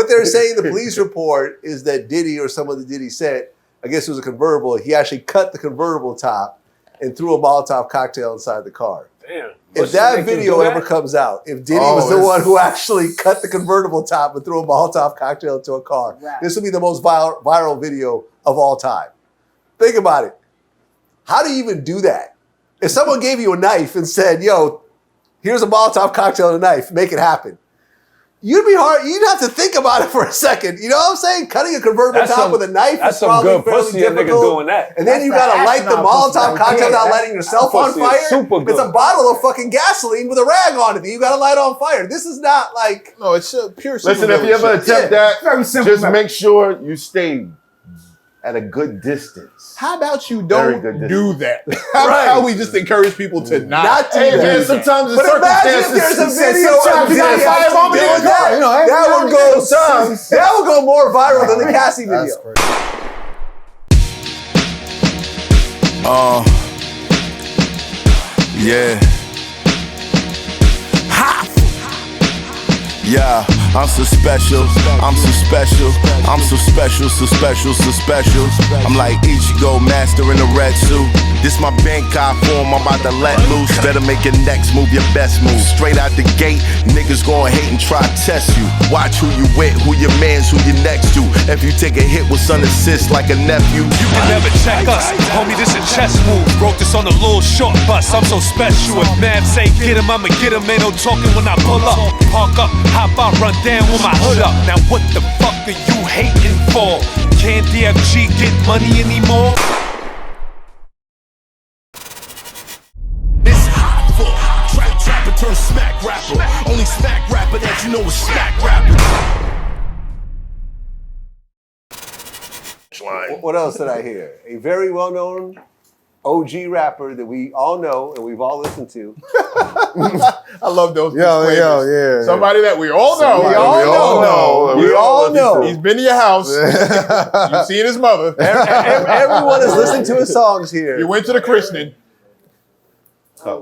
what they're saying, the police report is that Diddy or someone that Diddy said, I guess it was a convertible, he actually cut the convertible top and threw a Molotov cocktail inside the car. Damn. If that video ever comes out, if Diddy was the one who actually cut the convertible top and threw a Molotov cocktail into a car, this would be the most viral video of all time. Think about it. How do you even do that? If someone gave you a knife and said, yo, here's a Molotov cocktail and a knife, make it happen. You'd have to think about it for a second. You know what I'm saying? Cutting a convertible top with a knife is probably fairly difficult. Doing that. And then you gotta light the Molotov cocktail without lighting yourself on fire. It's a bottle of fucking gasoline with a rag on it that you gotta light on fire. This is not like... No, it's pure... Listen, if you ever attempt that, just make sure you stay at a good distance. How about you don't do that? How Right. about we just encourage people to not do that? Man, sometimes the But imagine if there's a video of you gotta fire bomb in your car. You know, that would go more viral than the Cassie video. Yeah. Ha! Yeah, I'm so special, I'm so special, I'm so special, so special, so special. I'm like Ichigo, master in a red suit. This my Bankai form, I'm about to let loose. Better make your next move your best move. Straight out the gate, niggas gon' hate and try to test you. Watch who you with, who your mans, who you next to. If you take a hit with son assist like a nephew. You can never check us, homie, this a chess move. Wrote this on a little short bus, I'm so special. If Mav say get him, I'ma get him. Ain't no talking when I pull up. Park up, hop out, run down with my hood up. Now what the fuck are you hating for? Can't DFG get money anymore? It's hot for trapper turn smack rapper. Only smack rapper that you know is smack rapper. What else did I hear? A very well-known OG rapper that we all know and we've all listened to. I love those. Yeah. Somebody that we all know. We all know. He's been to your house. You've seen his mother. Everyone is listening to his songs here. You went to the christening.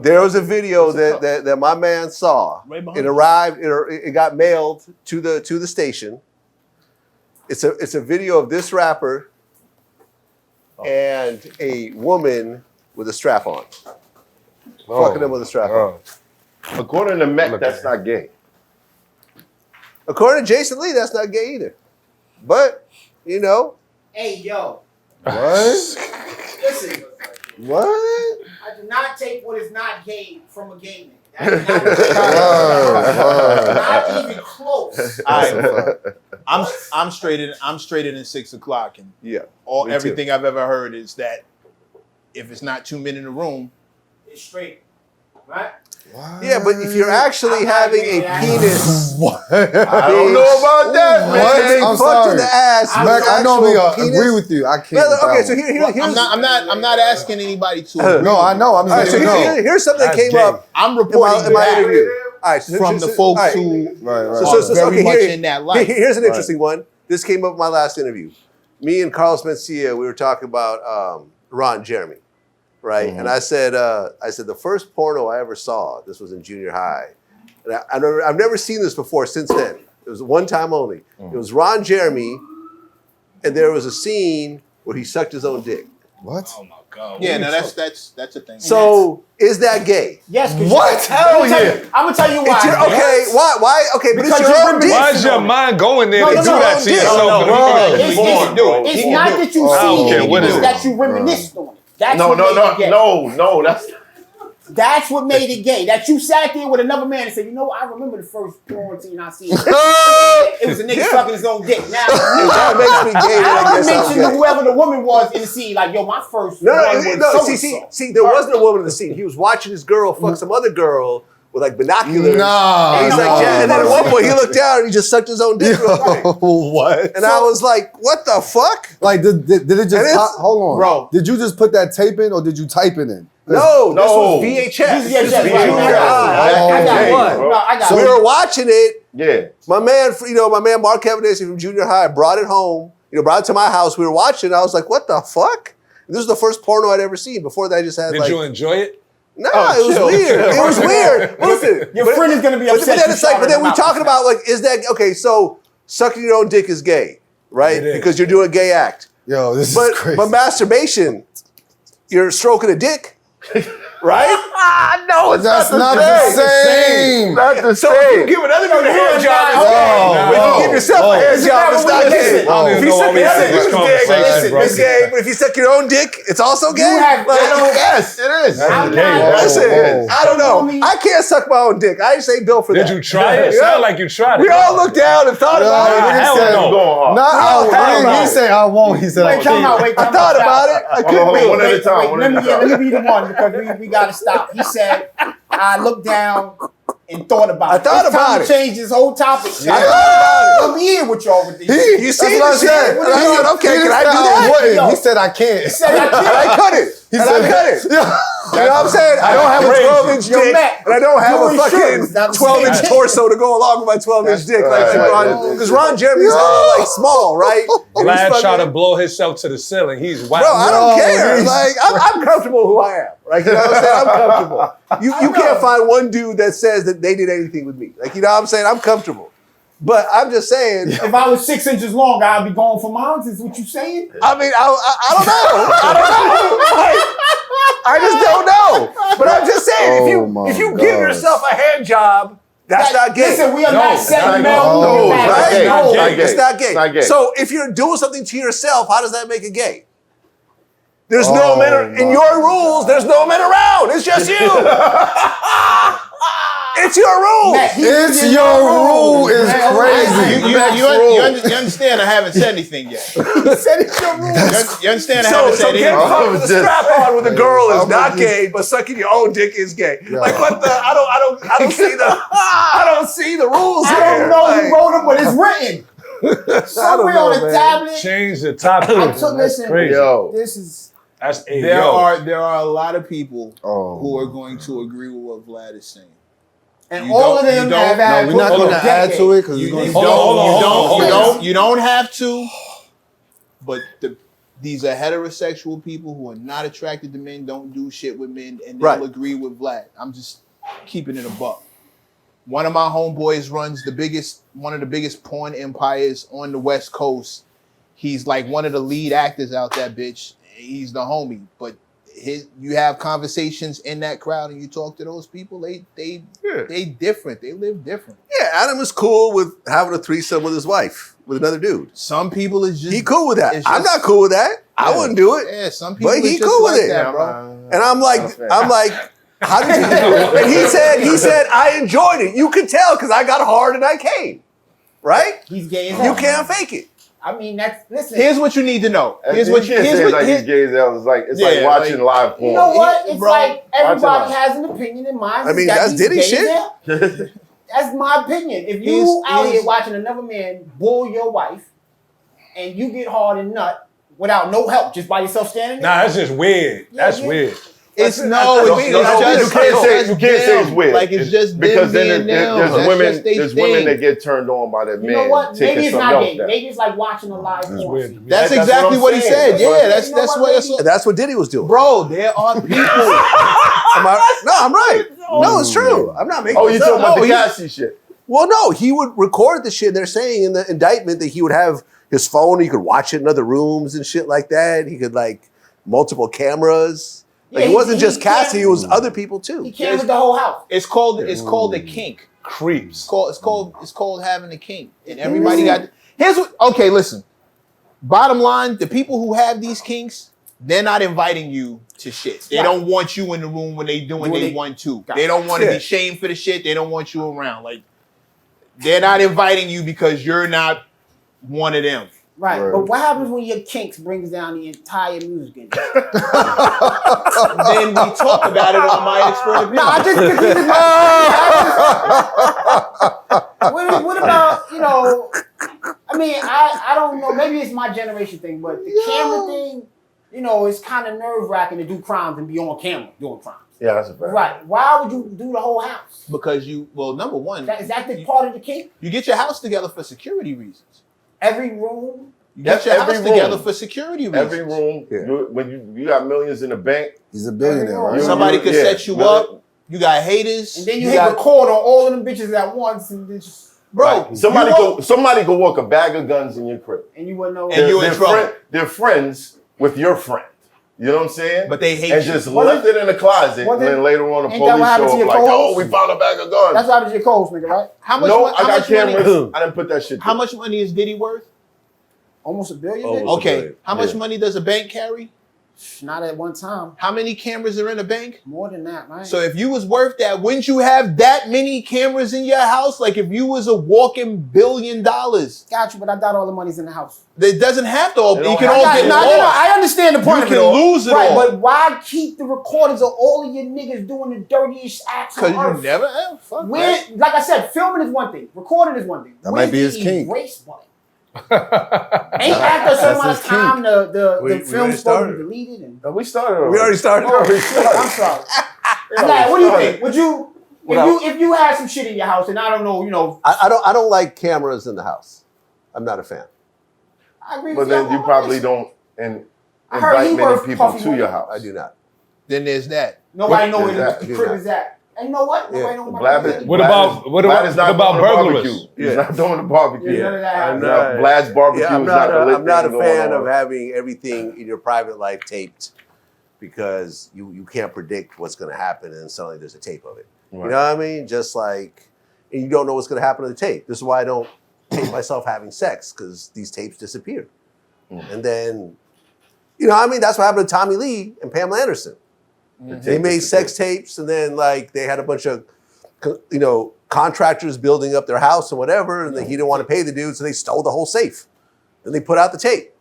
There was a video that my man saw. It arrived. It got mailed to the station. It's a video of this rapper and a woman with a strap on, fucking him with a strap on. According to MECC, that's not gay. According to Jason Lee, that's not gay either. But you know. Hey yo. What? Listen. What? I do not take what is not gay from a gay man. That is not even close. I'm straighter than 6 o'clock, and everything I've ever heard is that if it's not 2 men in the room, it's straight, right? What? Yeah, but if you're actually having a penis, I don't know about that, man. I'm sorry. In the ass. Mac, I normally agree with you. I can't. Okay, so here's I'm not asking anybody to. No, I know. I'm just saying. Here's something that came up. I'm reporting in my interview. All right, from the folks who are very much in that life. Here's an interesting one. This came up in my last interview. Me and Carlos Mencia, we were talking about Ron Jeremy, right? And I said the first porno I ever saw, this was in junior high. And I've never seen this before since then. It was one time only. It was Ron Jeremy, and there was a scene where he sucked his own dick. What? Oh my God. Yeah, no, that's a thing. So is that gay? Yes. What? Hell yeah. I'm gonna tell you why. Okay, why? Okay, but it's your own dick. Why is your mind going there to do that to yourself? It's not that you see it, it's that you reminisced on it. That's That's what made it gay. That you sat there with another man and said, you know what, I remember the first quarantine I seen. It was a nigga sucking his own dick. Now, that makes me gay. I don't mention whoever the woman was in the scene. Like, yo, my first No, see, there wasn't a woman in the scene. He was watching his girl fuck some other girl with like binoculars. Nah. And he's like, yeah. And then at one point he looked down and he just sucked his own dick real quick. What? And I was like, what the fuck? Like, did it just pop? Hold on. Bro. Did you just put that tape in or did you type it in? No, this was VHS. I got one. We were watching it. Yeah. My man Mark Evanesi from junior high brought it home. Brought it to my house. We were watching it. I was like, what the fuck? And this was the first porno I'd ever seen. Before that, I just had Did you enjoy it? No, it was weird. It was weird. Listen, your friend is gonna be upset. But then we're talking about like, is that okay? So sucking your own dick is gay, right? Because you're doing a gay act. Yo, this is crazy. But masturbation, you're stroking a dick, right? No, That's not the same. Not the So same. if you give another dude a hand job, it's gay. When you give yourself a hand job, it's not gay. If you suck another dude's dick, it's gay. But if you suck your own dick, it's also gay. Yes, it is. Listen, I don't know. I can't suck my own dick. I say Bill for that. Did you try it? It sounded like you tried it. We all looked down and thought about it. Hell no. He didn't say I won't. He said I can't. I thought about it. I couldn't do One at a it. time. Let me be the one because we got to stop. He said, I looked down and thought about it. I thought about it. Change this whole topic. I thought about it. I'm here with y'all with this. You see what I the shit? said. And I said, okay, can I do that? He said I can't. He said I And can't. I couldn't. He And said I couldn't. Yeah. You know what I'm saying? I don't have a 12-inch Yo, dick, Matt, and I don't have a your fucking insurance, that was 12-inch the same. torso to go along with my 12-inch dick. Because Ron Jeremy's like small, right? And he's Vlad fucking- tried to blow himself to the ceiling. He's wild. Bro, I don't care. Like, I'm comfortable who I am. Like, you know what I'm saying? I'm comfortable. You can't find one dude that says that they did anything with me. Like, you know what I'm saying? I'm comfortable. But I'm just saying. If I was 6 inches longer, I'd be going for mines. Is what you saying? I mean, I don't know. I don't know. Like, I just don't know. But I'm just saying, if you give yourself a hand job, that's not gay. Listen, we are not setting No, It's not gay. So if you're doing something to yourself, how does that make it gay? There's no men in your rules. There's no men around. It's just you. It's your rule. It's your rule is crazy. You understand I haven't said anything yet. He said it's your rule. You understand I haven't said So getting anything. fucked with a strap on with a girl is not gay, but sucking your own dick is gay. Like what the? I don't see the rules. I don't know who wrote them, but it's written. Somewhere on a tablet. Change the topic. I'm so listen. Crazy. This is. That's a There are a lot of people who are going to agree with what Vlad is saying. And all of them have had. We're not going to add to it because You it's don't have to. But these are heterosexual people who are not attracted to men, don't do shit with men, and they'll agree with Vlad. I'm just keeping it a buck. One of my homeboys runs one of the biggest porn empires on the West Coast. He's like one of the lead actors out that bitch. He's the homie, but you have conversations in that crowd and you talk to those people, they different. They live different. Yeah, Adam is cool with having a threesome with his wife, with another dude. Some people is just he cool with that. I'm not cool with that. I wouldn't do it. Yeah, some people. But he just cool with like it, that, bro. And I'm like, how did you do it? And he said, I enjoyed it. You could tell because I got hard and I came. Right? He's gay as You hell. can't fake it. I mean, listen. Here's what you need to know. He's like he's gay as hell. It's like watching live porn. You know what? It's Bro, like everybody has an opinion in mind. I mean, that's Diddy shit. That's my opinion. If you out here watching another man bull your wife and you get hard and nut without no help, just by yourself standing there. Nah, that's just weird. That's weird. You can't say it's weird. Like it's just because then there's women that get turned on by that man. You know what? Maybe it's not gay. Down. Maybe it's like watching a live porn. That's exactly what he said. Yeah, that's what Diddy was doing. Bro, there are people. I'm right. No, it's true. I'm not making. Oh, you talking about the Cassie shit? Well, no, he would record the shit. They're saying in the indictment that he would have his phone. He could watch it in other rooms and shit like that. He could like multiple cameras. Like, it wasn't just Cassie, it was other people too. He came with the whole house. It's called a kink. Creeps. It's called having a kink. And everybody got okay, listen. Bottom line, the people who have these kinks, they're not inviting you to shit. They don't want you in the room when they doing they want to. They don't want to be shamed for the shit. They don't want you around. Like they're not inviting you because you're not one of them. Right, but what happens when your kinks brings down the entire music industry? Then we talk about it on My Expert Opinion. No, I just what about, I mean, I don't know, maybe it's my generation thing, but the camera thing, it's kind of nerve-wracking to do crimes and be on camera doing crimes. Yeah, that's a fact. Right. Why would you do the whole house? Because number one. Is that the part of the kink? You get your house together for security reasons. Every room? You get your house together for security reasons. Every room. Yeah. When you got millions in the bank. He's a billionaire, right? Somebody could set you up. You got haters. And then you hit record on all of them bitches at once and just... Bro, somebody go walk a bag of guns in your crib. And you wouldn't know. And you in trouble. They're friends with your friend. You know what I'm saying? But they hate and you. just left it in the closet, and then later on the police show up like, oh, we found a bag of guns. That's out of your co-host, nigga, right? How much? No, I got cameras. I didn't put that shit. How much money is Diddy worth? Almost $1 billion. Okay. How much money does a bank carry? Not at one time. How many cameras are in a bank? More than that, man. So if you was worth that, wouldn't you have that many cameras in your house? Like if you was a walking $1 billion. Got you, but I doubt all the money's in the house. It doesn't have to all. You can I all got- get no, lost. no, no, I understand the point You of can it all. lose it right, all. but why keep the recordings of all of your niggas doing the dirtiest acts on Because earth? you never. Fuck that. Like I said, filming is one thing. Recording is one thing. That might be his kink. Erase button. Ain't after a certain amount of time the film's supposed to be deleted and We started. We already started. I'm sorry. Vlad, what do you think? Would you if you had some shit in your house and I don't know, you know, I don't like cameras in the house. I'm not a fan. I agree But with then you probably don't I heard he invite many worth people puffy to your money. house. I do not. Then there's that. Nobody know There's where that. the crib is at. And you know what? Nobody know where my crib is. What about burglars? He's not doing the barbecue. Yeah, none of that happens. Vlad's barbecue Yeah, is not the lit I'm not a thing fan going of on. having everything in your private life taped because you can't predict what's going to happen and suddenly there's a tape of it. Right. You know what I mean? Just like, and you don't know what's going to happen to the tape. This is why I don't tape myself having sex because these tapes disappear. And then, you know what I mean? That's what happened to Tommy Lee and Pamela Anderson. They made sex tapes and then like they had a bunch of, you know, contractors building up their house and whatever, and he didn't want to pay the dude, so they stole the whole safe. And they put out the tape.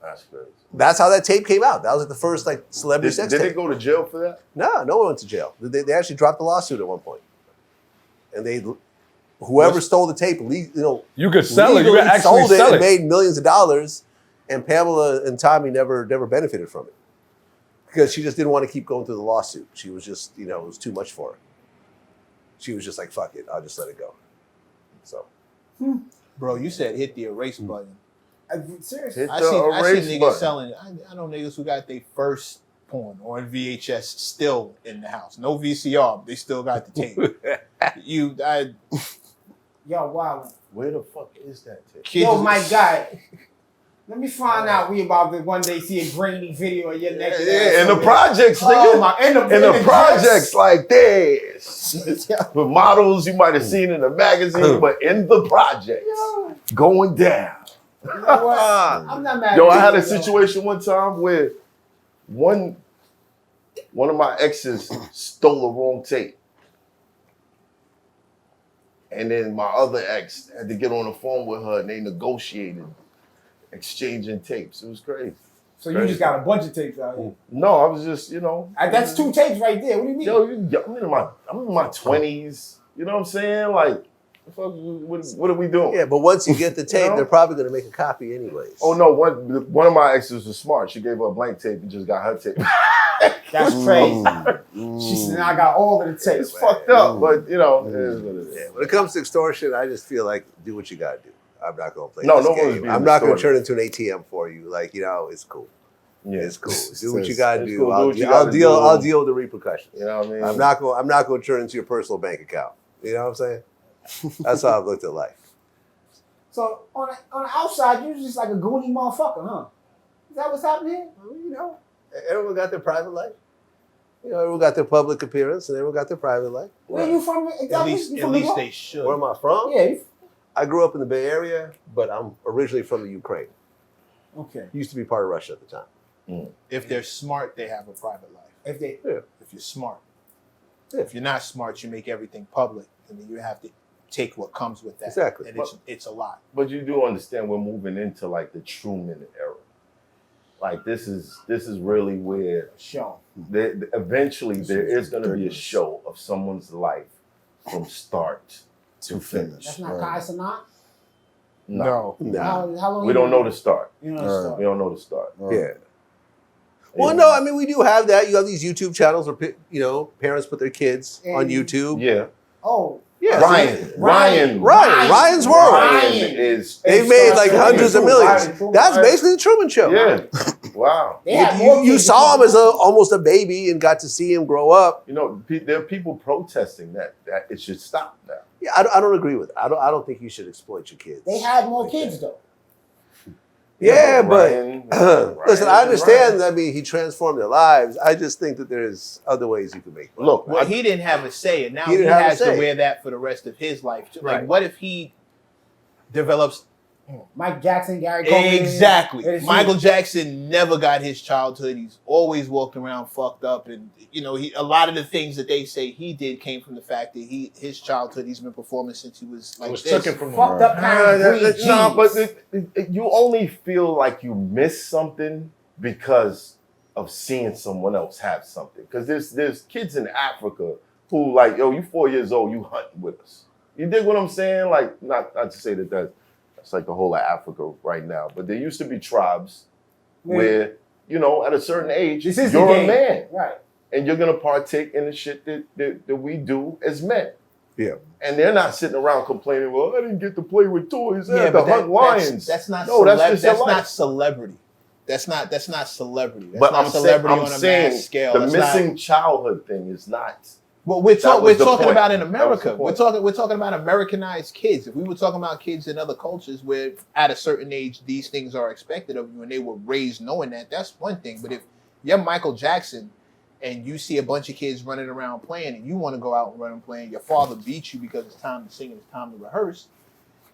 That's crazy. That's how that tape came out. That was like the first like celebrity sex Did tape. they go to jail for that? No one went to jail. They actually dropped the lawsuit at one point. And whoever stole the tape, you know, you could sell it. You could actually sold it sell and it. made millions of dollars, and Pamela and Tommy never benefited from it because she just didn't want to keep going through the lawsuit. She was just, you know, it was too much for her. She was just like, fuck it, I'll just let it go. So, Bro, you said hit the erase button. Seriously. I see niggas selling. I know niggas who got their first porn on VHS still in the house. No VCR, but they still got the tape. Yo, wow. Where the fuck is that tape? Yo, my guy. Let me find out we about to one day see a grainy video of your neck. Yeah, in the projects, nigga. Oh my, in the projects like this. With models you might have seen in the magazine, but in the projects. Going down. You know what? I'm not mad. Yo, at I had you, a situation one time where one of my exes stole the wrong tape. And then my other ex had to get on the phone with her and they negotiated exchanging tapes. It was crazy. So you just got a bunch of tapes out here. No, I was just, you know. That's 2 tapes right there. What do you mean? Yo, I'm in my 20s. You know what I'm saying? Like, what are we doing? yeah, but once you get the tape, You know? they're probably going to make a copy anyways. Oh no, one of my exes was smart. She gave her a blank tape and just got her tape. That's crazy. She said, I got all of the tapes. It's fucked up, but you know, it is what it is. Yeah, when it comes to extortion, I just feel like do what you got to do. I'm not going to play No, this no one's game. being I'm not going to extorted. turn into an ATM for you. Like, you know, it's cool. Yeah, It's cool. Do what you got to It's do. cool. Do I'll what you gotta do. I'll deal with the repercussions. You know what I mean? I'm not going to turn into your personal bank account. You know what I'm saying? That's how I've looked at life. So on the outside, you're just like a goony motherfucker, huh? Is that what's happening here? You know, everyone got their private life. You know, everyone got their public appearance and everyone got their private life. Where you from? Exactly? At least they should. Where am I from? Yeah. I grew up in the Bay Area, but I'm originally from the Ukraine. Okay. Used to be part of Russia at the time. If they're smart, they have a private life. If they, If you're smart. Yeah. If you're not smart, you make everything public, and then you have to take what comes with that. Exactly. And it's a lot. But you do understand we're moving into like the Truman era. Like this is really where show. Eventually there is going to be a show of someone's life from start to finish. That's not Kai Sanat? No. How long We don't know the start. You know the start. We don't know the start. Yeah. Well, no, I mean, we do have that. You have these YouTube channels where, you know, parents put their kids on YouTube. Yeah. Oh. Yeah. Ryan's World. Ryan is. They've made like hundreds of millions. That's basically the Truman Show. Yeah. Wow. You saw him as almost a baby and got to see him grow up. You know, there are people protesting that it should stop now. Yeah, I don't agree with it. I don't think you should exploit your kids. They had more kids though. Yeah, but Ryan, listen, I understand. I mean, he transformed their lives. I just think that there's other ways you can make money. Look, well, he didn't have a say, and now he has to wear that for the rest of his life. Like, Right. what if he develops? Mike Jackson, Gary Coleman. Exactly. Michael Jackson never got his childhood. He's always walked around fucked up, and you know, a lot of the things that they say he did came from the fact that his childhood he's been performing since he was like taken from fucked up parents. No, but you only feel like you missed something because of seeing someone else have something. Because there's kids in Africa who like, yo, you 4 years old, you hunting with us. You dig what I'm saying? Like, not to say that's like the whole of Africa right now, but there used to be tribes where, you know, at a certain age, you're a man. Right. And you're going to partake in the shit that we do as men. Yeah. And they're not sitting around complaining, well, I didn't get to play with toys. I had to but hunt lions. That's not. No, that's not celebrity. That's not celebrity. That's But not I'm celebrity saying, on a mass scale. the That's missing childhood thing is not. Well, we're talking point. about in That was America. the We're point. talking about Americanized kids. If we were talking about kids in other cultures where at a certain age these things are expected of you and they were raised knowing that, that's one thing. But if you're Michael Jackson and you see a bunch of kids running around playing and you want to go out and run and play and your father beats you because it's time to sing and it's time to rehearse,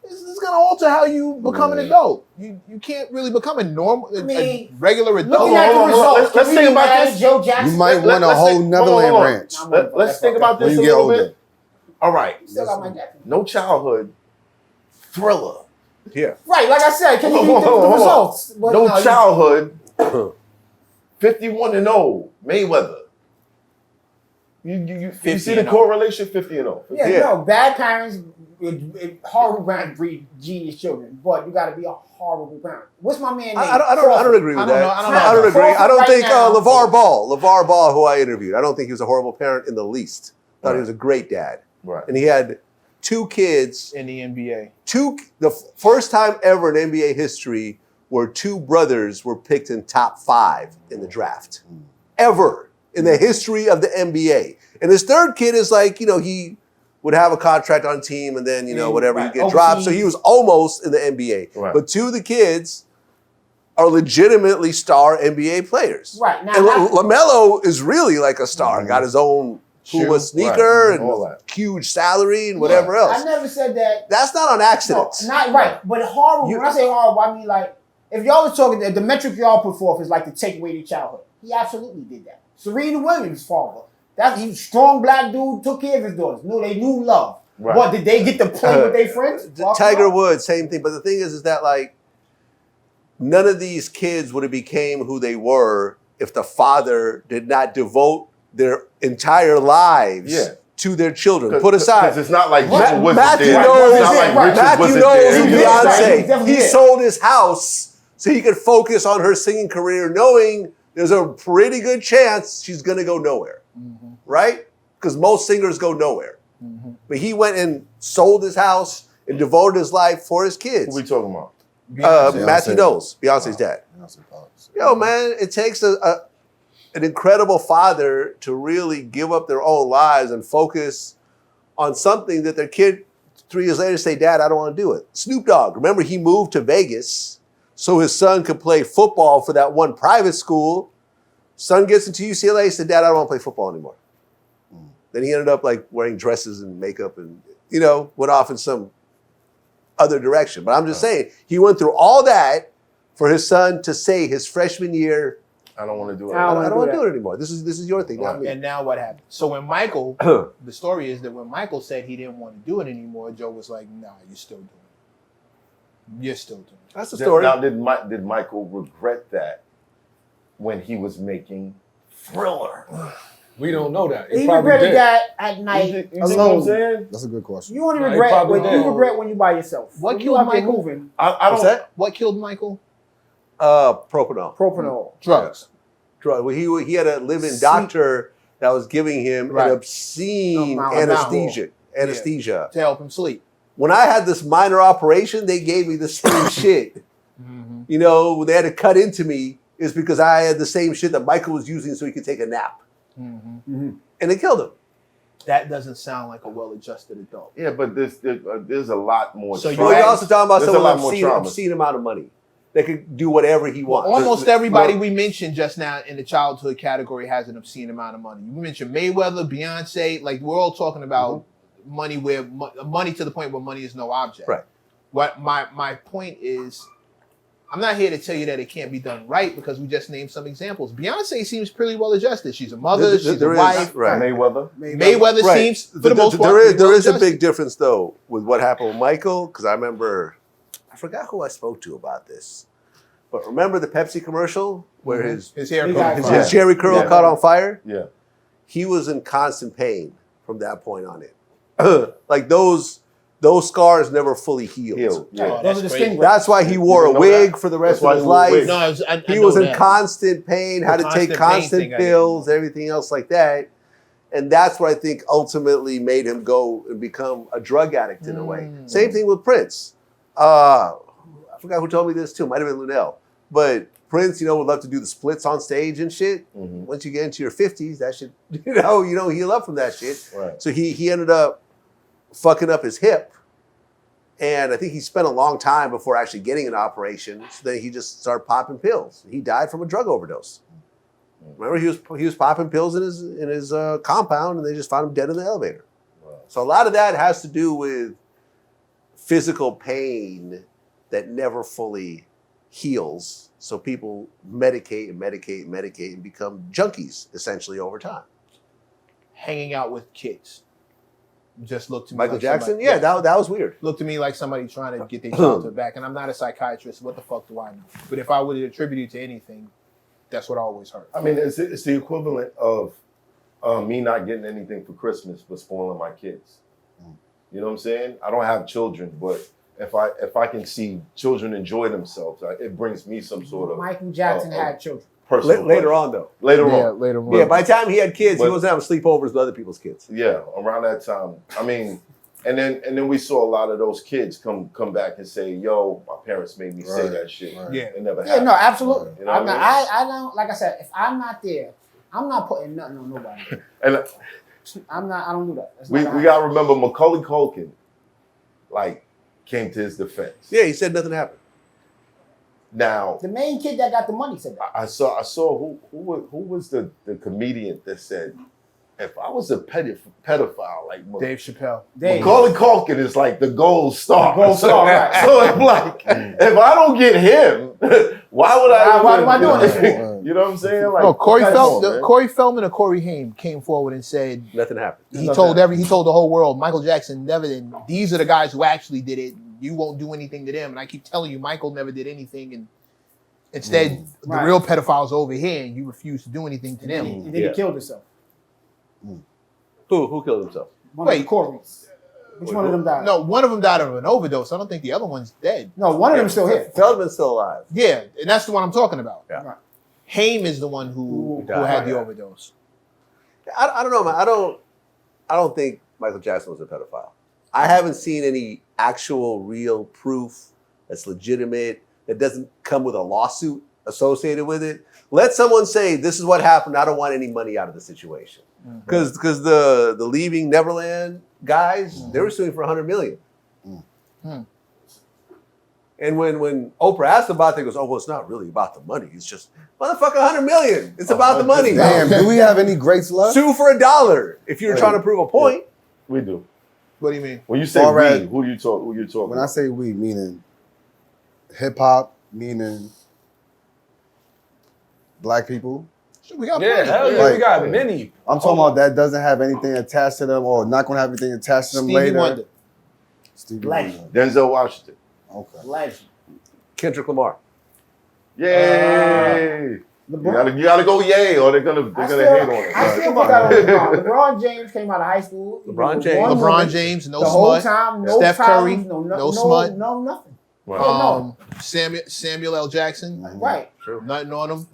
this is going to alter how you become an adult. You can't really become a regular adult. Looking at the results, let's think about this. Joe Jackson. You might want a whole Neverland ranch. Let's think about this when a you get little older. bit. All right. Still got Mike Jackson. No childhood. Thriller. Yeah. Right, like I said, can you read the results? But No childhood. 51-0. Mayweather. You see the correlation? 50-0. Yeah, no, bad parents, horrible parents breed genius children, but you got to be a horrible parent. What's my man name? I don't agree with that. I don't agree. I don't Right think now- LeVar Ball, who I interviewed, I don't think he was a horrible parent in the least. I thought he was a great dad. Right. And he had 2 kids. in the NBA. The first time ever in NBA history where 2 brothers were picked in top 5 in the draft. Ever in the history of the NBA. And his 3rd kid is like, you know, he would have a contract on team and then, you know, whatever, you get dropped. So he was almost in the NBA. Right. But 2 of the kids are legitimately star NBA players. Right. Now, And LaMelo is really like a star. Got his own Puma sneaker right, all and that. huge salary and whatever I else. never said that. That's not on accident. No, not right. But horrible, when I say horrible, I mean like, if y'all was talking, the metric y'all put forth is like to take away their childhood. He absolutely did that. Serena Williams' father. He was a strong black dude, took care of his daughters. They knew love. Right. What, did they get to play with their friends? Tiger Woods, same thing. But the thing is that like none of these kids would have became who they were if the father did not devote their entire lives to their children. Put aside. Because it's not like Richard wasn't Matthew there. knows, It's not like Richard Matthew wasn't knows there. who He Beyonce. did. He sold his house so he could focus on her singing career, knowing there's a pretty good chance she's going to go nowhere. Right? Because most singers go nowhere. But he went and sold his house and devoted his life for his kids. Who we talking about? Matthew knows, Beyonce's dad. Yo, man, it takes an incredible father to really give up their own lives and focus on something that their kid 3 years later say, Dad, I don't want to do it. Snoop Dogg, remember he moved to Vegas so his son could play football for that one private school. Son gets into UCLA, said, Dad, I don't want to play football anymore. Then he ended up like wearing dresses and makeup and, went off in some other direction. But I'm just saying, he went through all that for his son to say his freshman year, I don't want to do it. I don't want to do it anymore. This is your thing, not me. And now what happened? So when Michael, the story is that when Michael said he didn't want to do it anymore, Joe was like, nah, you're still doing it. You're still doing it. That's the story. Now, did Michael regret that when he was making Thriller? We don't know that. He probably regretted did. that at night You see what I'm saying? That's a good question. You only No, he regret probably when did. you regret when you by yourself. What When killed you out there Michael? moving? I don't. What's that? What killed Michael? Propanol. Propanol. Drugs. Drug. Well, he had a live-in doctor that was giving him an obscene anesthesia. To help him sleep. When I had this minor operation, they gave me the same shit. When they had to cut into me, is because I had the same shit that Michael was using so he could take a nap. And it killed him. that doesn't sound like a well-adjusted adult. Yeah, but there's a lot more. So Well, you're also talking about There's a someone lot more with trauma. obscene amount of money. They could do whatever he wants. Almost everybody we mentioned just now in the childhood category has an obscene amount of money. We mentioned Mayweather, Beyonce. Like, we're all talking about money where money to the point where money is no object. Right. What my point is, I'm not here to tell you that it can't be done right, because we just named some examples. Beyonce seems pretty well adjusted. She's a mother. She's a wife. Right. Mayweather seems, for the most part, there is a big difference though with what happened with Michael, because I remember, I forgot who I spoke to about this, but remember the Pepsi commercial where his hair, his Jerry curl caught on fire? Yeah. He was in constant pain from that point on it. Like those scars never fully healed. Yeah. Those are the skin That's why he wore a wig for the rest of his life. No, He was in constant pain, had to take constant pills, everything else like that. And that's what I think ultimately made him go and become a drug addict in a way. Same thing with Prince. I forgot who told me this too. Might have been Lunel. But Prince, would love to do the splits on stage and shit. Once you get into your 50s, that shit, you don't heal up from that shit. Right. So he ended up fucking up his hip. And I think he spent a long time before actually getting an operation. So then he just started popping pills. He died from a drug overdose. Remember, he was popping pills in his compound, and they just found him dead in the elevator. Wow. So a lot of that has to do with physical pain that never fully heals. So people medicate and become junkies essentially over time. hanging out with kids. Just looked to me Michael like Jackson? somebody, Yeah, that was weird. Looked to me like somebody trying to get their childhood back. And I'm not a psychiatrist. What the fuck do I know? But if I would attribute it to anything, that's what always hurt. I mean, it's the equivalent of me not getting anything for Christmas but spoiling my kids. You know what I'm saying? I don't have children, but if I can see children enjoy themselves, it brings me some sort of Michael Jackson had children. Later on, though. Later on. Yeah, by the time he had kids, he wasn't having sleepovers with other people's kids. Yeah, around that time. I mean, and then we saw a lot of those kids come back and say, "Yo, my parents made me say that shit." Right. Yeah, it never Yeah, happened. no, absolutely. You know I'm what not, I mean? I don't, like I said, if I'm not there, I'm not putting nothing on nobody. And I don't do that. That's we not how gotta remember Macaulay Culkin, came to his defense. Yeah, he said nothing happened. Now the main kid that got the money said that. I saw who was the comedian that said, if I was a pedophile like Dave Chappelle. Macaulay Culkin is like the gold star. Gold star, right. So it's like, if I don't get him, why would I? Why am I doing this for? You know what I'm saying? Like, No, Corey Corey Feldman or Corey Haim came forward and said nothing happened. He told the whole world Michael Jackson never did. These are the guys who actually did it. You won't do anything to them. And I keep telling you, Michael never did anything. And instead, the real pedophiles are over here, and you refuse to do anything to them. And then he killed himself. Who killed himself? One of the Corys. Which one of them died? No, one of them died of an overdose. I don't think the other one's dead. No, one of them's still here. Feldman's still alive. Yeah, and that's the one I'm talking about. Yeah. Right. Haim is the one who had the overdose. I don't know, man. I don't think Michael Jackson was a pedophile. I haven't seen any actual real proof that's legitimate, that doesn't come with a lawsuit associated with it. Let someone say, this is what happened. I don't want any money out of the situation. Because the Leaving Neverland guys, they were suing for $100 million. And when Oprah asked about it, he goes, "Oh, well, it's not really about the money. It's just, motherfucker, $100 million. It's about the money." Damn, do we have any greats left? Sue for $1 if you're trying to prove a point. We do. What do you mean? When you say we, who you talking? When I say we, meaning hip hop, meaning black people. We got we got many. I'm talking about that doesn't have anything attached to them, or not going to have anything attached to them later. Wonder. Stevie Legend. Wonder. Denzel Washington. Okay. Legend. Kendrick Lamar. Yay! You gotta go yay, or they're gonna hate on it. I still fuck out with LeBron. LeBron James came out of high school. LeBron James, no the smut. whole time, no Steph Curry, problems, no smut. No nothing. Wow. Samuel L. Jackson, Right. nothing on him.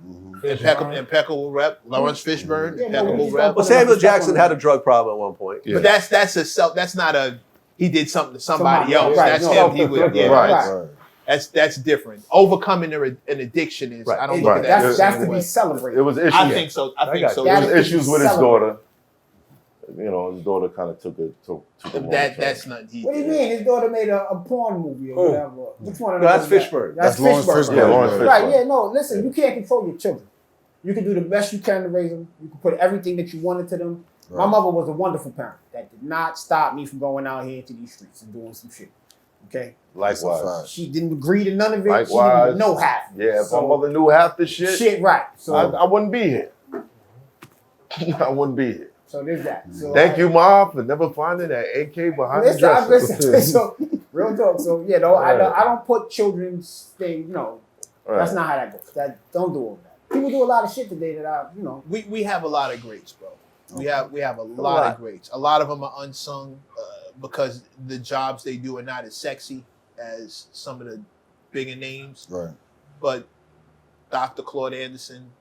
Impeccable rep. Lawrence Fishburne, impeccable rep. Well, Samuel Jackson had a drug problem at one point. But that's not a he did something to somebody else. Right, That's no. him. He would That's different. Overcoming an addiction is I don't look at that. That's to be celebrated. It was issues. I think so. I think so. There was issues with his daughter. You know, his daughter kind of took it to the wrong That's not. What do you mean? His daughter made a porn movie or whatever. Which one of No, those? that's Fishburne. That's Lawrence Fishburne. Fishburne. Lawrence Fishburne. Right, yeah, no, listen, you can't control your children. You can do the best you can to raise them. You can put everything that you wanted to them. Right. My mother was a wonderful parent that did not stop me from going out here into these streets and doing some shit. Okay? Likewise. She didn't agree to none of it. Likewise. She didn't even know half. Yeah, if So- my mother knew half the shit, Shit, right. So, I wouldn't be here. I wouldn't be here. so there's that. So Thank you, Mom, for never finding that AK behind the Listen, dresser. so, real talk. So, yeah, no, Right. I don't put children's thing, that's not how that goes. Don't do all that. People do a lot of shit today that We have a lot of greats, bro. We have a lot of greats. A lot of them are unsung because the jobs they do are not as sexy as some of the bigger names. Right. But Dr. Claude Anderson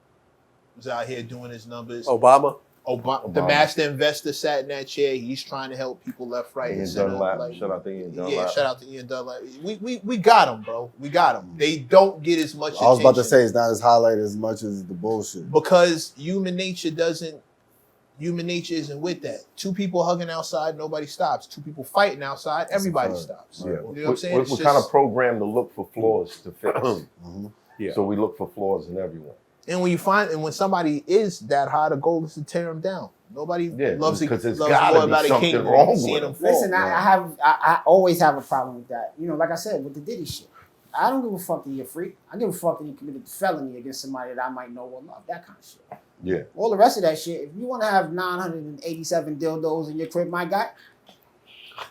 was out here doing his numbers. Obama. The master investor sat in that chair. He's trying to help people left, right, Ian and center. Dunlap. Shout out to Ian Dunlap. Yeah, shout out to Ian Dunlap. We got them, bro. We got them. They don't get as much attention. I was about to say it's not as highlighted as much as the bullshit. Because human nature isn't with that. Two people hugging outside, nobody stops. Two people fighting outside, everybody stops. Yeah. You know what I'm saying? We're kind of programmed to look for flaws to fix. Yeah. So we look for flaws in everyone. And when somebody is that high, the goal is to tear them down. Nobody loves it. Because there's loves gotta more be about a something king wrong than with seeing them. them fall. Listen, I always have a problem with that. Like I said, with the Diddy shit. I don't give a fuck that you're free. I give a fuck that you committed a felony against somebody that I might know or love. That kind of shit. Yeah. All the rest of that shit, if you want to have 987 dildos in your crib, my guy,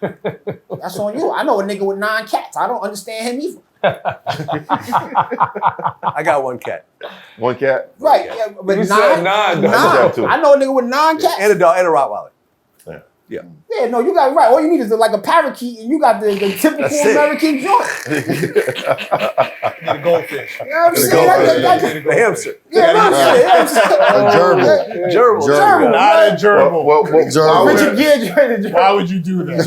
that's on you. I know a nigga with 9 cats. I don't understand him either. I got 1 cat. 1 cat? Right, yeah, but You 9. said 9, though. I know a nigga with 9 cats. And a dog and a Rottweiler. Yeah. Yeah, no, you got it right. All you need is like a parakeet, and you got the typical That's it. American joint. Need a goldfish. You know what I'm saying? The hamster. Yeah, I'm saying. A gerbil. Gerbil. Not a gerbil. Gerbil. Richard Gere. Why would you do that? Let's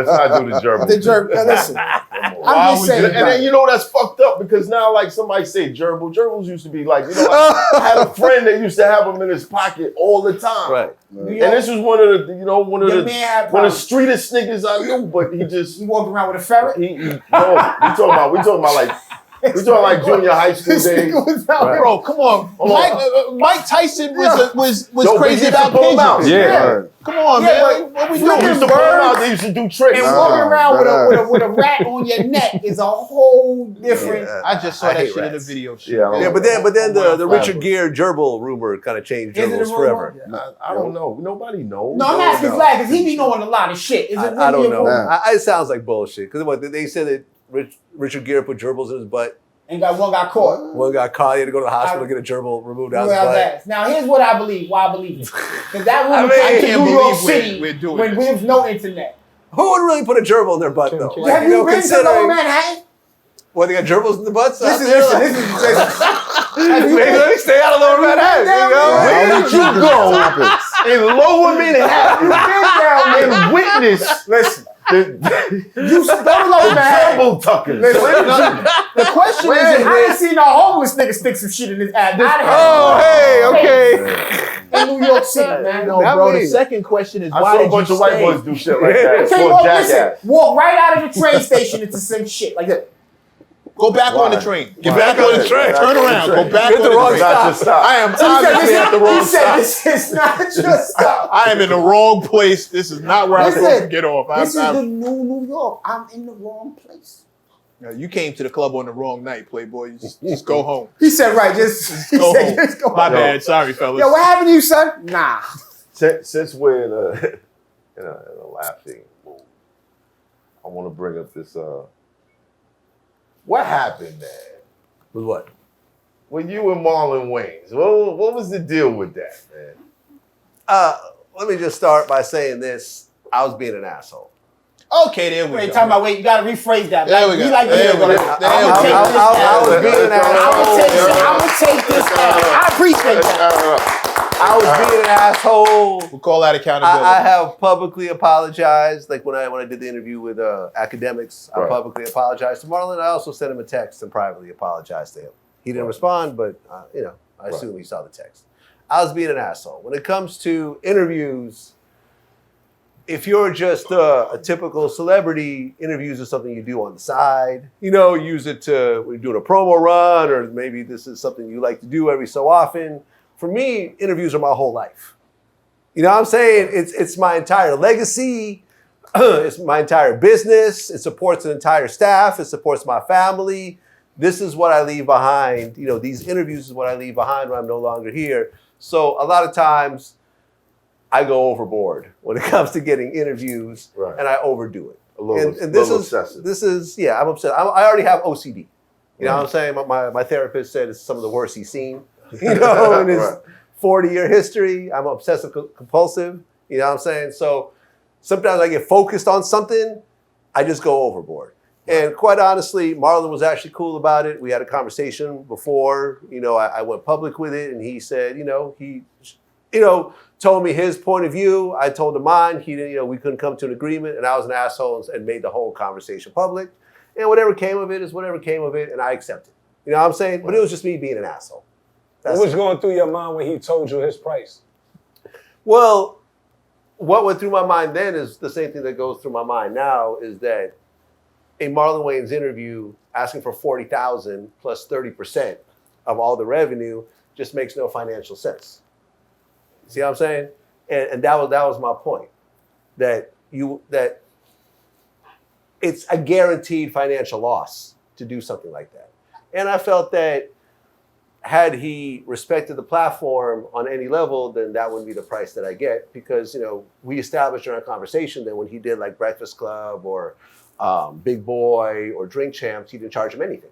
not do the gerbil. The gerbil. Now, listen, I'm just saying. And then that's fucked up because now like somebody say gerbil. Gerbils used to be like, I had a friend that used to have them in his pocket all the time. Right. New And York, this was one of the, one of Your the man had streetest niggas I knew, but he just he walked around with a ferret. we talking about like junior high school This days. nigga was out there. Bro, come on. Mike Tyson was Yo, crazy they used to about pull 'em out. pigeons. Yeah. Come on, Yeah, man. What we you They doing? used to pull 'em out. They used to do tricks. And walking around with a rat on your neck is a whole different. Yeah. I just saw I that hate shit in a rats. video. Shit. Yeah, Yeah, but then the Richard Gere gerbil rumor kind of changed Is it a gerbils rumor? forever. I don't know. Nobody knows. No, I'm asking Vlad because he be knowing a lot of shit. Is it I don't really a know. rumor? It sounds like bullshit. Because they said that Richard Gere put gerbils in his butt. And one got caught. One got caught. He had to go to the hospital to get a gerbil removed out of his Well, butt. that's- Now here's what I believe. Why I believe it? Because that rumor I came can't to New York believe we're City doing when this. there's no internet. Who would really put a gerbil in their butt though? Have you been to Lower Manhattan? What, they got gerbils in the butts? Listen. Maybe let me stay out of Lower Manhattan. Where did you go in Lower Manhattan You've been down there. and witness? Listen. The You go to Lower Manhattan. gerbil tuckers. The question is, I ain't seen a homeless nigga stick some shit in his ass. In New York City, man. No, bro. The second question is I why saw a did bunch you of white stay? boys do shit like that. Okay, For well, jackass. listen, walk right out of the train station into some shit like that. Go back on the train. Get back on the train. Turn around. Go back on the train. Not just stop. I am obviously at the wrong He said stop. this is not just stop. I am in the wrong place. This is not where I'm supposed to get off. This is the new York. I'm in the wrong place. You came to the club on the wrong night, Playboy. Just go home. He said, right, just Go home. just go My home. bad. Sorry, fellas. Yo, what happened to you, son? Nah. Since we're in a laughing mood, I want to bring up this. What happened there? With what? When you and Marlon Wayans, what was the deal with that, man? Let me just start by saying this. I was being an asshole. Okay, there we Wait, go. talking about, you gotta rephrase that. There we go. He like, There we go. I was being an asshole. I'm gonna take this. I appreciate that. I was being an asshole. We'll call that accountability. I have publicly apologized. Like when I did the interview with academics, I publicly apologized to Marlon. I also sent him a text and privately apologized to him. He didn't respond, but I assume he saw the text. I was being an asshole. When it comes to interviews, if you're just a typical celebrity, interviews are something you do on the side. You know, use it to when you're doing a promo run, or maybe this is something you like to do every so often. For me, interviews are my whole life. You know what I'm saying? It's my entire legacy. It's my entire business. It supports an entire staff. It supports my family. This is what I leave behind. You know, these interviews is what I leave behind when I'm no longer here. So a lot of times I go overboard when it comes to getting interviews, and I overdo it. A little, and this is obsessive. This is, yeah, I'm upset. I already have OCD. You know what I'm saying? My therapist said it's some of the worst he's seen. You know, in his 40-year history, I'm obsessive compulsive. You know what I'm saying? So sometimes I get focused on something, I just go overboard. And quite honestly, Marlon was actually cool about it. We had a conversation before, you know, I went public with it, and he said, you know, he, you know, told me his point of view. I told him mine. He didn't, you know, we couldn't come to an agreement, and I was an asshole and made the whole conversation public. And whatever came of it is whatever came of it, and I accepted. You know what I'm saying? But it was just me being an asshole. What was going through your mind when he told you his price? Well, what went through my mind then is the same thing that goes through my mind now, is that a Marlon Wayans interview asking for $40,000 plus 30% of all the revenue just makes no financial sense. See what I'm saying? And that was my point. That it's a guaranteed financial loss to do something like that. And I felt that had he respected the platform on any level, then that wouldn't be the price that I get, because, you know, we established during our conversation that when he did like Breakfast Club or Big Boy or Drink Champs, he didn't charge him anything.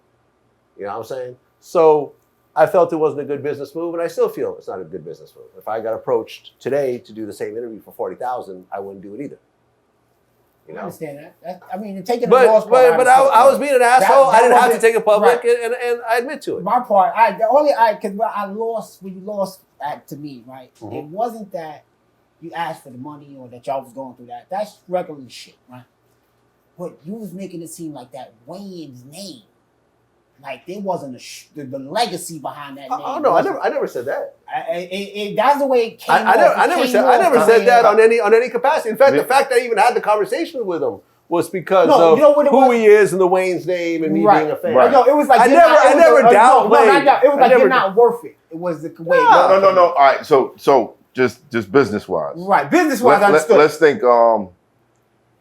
You know what I'm saying? So I felt it wasn't a good business move, and I still feel it's not a good business move. If I got approached today to do the same interview for $40,000, I wouldn't do it either. You know? I understand that. I mean, taking the loss part. But I was being an asshole. I didn't have to take it public, and I admit to it. My part, because I lost when you lost to me, right? Mm-hmm. It wasn't that you asked for the money or that y'all was going through that. That's regular shit, right? But you was making it seem like that Wayans name, like there wasn't the legacy behind that name. Oh no, I never said that. That's the way it came. I never said that on any capacity. In fact, the fact that I even had the conversation with him was because of who he is and the Wayans name and me being a fan. Right. No, it was like I never downplayed. It was like you're not worth it. It was the way. No. All right, so just business wise. Right, business wise. Let's think.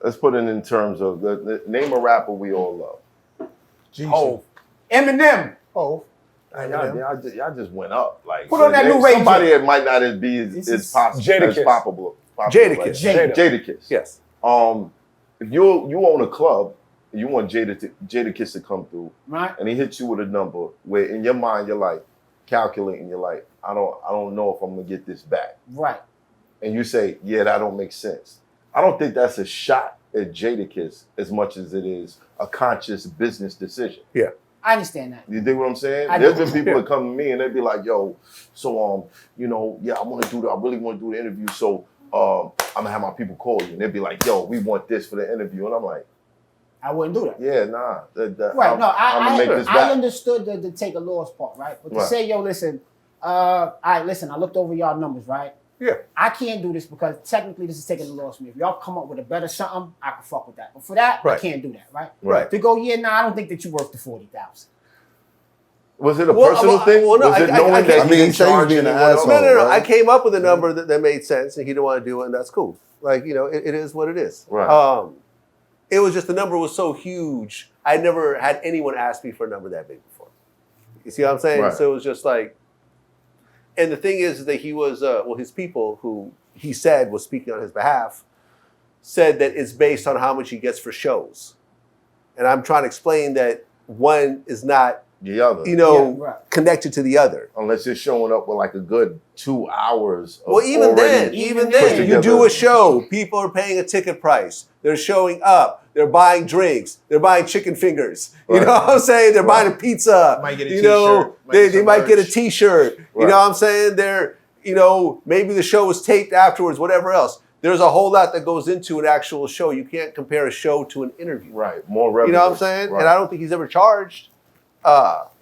Let's put it in terms of name a rapper we all love. Oh, Eminem. Oh, y'all just went up. Like put on that new range. Somebody that might not be as popular. Jadakiss. Yes. If you own a club and you want Jadakiss to come through, right, and he hits you with a number where in your mind you're like calculating, you're like, I don't know if I'm gonna get this back. Right. And you say, yeah, that don't make sense. I don't think that's a shot at Jadakiss as much as it is a conscious business decision. Yeah. I understand that. You dig what I'm saying? There's been people that come to me and they'd be like, yo, so you know, yeah, I really want to do the interview, so I'm gonna have my people call you. And they'd be like, yo, we want this for the interview. And I'm like, I wouldn't do that. Yeah, nah. Right, I understood the take a loss part, right? But to say, yo, listen, I looked over y'all numbers, right? Yeah. I can't do this because technically this is taking a loss from me. If y'all come up with a better something, I can fuck with that. But for that, I can't do that, right? Right. To go, I don't think that you worth the 40,000. Was it a personal thing? Well, no, was it knowing that he didn't charge anyone else? No. I came up with a number that made sense, and he didn't want to do it, and that's cool. Like, you know, it is what it is. Right. It was just the number was so huge. I never had anyone ask me for a number that big before. You see what I'm saying? Right. So it was just like, and the thing is that he was, his people who he said was speaking on his behalf said that it's based on how much he gets for shows. And I'm trying to explain that one is not the other, you know, connected to the other. Unless you're showing up with like a good 2 hours. Well, even then, you do a show, people are paying a ticket price. They're showing up. They're buying drinks. They're buying chicken fingers. You know what I'm saying? They're buying a pizza. Might get a you t-shirt. know, they might get a t-shirt. You know what I'm saying? They're, you know, maybe the show was taped afterwards, whatever else. There's a whole lot that goes into an actual show. You can't compare a show to an interview. Right. More revenue. You know what I'm saying? Right. And I don't think he's ever charged,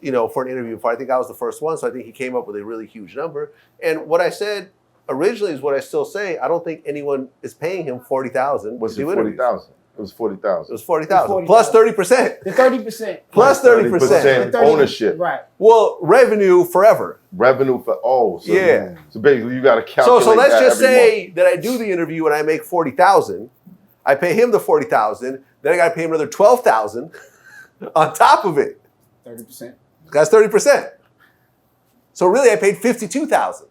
you know, for an interview before. I think I was the first one, so I think he came up with a really huge number. And what I said originally is what I still say. I don't think anyone is paying him $40,000. Was it 40,000? It was 40,000. It was 40,000 plus 30%. The 30%. Plus 30%. Ownership. Right. Well, revenue forever. Revenue for So basically, you got to calculate. So let's that just every say month. that I do the interview and I make 40,000. I pay him the 40,000. Then I got to pay him another 12,000 on top of it. 30%. That's 30%. So really, I paid 52,000.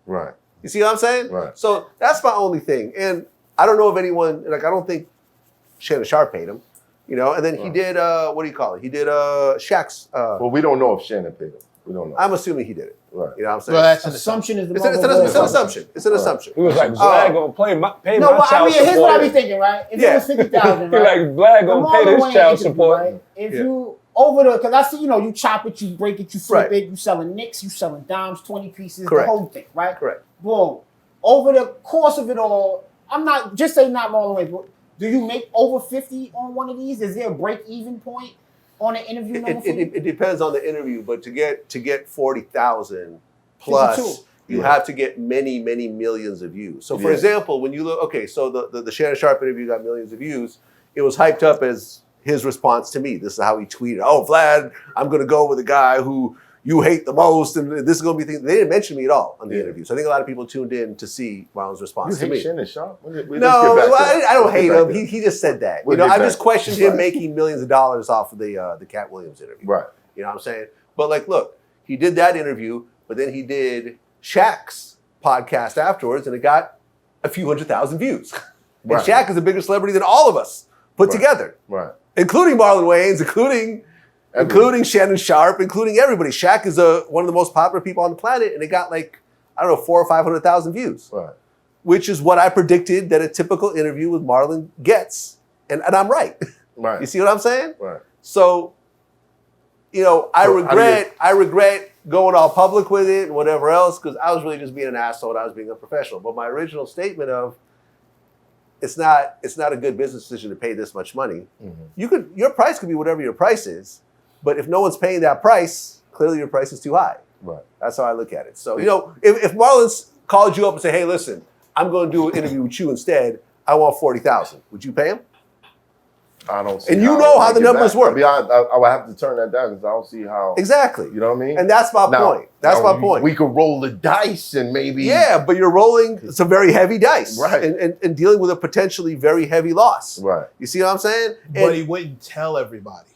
Right. You see what I'm saying? Right. So that's my only thing. And I don't know if anyone, like, I don't think Shannon Sharp paid him, you know, and then he did, what do you call it? He did Shaq's. Well, we don't know if Shannon paid him. We don't know. I'm assuming he did it. Right. You know what I'm saying? Well, that's an Assumption is the it's an assumption. It's an assumption. He was like, Vlad gonna pay No, my but I child mean, here's support. what I be thinking, right? If it was 50,000, He right? like, Vlad gonna pay this child support. Right? If you over the, because I see, you know, you chop it, you break it, you flip Right. it, you selling nicks, you selling dimes, 20 pieces, Correct. the whole thing, right? Correct. Boom. Over the course of it all, I'm not just say not Marlon Wayans, but do you make over 50 on one of these? Is there a break-even point on an interview number? It depends on the interview, but to get 40,000 plus, 52. you have to get many millions of views. So, for example, when you look, okay, so the Shannon Sharp interview got millions of views. It was hyped up as his response to me. This is how he tweeted. Oh, Vlad, I'm going to go with a guy who you hate the most, and this is going to be things. They didn't mention me at all on the interview. So I think a lot of people tuned in to see Marlon's response to me. You hate Shannon Sharp? No, I don't hate him. He just said that. You know, I just questioned him making millions of dollars off of the Cat Williams interview. Right. You know what I'm saying? But like, look, he did that interview, but then he did Shaq's podcast afterwards, and it got a few 100,000 views. And Right. Shaq is a bigger celebrity than all of us put together, Right. including Marlon Wayans, including Shannon Sharp, including everybody. Shaq is one of the most popular people on the planet, and it got like, I don't know, 400,000 or 500,000 views, Right. which is what I predicted that a typical interview with Marlon gets, and I'm right. Right. You see what I'm saying? Right. So, you know, I regret going all public with it and whatever else, because I was really just being an asshole and I was being unprofessional. But my original statement of it's not a good business decision to pay this much money. Mm-hmm. Your price could be whatever your price is, but if no one's paying that price, clearly your price is too high. Right. That's how I look at it. So, you know, if Marlon's called you up and say, hey, listen, I'm going to do an interview with you instead, I want 40,000. Would you pay him? I don't see And you know how the numbers work. I would have to turn that down because I don't see how. Exactly. You know what I mean? And that's my point. That's my point. We could roll the dice and maybe. Yeah, but you're rolling some very heavy dice. Right. And dealing with a potentially very heavy loss. Right. You see what I'm saying? But he wouldn't tell everybody.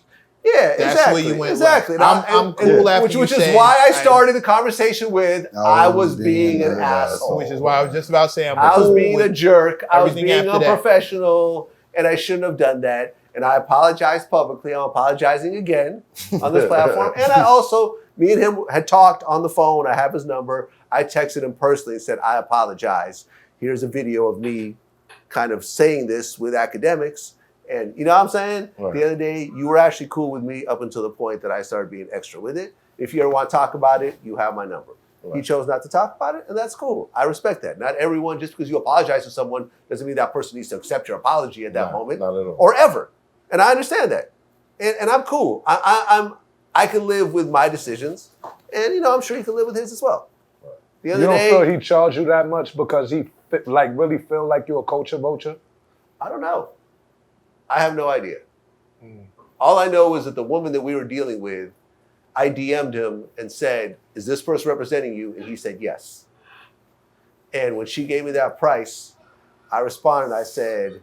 Yeah, That's exactly. where you went exactly. left. I'm cool after which you is say why I started the conversation with I was being an asshole. Which is why I was just about to say I was being a jerk. I was everything being after that. unprofessional, and I shouldn't have done that. And I apologized publicly. I'm apologizing again on this platform. And I also, me and him had talked on the phone. I have his number. I texted him personally and said, I apologize. Here's a video of me kind of saying this with academics. And you know what I'm saying? Right. The other day, you were actually cool with me up until the point that I started being extra with it. If you ever want to talk about it, you have my number. Right. He chose not to talk about it, and that's cool. I respect that. Not everyone, just because you apologize to someone, doesn't mean that person needs to accept your apology at that moment. Not at all. Or ever. And I understand that. And I'm cool. I can live with my decisions. And, you know, I'm sure he can live with his as well. The other You don't day, feel he charged you that much because he really feel like you're a culture vulture? I don't know. I have no idea. All I know is that the woman that we were dealing with, I DM'd him and said, is this person representing you? And he said, yes. And when she gave me that price, I responded, I said,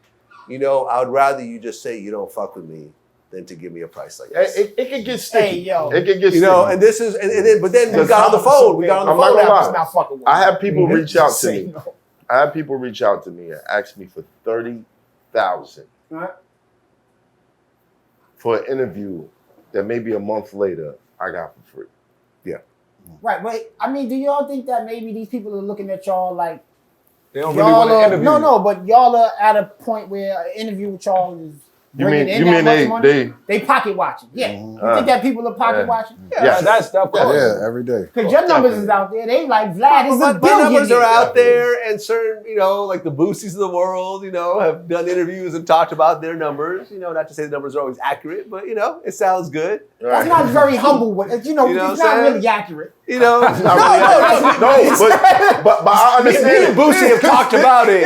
you know, I would rather you just say you don't fuck with me than to give me a price like this. It could get sticky. Hey, yo. It could get sticky. You know, and this is, but then we got on the phone. We got on the I'm not phone gonna after. lie. Not fucking with I me. had people reach out to Say me. no. I had people reach out to me and ask me for 30,000 Right? for an interview that maybe a month later I got for free. Right, but I mean, do y'all think that maybe these people are looking at y'all like They don't really want to y'all are, interview. no, but y'all are at a point where an interview with y'all is You bringing mean in you that mean much they money? They pocket watching. Yeah. You think that people are pocket watching? Yes. That's of course. Yeah, every day. Because your numbers is out there. They like Vlad is a My billionaire. numbers are out there, and certain, you know, like the Boosies of the world, you know, have done interviews and talked about their numbers. You know, not to say the numbers are always accurate, but, you know, it sounds good. That's not very humble. You know, You know it's what I'm not saying? really accurate. You know, But I understand. Me and Boosie have talked about it.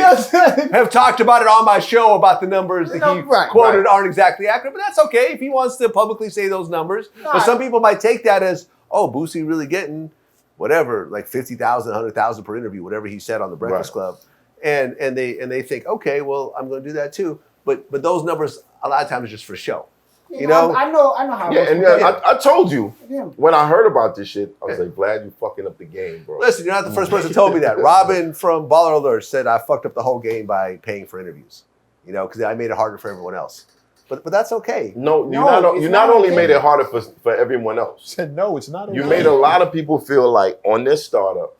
Have talked about it on my show about the numbers that he quoted aren't exactly accurate, but that's okay if he wants to publicly say those numbers. But some people might take that as, oh, Boosie really getting whatever, like 50,000, 100,000 per interview, whatever he said on the Breakfast Club, and they think, okay, well, I'm going to do that too. But those numbers a lot of times are just for show. You know, I know how. Yeah, and I told you when I heard about this shit, I was like, Vlad, you fucking up the game, bro. Listen, you're not the first person who told me that. Robin from Baller Alert said I fucked up the whole game by paying for interviews. You know, because I made it harder for everyone else. But that's okay. No, you not only made it harder for everyone else. Said no, it's not okay. You made a lot of people feel like on this startup,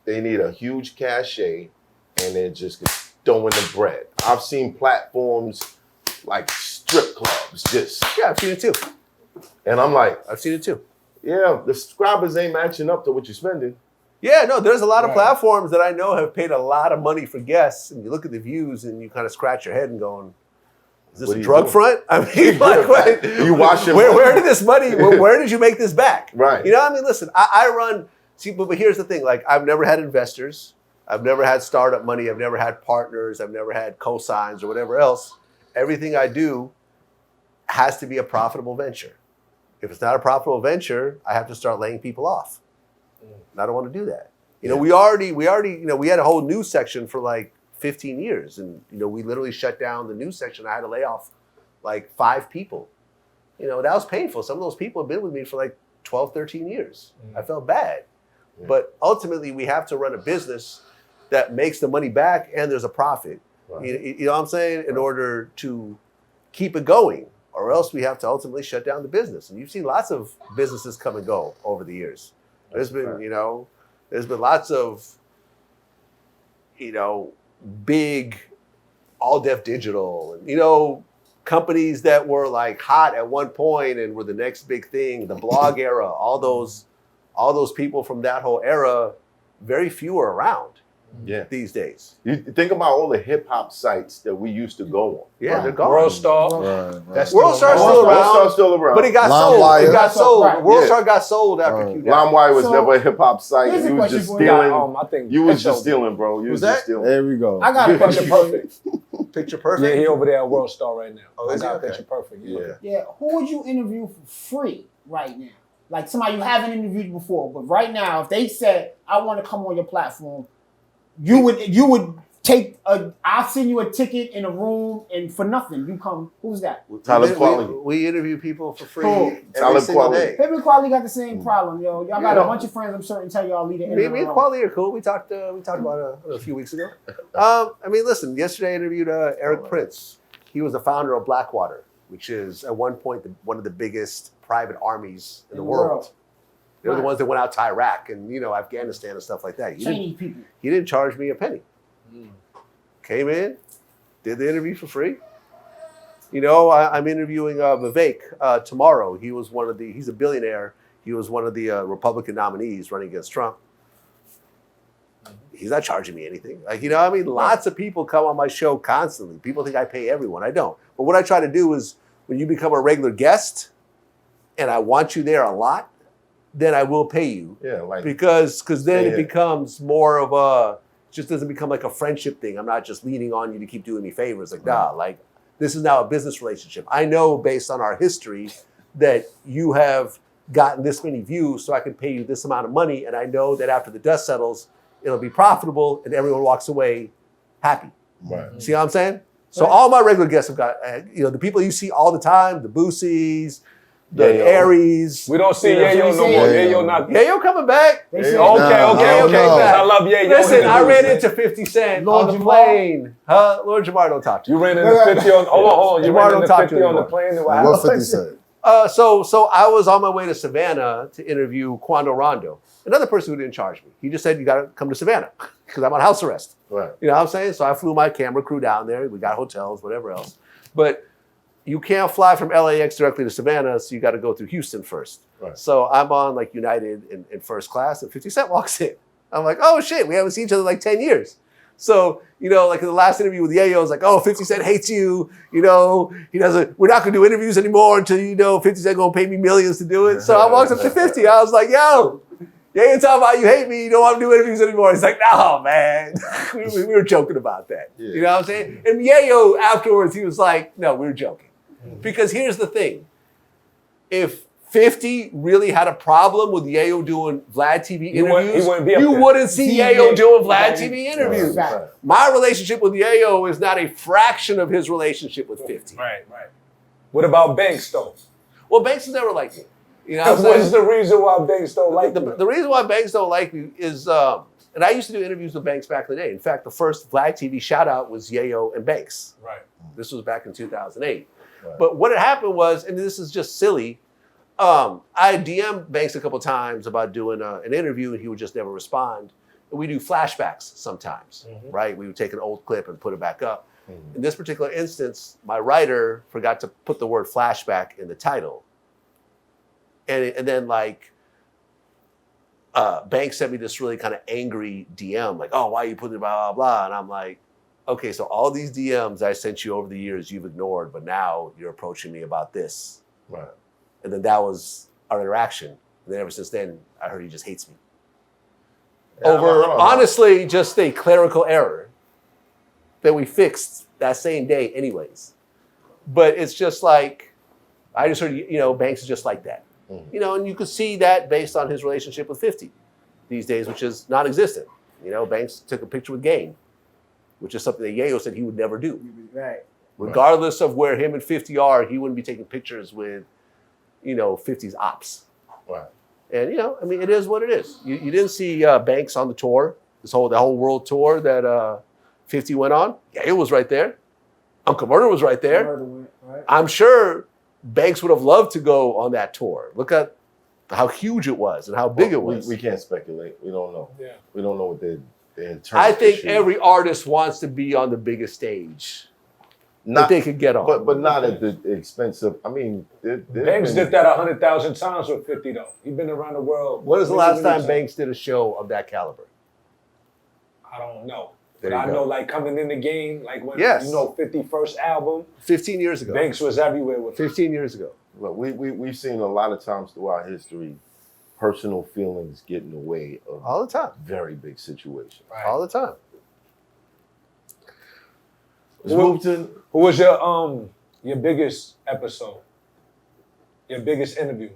they need a huge cachet and they're just throwing the bread. I've seen platforms like strip clubs just. Yeah, I've seen it too. And I'm like, I've seen it too. Yeah, the subscribers ain't matching up to what you're spending. Yeah, no, there's a lot of platforms that I know have paid a lot of money for guests, and you look at the views and you kind of scratch your head and going, is this a drug front? I mean, like, what? You wash your where did this money, where did you make this back? Right. You know, I mean, listen, I run, see, but here's the thing, like, I've never had investors, I've never had startup money, I've never had partners, I've never had cosigns or whatever else. Everything I do has to be a profitable venture. If it's not a profitable venture, I have to start laying people off. And I don't want to do that. You know, we already, you know, we had a whole news section for like 15 years. And, you know, we literally shut down the news section. I had to lay off like 5 people. You know, that was painful. Some of those people have been with me for like 12, 13 years. I felt bad. But ultimately, we have to run a business that makes the money back and there's a profit. You know what I'm saying? In order to keep it going, or else we have to ultimately shut down the business. And you've seen lots of businesses come and go over the years. There's been, you know, there's been lots of, you know, big all deaf digital, and, you know, companies that were like hot at one point and were the next big thing, the blog era, all those people from that whole era, very few are around. These days. You think about all the hip hop sites that we used to go on. Yeah, they're gone. World Star. World Star's still around. World Star's still around. But it got sold. It got sold. World Star got sold after Q. LimeWire was never a hip hop site. Here's a You was question just for you. stealing. You was just stealing, bro. You was just stealing. There we go. I got a question for you. Picture Perfect? Yeah, he over there at World Star right now. Oh, I is he? got Okay. Picture Perfect. Yeah, who would you interview for free right now? Like somebody you haven't interviewed before, but right now, if they said, I want to come on your platform, you would take I'll send you a ticket in a room and for nothing. You come, who's that? Talent quality. We interview people for free Cool. every single day. Him and Quality got the same problem, yo. Y'all got a bunch of friends, I'm certain, tell y'all lead the interview. Me and Quality are cool. We talked about it a few weeks ago. I mean, listen, yesterday I interviewed Eric Prince. He was the founder of Blackwater, which is at one point one of the biggest private armies in the world. They were the ones that went out to Iraq and, you know, Afghanistan and stuff like that. He didn't charge me a penny. Came in, did the interview for free. You know, I'm interviewing Vivek tomorrow. He's a billionaire. He was one of the Republican nominees running against Trump. He's not charging me anything. Like, you know, I mean, lots of people come on my show constantly. People think I pay everyone. I don't. But what I try to do is when you become a regular guest and I want you there a lot, then I will pay you. Yeah, like because then it becomes more of a, just doesn't become like a friendship thing. I'm not just leaning on you to keep doing me favors. Like, nah, like this is now a business relationship. I know based on our history that you have gotten this many views, so I can pay you this amount of money. And I know that after the dust settles, it'll be profitable and everyone walks away happy. Right. See what I'm saying? So all my regular guests have got, you know, the people you see all the time, the Boosies, the Aries. We don't see Yayo no more. Yayo not. Yayo coming back. Okay. I love Yayo. Listen, I ran into 50 Cent on the plane. Lord Jamar don't talk to you. You ran into 50 on. Hold on. You ran into 50 on the plane. What 50 Cent? So I was on my way to Savannah to interview Quando Rondo, another person who didn't charge me. He just said, you got to come to Savannah because I'm on house arrest. Right. You know what I'm saying? So I flew my camera crew down there. We got hotels, whatever else. But you can't fly from LAX directly to Savannah, so you got to go through Houston first. Right. So I'm on like United in first class, and 50 Cent walks in. I'm like, oh shit, we haven't seen each other in like 10 years. So, you know, like in the last interview with Yayo, I was like, oh, 50 Cent hates you. You know, we're not going to do interviews anymore until, you know, 50 Cent going to pay me millions to do it. So I walked up to 50. I was like, yo, Yayo talking about you hate me, you don't want to do interviews anymore. He's like, no, man. we were joking about that. Yeah. You know what I'm saying? And Yayo afterwards, he was like, no, we were joking. Because here's the thing. If 50 really had a problem with Yayo doing VLADTV interviews, you wouldn't see Yayo doing VLADTV interviews. Right. My relationship with Yayo is not a fraction of his relationship with 50. Right. What about Banks, though? Well, Banks is never like me. You know what I'm saying? What's the reason why Banks don't like me? The reason why Banks don't like me is, and I used to do interviews with Banks back in the day. In fact, the first VLADTV shout out was Yayo and Banks. Right. This was back in 2008. Right. But what had happened was, and this is just silly, I DM'd Banks a couple times about doing an interview, and he would just never respond. And we do flashbacks sometimes, right? We would take an old clip and put it back up. In this particular instance, my writer forgot to put the word flashback in the title. And then like, Banks sent me this really kind of angry DM, like, oh, why are you putting blah, blah, blah? And I'm like, okay, so all these DMs I sent you over the years, you've ignored, but now you're approaching me about this. Right. And then that was our interaction. And then ever since then, I heard he just hates me. Over, honestly, just a clerical error that we fixed that same day anyways. But it's just like, I just heard, you know, Banks is just like that. You know, and you could see that based on his relationship with 50 these days, which is non-existent. You know, Banks took a picture with Game, which is something that Yayo said he would never do. Right. Regardless of where him and 50 are, he wouldn't be taking pictures with, you know, 50's ops. Right. And, you know, I mean, it is what it is. You didn't see Banks on the tour, the whole world tour that 50 went on. Yayo was right there. Uncle Murder was right there. Right. I'm sure Banks would have loved to go on that tour. Look at how huge it was and how big it was. We can't speculate. We don't know. Yeah. We don't know what their internal I think issue. every artist wants to be on the biggest stage that they could get on. But not at the expense of, I mean... Banks did that 100,000 times with 50, though. He's been around the world. When was the last time Banks did a show of that caliber? I don't know. There But you I go. know, like, coming in the game, like when, Yes. you know, 50 first album, 15 years ago. Banks was everywhere with 15 years ago. Look, we've seen a lot of times throughout history, personal feelings get in the way of All the time. very big situations. Right. All the time. Let's move to... Who was your biggest episode? Your biggest interview?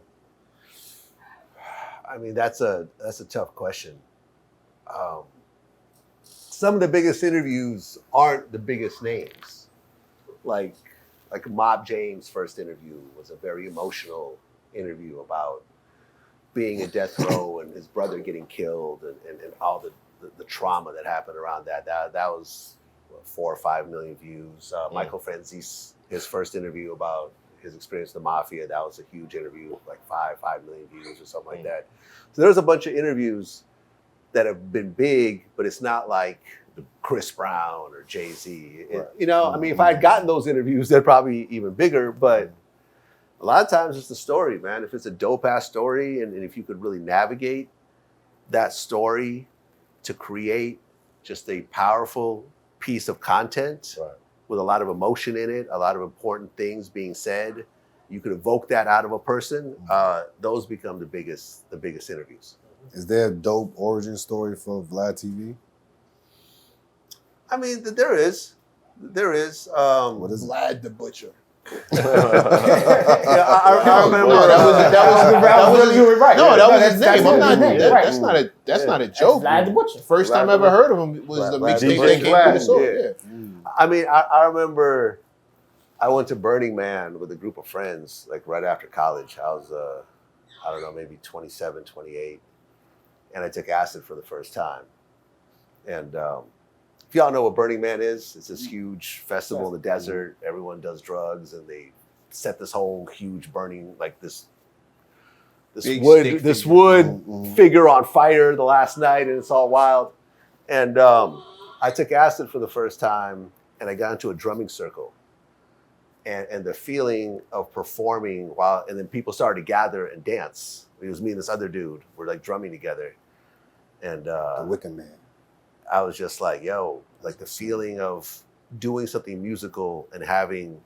I mean, that's a tough question. Some of the biggest interviews aren't the biggest names. Like Mob James' first interview was a very emotional interview about being in death row and his brother getting killed and all the trauma that happened around that. That was 4 or 5 million views. Michael Franzese, his first interview about his experience in the mafia, that was a huge interview, like 5 million views or something like that. So there's a bunch of interviews that have been big, but it's not like Chris Brown or Jay-Z. Right. You know, I mean, if I had gotten those interviews, they're probably even bigger, but a lot of times it's the story, man. If it's a dope-ass story and if you could really navigate that story to create just a powerful piece of content with a lot of emotion in it, a lot of important things being said, you could evoke that out of a person, those become the biggest interviews. Is there a dope origin story for VLADTV? I mean, there is. What is it? Vlad the Butcher. I remember that was right. No, that was his that's name. I'm not. his name. That's not a joke. Vlad the Butcher. First time I ever heard of him was the Vlad mixtape the that came Butcher. through the soul. Yeah. Yeah. I mean, I remember I went to Burning Man with a group of friends, like right after college. I was, I don't know, maybe 27, 28. And I took acid for the first time. And if y'all know what Burning Man is, it's this huge festival in the desert. Everyone does drugs and they set this whole huge burning, like this Big wood figure on fire the last night, and it's all wild. And I took acid for the first time and I got into a drumming circle. And the feeling of performing and then people started to gather and dance. It was me and this other dude. We're like drumming together. And The Wicked Man. I was just like, yo, like the feeling of doing something musical and having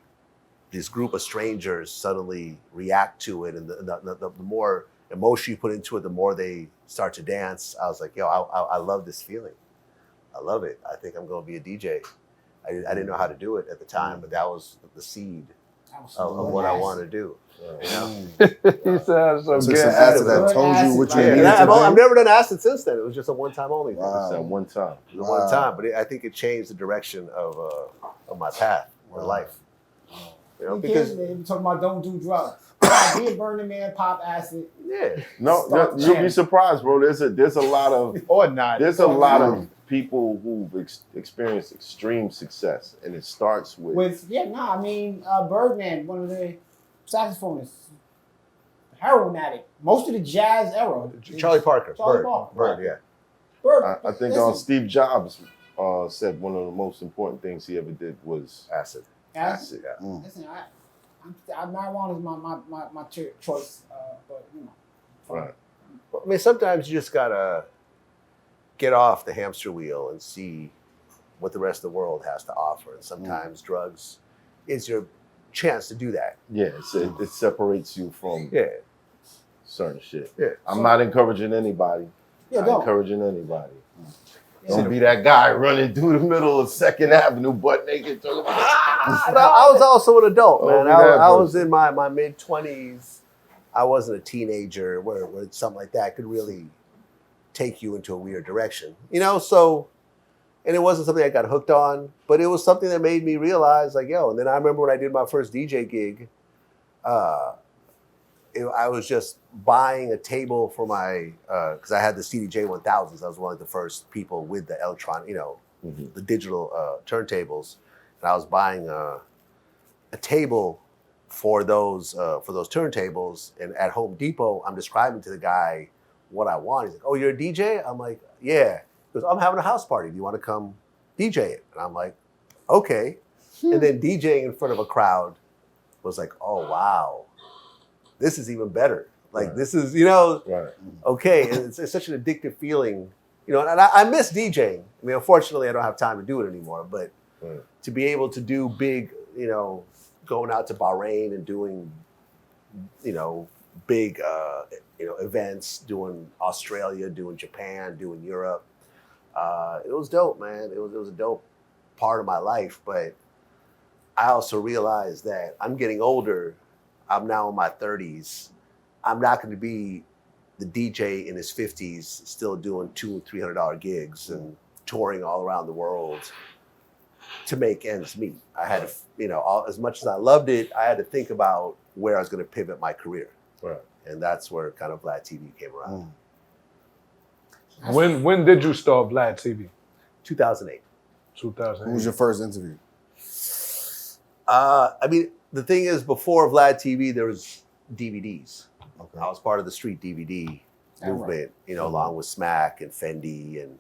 this group of strangers suddenly react to it. And the more emotion you put into it, the more they start to dance. I was like, yo, I love this feeling. I love it. I think I'm going to be a DJ. I didn't know how to do it at the time, but that was the seed of what I wanted to do. You know? He sounds so So good. some acid that told you what you Yeah, needed and to I've do. never done acid since then. It was just a one-time only thing. Wow. At one time. It was one time, but I think it changed the direction of my path, my life. You know, because man, talking about don't do drugs. Be a Burning Man, pop acid. yeah, No, Start you'll be jamming. surprised, bro. There's a lot of Or not. there's a lot of people who've experienced extreme success, and it starts with Birdman, one of the saxophonists, heroin addict. Most of the jazz era. Charlie Parker, Charlie Bird, Parker. Bird, yeah. Bird. I think listen, Steve Jobs said one of the most important things he ever did was Acid. acid. Yeah. Listen, marijuana is my choice, but you know. Right. I mean, sometimes you just gotta get off the hamster wheel and see what the rest of the world has to offer. And sometimes drugs is your chance to do that. Yeah, it separates you from Yeah. certain shit. Yeah. I'm not encouraging anybody. Yeah, Not don't. encouraging anybody. Yeah. Don't be that guy running through the middle of 2nd Avenue butt naked. Talking about, I was also an adult, man. Oh, yeah, I was in my mid-20s. I wasn't a teenager where something like that could really take you into a weird direction. You know, so, and it wasn't something I got hooked on, but it was something that made me realize, like, yo, and then I remember when I did my first DJ gig, I was just buying a table for my, because I had the CDJ 1000s. I was one of the first people with the electronic, you know, the digital turntables. And I was buying a table for those turntables. And at Home Depot, I'm describing to the guy what I want. He's like, "Oh, you're a DJ?" I'm like, "Yeah." He goes, "I'm having a house party. Do you want to come DJ it?" And I'm like, "Okay." And then DJing in front of a crowd was like, "Oh, wow. This is even better." Like, this is, you know, right. okay. And it's such an addictive feeling, you know, and I miss DJing. I mean, unfortunately, I don't have time to do it anymore, but to be able to do big, you know, going out to Bahrain and doing, you know, big, you know, events, doing Australia, doing Japan, doing Europe. It was dope, man. It was a dope part of my life, but I also realized that I'm getting older. I'm now in my 30s. I'm not going to be the DJ in his 50s, still doing $200-$300 gigs and touring all around the world to make ends meet. I had to, you know, as much as I loved it, I had to think about where I was going to pivot my career. Right. And that's where kind of Vlad TV came around. When did you start Vlad TV? 2008. 2008. Who was your first interview? I mean, the thing is, before Vlad TV, there was DVDs. Okay. I was part of the street DVD movement, you know, along with Smack and Fendi and,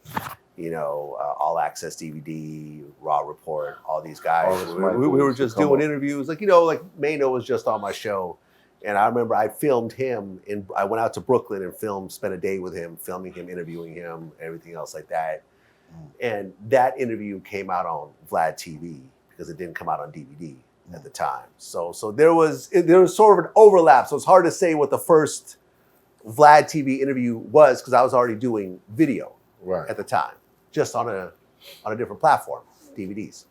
you know, All Access DVD, Raw Report, all these guys. We were just doing interviews. Like, you know, like Mano was just on my show. And I remember I filmed him, and I went out to Brooklyn and spent a day with him, filming him, interviewing him, everything else like that. And that interview came out on Vlad TV because it didn't come out on DVD at the time. So there was sort of an overlap. So it's hard to say what the first Vlad TV interview was because I was already doing video at the time, just on a different platform, DVDs.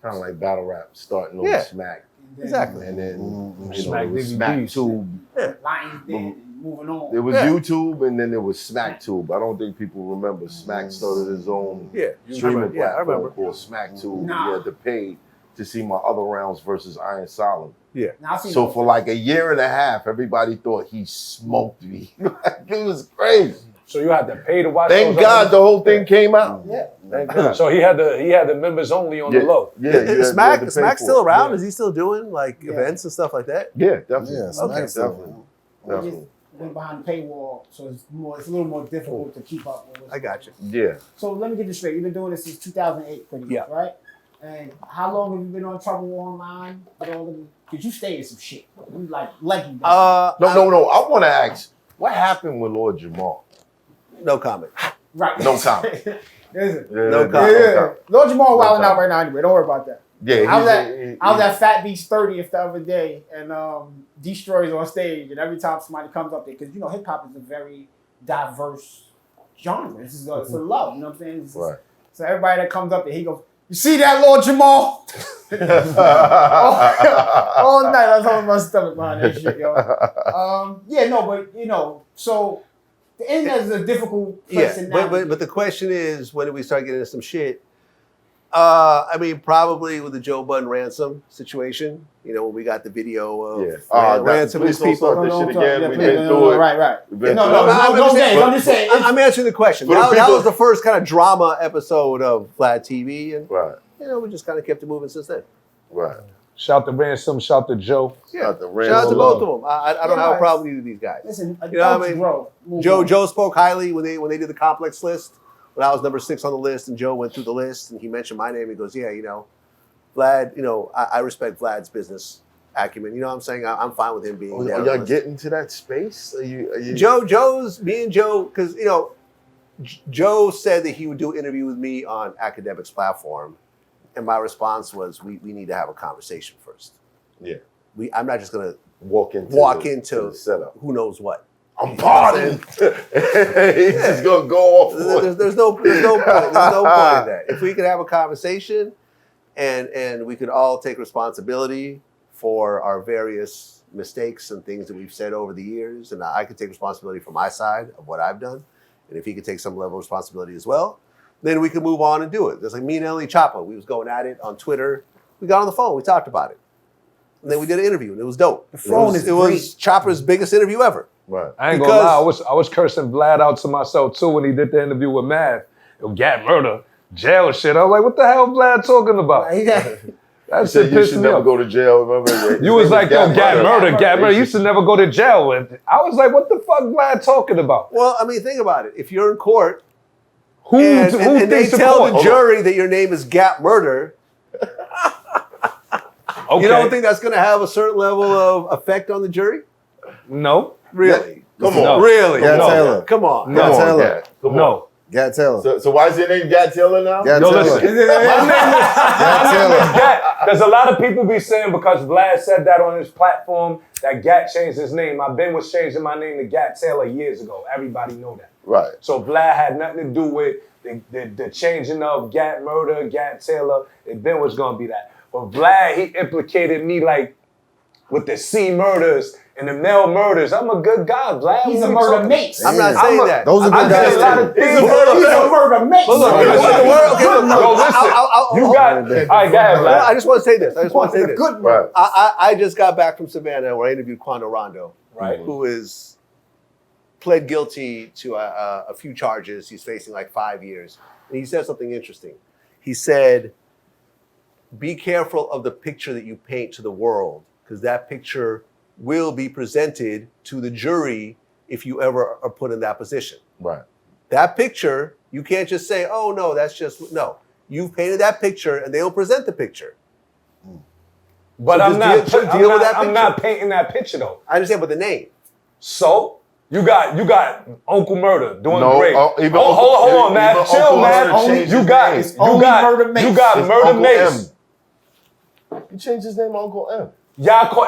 Kind of like battle rap starting on Smack. Exactly. And then Smack Smack Tube. Lions Den, moving on. There was YouTube and then there was Smack Tube. I don't think people remember Smack started his own streaming platform called Smack Tube. You had to pay to see my other rounds versus Iron Solid. Yeah. So for like a year and a half, everybody thought he smoked me. It was crazy. So you had to pay to watch. Thank God the whole thing came out. Yeah. Thank God. So he had the members only on the low. Yeah. Is Smack still around? Is he still doing like events and stuff like that? Yeah, definitely. Yeah, Smack's still Definitely. Went behind the paywall, so it's a little more difficult to keep up with. I got you. Yeah. So let me get this straight. You've been doing this since 2008, pretty much, right? And how long have you been on Trouble Online? Did you stay in some shit? You like legendary. No. I want to ask, what happened with Lord Jamal? No comment. Right. No comment. Is it? No comment. Lord Jamal wilding out right now anyway. Don't worry about that. Yeah, I was at Fat Beat's 30th the other day, and Destroy's on stage, and every time somebody comes up there, because you know hip hop is a very diverse genre. It's a love, you know what I'm saying? Right. So everybody that comes up there, he goes, "You see that, Lord Jamal?" all night I was holding my stomach behind that shit, yo. Yeah, no, but you know, so the internet is a difficult place to navigate. But the question is, when do we start getting into some shit? I mean, probably with the Joe Budden ransom situation. You know, when we got the video of ransom his people. This shit again. We've been through it. Right. No, I'm just saying. I'm answering the question. That was the first kind of drama episode of VLADTV, and you know, we just kind of kept it moving since then. Right. Shout to Ransom, shout to Joe. Shout out to both of them. I don't have a problem with either of these guys. Listen, you know what I mean? Joe spoke highly when they did the complex list. When I was number 6 on the list, and Joe went through the list, and he mentioned my name. He goes, "Yeah, you know, Vlad. You know, I respect Vlad's business acumen. You know what I'm saying? I'm fine with him being." Are y'all getting to that space? Are you... Joe's me and Joe, because you know, Joe said that he would do an interview with me on Academics platform, and my response was, "We need to have a conversation first. Yeah, I'm not just gonna walk into the setup. Who knows what." I'm pardoned. He's just gonna go off. There's no point. There's no point in that. If we could have a conversation, and we could all take responsibility for our various mistakes and things that we've said over the years, and I could take responsibility for my side of what I've done, and if he could take some level of responsibility as well, then we could move on and do it. Just like me and Ellie Chapa, we was going at it on Twitter. We got on the phone. We talked about it, and then we did an interview, and it was dope. The phone it was Chapa's biggest interview ever. Right. I ain't gonna lie, I was cursing Vlad out to myself too when he did the interview with Math. Gat murder, jail shit. I was like, what the hell Vlad talking about? That shit you pissed should me never off. go to jail. Remember? You was like, yo, Gat murder. You should never go to jail with. I was like, what the fuck Vlad talking about? Well, I mean, think about it. If you're in court, who and they thinks tell the jury that your name is Gat Murder, okay. You don't think that's going to have a certain level of effect on the jury? No. Really? Come on. Really? Gat Taylor. Come on. Gat Taylor. No. Gat Taylor. So why is your name Gat Taylor now? Gat Yo, Taylor. listen. Gat Taylor. There's a lot of people be saying because Vlad said that on his platform that Gat changed his name. I've been was changing my name to Gat Taylor years ago. Everybody know that. Right. So Vlad had nothing to do with the changing of Gat Murder, Gat Taylor. It been was gonna be that. But Vlad, he implicated me like with the C murders and the male murders. I'm a good guy, Vlad. He's a murder mace. I'm not saying that. Those are good guys. He's a murder mace. You got. All right, go ahead, Vlad. I just want to say this. Good murder. I just got back from Savannah where I interviewed Quando Rondo, Right. who is pled guilty to a few charges. He's facing like 5 years. And he said something interesting. He said, be careful of the picture that you paint to the world, because that picture will be presented to the jury if you ever are put in that position. Right. That picture, you can't just say, oh, no, that's just, no. You've painted that picture, and they'll present the picture. But So I'm just not. deal with that I'm picture. not painting that picture though. I understand, but the name. So you got Uncle Murder doing No, great. even Hold on, man. even Chill, Uncle man. Murder changed You his got name. Murder Mace. you got It's Murder Uncle Mace. M. He changed his name to Uncle M.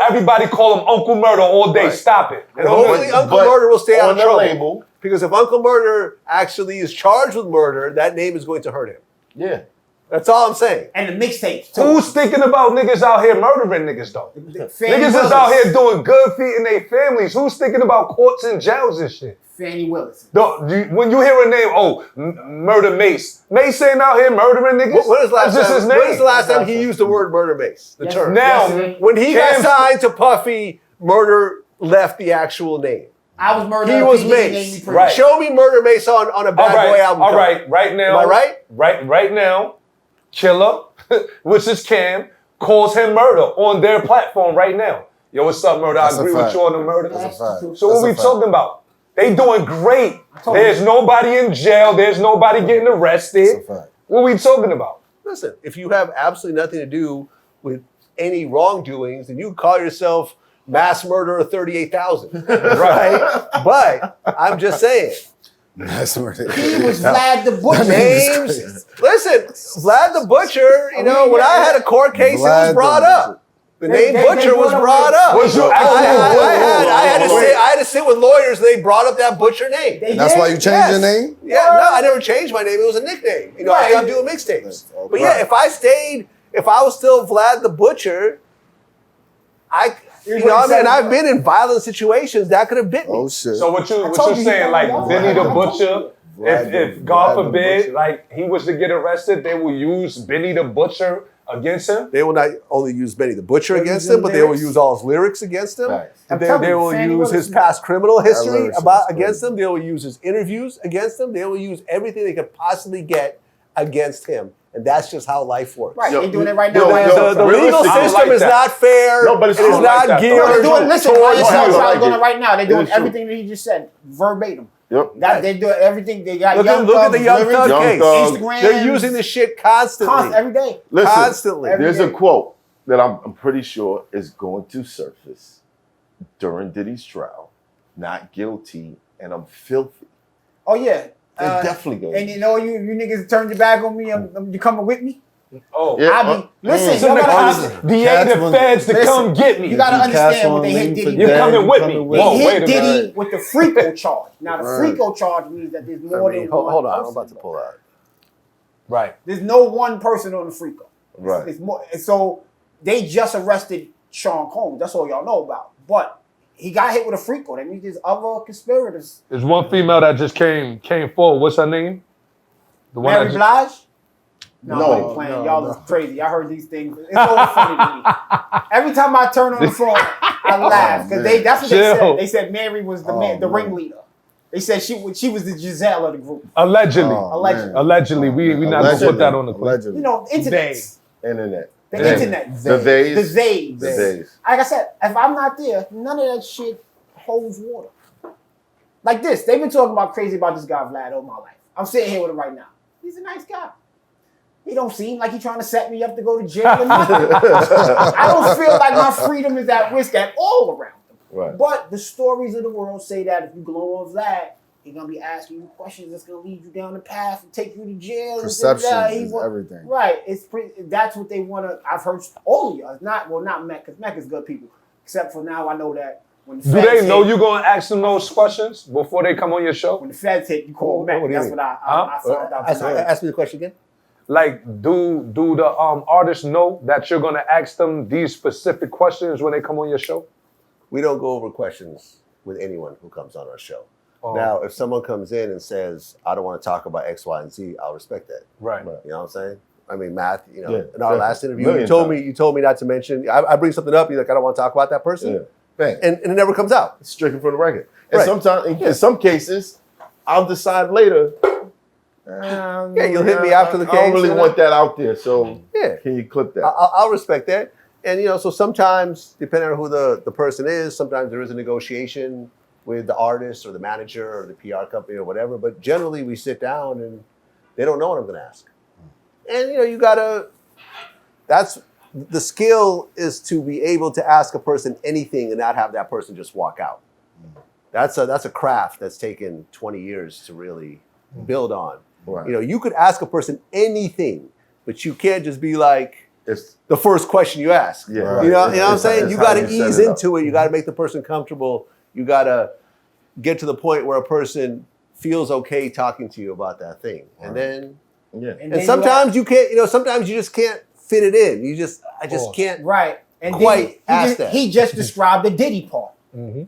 Everybody call him Uncle Murder all day. Right. Stop it. And hopefully Uncle but Murder will stay out on of the trouble. label. Because if Uncle Murder actually is charged with murder, that name is going to hurt him. Yeah. That's all I'm saying. And the mixtapes too. Who's thinking about niggas out here murdering niggas though? Fannie Niggas is Willis. out here doing good feeding their families. Who's thinking about courts and jails and shit? Fannie Willis. When you hear a name, Murder Mace. Mace ain't out here murdering niggas. When is the last That's just time, his name. when is the last time he used the word murder mace? The Yes, term. Now, Yesterday. When he Cam- got signed to Puffy, murder left the actual name. I was murdered. He was named Mace. me pretty. Right. Show me Murder Mace on a Bad Boy album. All cover. right, right now. Am I right? Right now, Killer, which is Cam, calls him Murder on their platform right now. Yo, what's up, Murder? That's I agree a with fact. you on the murder. That's a fact. So what That's we a fact. talking about? They doing great. told There's nobody in jail. There's nobody getting arrested. That's a fact. What we talking about? Listen, if you have absolutely nothing to do with any wrongdoings, then you call yourself mass murderer 38,000, right? But I'm just saying, That's where they He was Vlad the Butcher. Names. Listen, Vlad the Butcher. You know, when I had a court case, it was brought up. The name Butcher was brought up. Was you I had to sit with lawyers. And they brought up that Butcher name. That's why you changed your name? Yeah, no, I never changed my name. It was a nickname. You know, I stopped doing mixtapes. But yeah, if I was still Vlad the Butcher, I've been in violent situations that could have bit me. Oh shit. So what you're saying, like Benny the Butcher, if God forbid, like he was to get arrested, they will use Benny the Butcher against him? They will not only use Benny the Butcher against him, but they will use all his lyrics against him. Right. They will use his past criminal history against him. They will use his interviews against him. They will use everything they could possibly get against him. And that's just how life works. Right, they're doing it right now. The legal system is not fair. No, but it's it is not geared. Listen, they're doing it right now. They're doing everything that he just said, verbatim. Yep. They're doing everything. They got look at the Young Thug case. Instagram. They're using this shit constantly. Every day. Listen, constantly. There's a quote that I'm pretty sure is going to surface during Diddy's trial. Not guilty, and I'm filthy. Oh yeah. They're definitely going. And you know, you niggas turned your back on me. You coming with me? Oh, yeah. Listen, the feds to come get me. You gotta understand what they hit Diddy. You're coming with me. They hit Diddy with the FRICO charge. Now the FRICO charge means that there's more than one. Hold on, I'm about to pull out. Right. There's no one person on the FRICO. Right. It's more. So they just arrested Sean Combs. That's all y'all know about. But he got hit with a FRICO. That means there's other conspirators. There's one female that just came forward. What's her name? The one Mary Blige? No, playing. Y'all is crazy. I heard these things. It's all funny to me. Every time I turn on the phone, I laugh because that's what they said. They said Mary was the ringleader. They said she was the Giselle of the group. Allegedly. Allegedly. We not gonna put that on the clip. You know, internet. The internet. The Zays. The Zays. Like I said, if I'm not there, none of that shit holds water. Like this. They've been talking about crazy about this guy Vlad all my life. I'm sitting here with him right now. He's a nice guy. He don't seem like he's trying to set me up to go to jail or nothing. I don't feel like my freedom is at risk at all around him. Right. But the stories of the world say that if you glow on Vlad, he's going to be asking you questions that's going to lead you down the path and take you to jail. Perception is everything. Right. That's what they want to. I've heard all of y'all. Not MECC, because MECC is good people. Except for now, I know that when the Do they know you're going to ask them those questions before they come on your show? When the feds hit, you call MECC. That's what I found out. Ask me the question again. Like, do the artists know that you're going to ask them these specific questions when they come on your show? We don't go over questions with anyone who comes on our show. Now, if someone comes in and says, I don't want to talk about X, Y, and Z, I'll respect that. Right. You know what I'm saying? I mean, Math, in our last interview, you told me not to mention, I bring something up, you're like, I don't want to talk about that person. Yeah. And it never comes out. It's stricken from the record. And sometimes, in some cases, I'll decide later. You'll hit me after the case. I don't really want that out there, so can you clip that? I'll respect that. And, so sometimes, depending on who the person is, sometimes there is a negotiation with the artist or the manager or the PR company or whatever. But generally, we sit down and they don't know what I'm going to ask. And, you got to, the skill is to be able to ask a person anything and not have that person just walk out. That's a craft that's taken 20 years to really build on. Right. You could ask a person anything, but you can't just be like, it's the first question you ask. Yeah, right. You know what I'm saying? You got to ease into it. You got to make the person comfortable. You got to get to the point where a person feels okay talking to you about that thing. And then, and sometimes you can't, sometimes you just can't fit it in. I just can't quite ask that. He just described the Diddy part. Mm-hmm.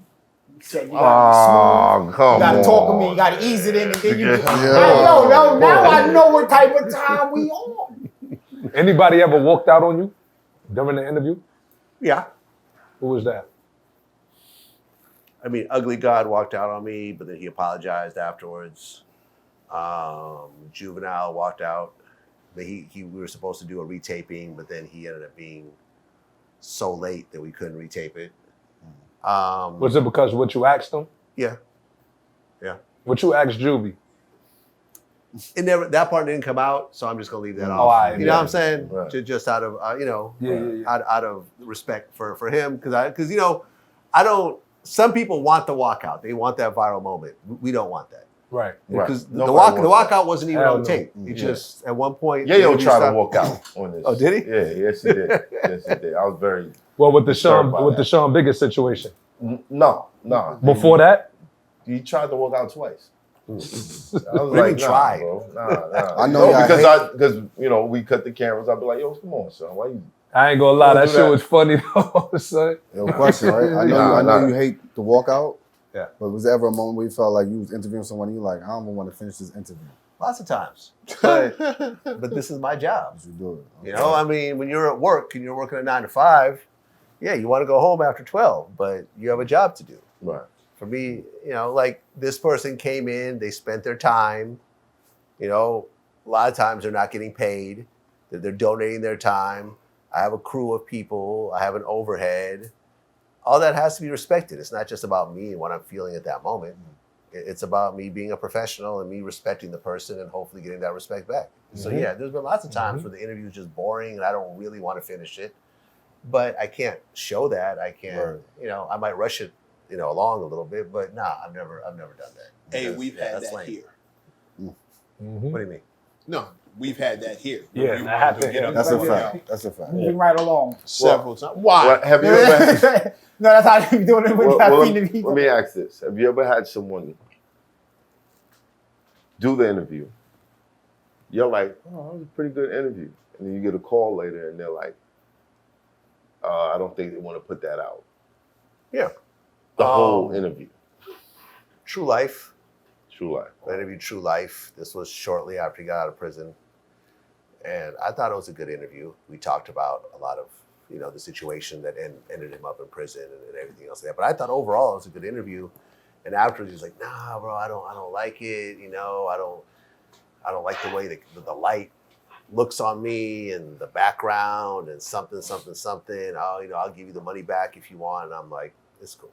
He said, you gotta be smooth, you gotta talk to me, you gotta ease it in, and then you now I know what type of time we on. Anybody ever walked out on you during the interview? Yeah. Who was that? I mean, Ugly God walked out on me, but then he apologized afterwards. Juvenile walked out. But we were supposed to do a retaping, but then he ended up being so late that we couldn't retape it. Was it because of what you asked him? Yeah. What you asked Juvie? That part didn't come out, so I'm just gonna leave that off. You know what I'm saying? Right. Just out of out of respect for him, because I don't. Some people want the walkout. They want that viral moment. We don't want that. Right. Because the Nobody wants walkout wasn't even Hell on no. tape. He just at one point. Yayo tried to walk out on this. Oh, did he? Yeah, yes he did. Yes he did. I was very Well, with the disturbed by Sean that. Bigger situation. No. Before that, He tried to walk out twice. I was Really tried. bro. Nah. I know y'all because you know we cut the cameras. I'd be like, yo, come on, son. Why you? I ain't gonna lie, Don't that do shit that. was funny though, son. Yo, question, right? I Nah. know you hate the walkout. Yeah. But was there ever a moment where you felt like you was interviewing someone and you like, I don't even want to finish this interview? Lots of times. But this is my job. You do it. You know, I mean, when you're at work and you're working a 9 to 5, yeah, you want to go home after 12, but you have a job to do. Right. For me, you know, like this person came in, they spent their time. You know, a lot of times they're not getting paid. They're donating their time. I have a crew of people. I have an overhead. All that has to be respected. It's not just about me and what I'm feeling at that moment. It's about me being a professional and me respecting the person and hopefully getting that respect back. So yeah, there's been lots of times where the interview is just boring and I don't really want to finish it. But I can't show that. I can't, you know, I might rush it, you know, along a little bit, but nah, I've never done that. Hey, Because, we've yeah, had that's that lame. here. What do you mean? No, we've had that here. Yeah, You that wanted to happened. get up That's a and fact. out That's a fact. Moving right along. several times. Why? Well, have you ever? No, that's how you doing it when you have Well, feeding let people. me ask this: have you ever had someone do the interview? You're like, oh, that was a pretty good interview, and then you get a call later, and they're like, I don't think they want to put that out. Yeah. The whole interview. True Life. True life. I interviewed True Life. This was shortly after he got out of prison. And I thought it was a good interview. We talked about a lot of, you know, the situation that ended him up in prison and everything else like that. But I thought overall it was a good interview. And afterwards he was like, nah, bro, I don't like it. You know, I don't like the way the light looks on me and the background and something. Oh, you know, I'll give you the money back if you want. And I'm like, it's cool.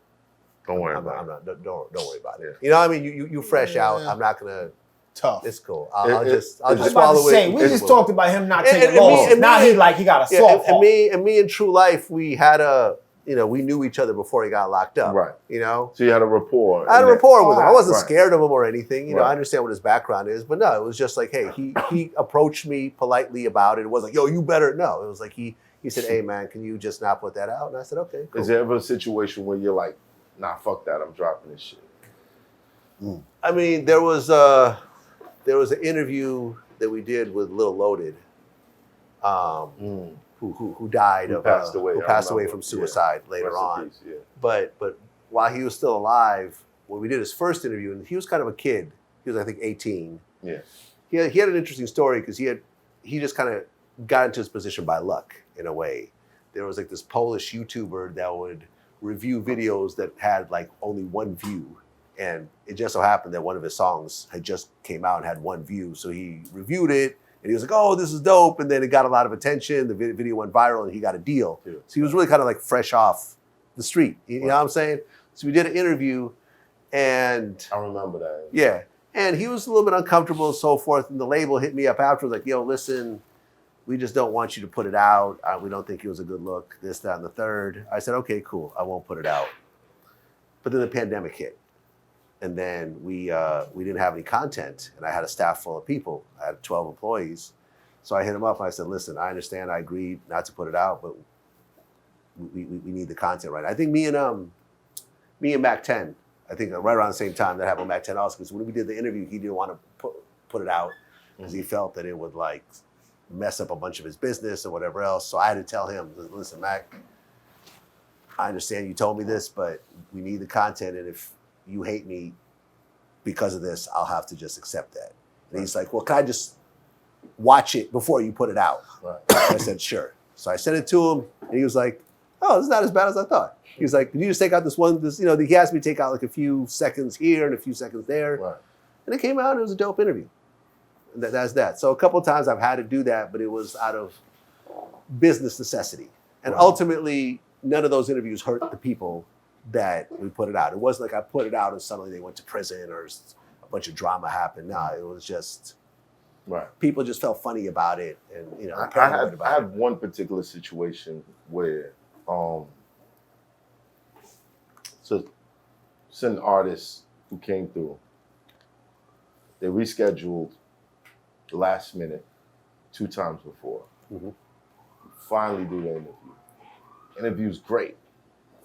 Don't worry Don't about it. worry about it. You know what I mean? You fresh out. I'm not gonna. Tough. It's cool. I'll just I was about to swallow say, it. we just talked about him not taking and losses. me- Now and me- he like he got a Yeah, soft heart. and me in True Life, we had we knew each other before he got locked up. Right. You know? So you had a rapport. I had a rapport with him. I wasn't Right. scared of him or anything. You know, Right. I understand what his background is, but no, it was just like, hey, he approached me politely about it. It wasn't like, yo, you better. No, it was like he said, hey man, can you just not put that out? And I said, okay, cool. Is there ever a situation where you're like, nah, fuck that, I'm dropping this shit? I mean, there was an interview that we did with Lil Loaded, who died Who of passed away. who I passed away remember. from suicide Yeah. later Rest in on. peace, yeah. But while he was still alive, when we did his first interview, and he was kind of a kid. He was, I think, 18. Yeah. He had an interesting story because he just kind of got into his position by luck in a way. There was like this Polish YouTuber that would review videos that had like only one view. And it just so happened that one of his songs had just came out and had one view. So he reviewed it and he was like, oh, this is dope. And then it got a lot of attention. The video went viral and he got a deal. Yeah. So he was really kind of like fresh off the street. You know what I'm saying? So we did an interview and I remember that. yeah. And he was a little bit uncomfortable and so forth. And the label hit me up afterwards like, yo, listen, we just don't want you to put it out. We don't think it was a good look, this, that, and the third. I said, okay, cool. I won't put it out. But then the pandemic hit. And then we didn't have any content. And I had a staff full of people. I had 12 employees. So I hit him up and I said, listen, I understand. I agreed not to put it out, but we need the content right. I think me and Mac 10, I think right around the same time that happened with Mac 10 also, because when we did the interview, he didn't want to put it out because he felt that it would like mess up a bunch of his business or whatever else. So I had to tell him, listen, Mac, I understand you told me this, but we need the content. And if you hate me because of this, I'll have to just accept that. And he's like, well, can I just watch it before you put it out? Right. I said, sure. So I sent it to him and he was like, oh, this is not as bad as I thought. He was like, can you just take out this, he asked me to take out like a few seconds here and a few seconds there. Right. And it came out and it was a dope interview. And that's that. So a couple of times I've had to do that, but it was out of business necessity. And ultimately, none of those interviews hurt the people that we put it out. It wasn't like I put it out and suddenly they went to prison or a bunch of drama happened. No, it was just people just felt funny about it and I had one particular situation where so certain artists who came through They rescheduled last minute 2 times before. Finally do the interview. Interview's great.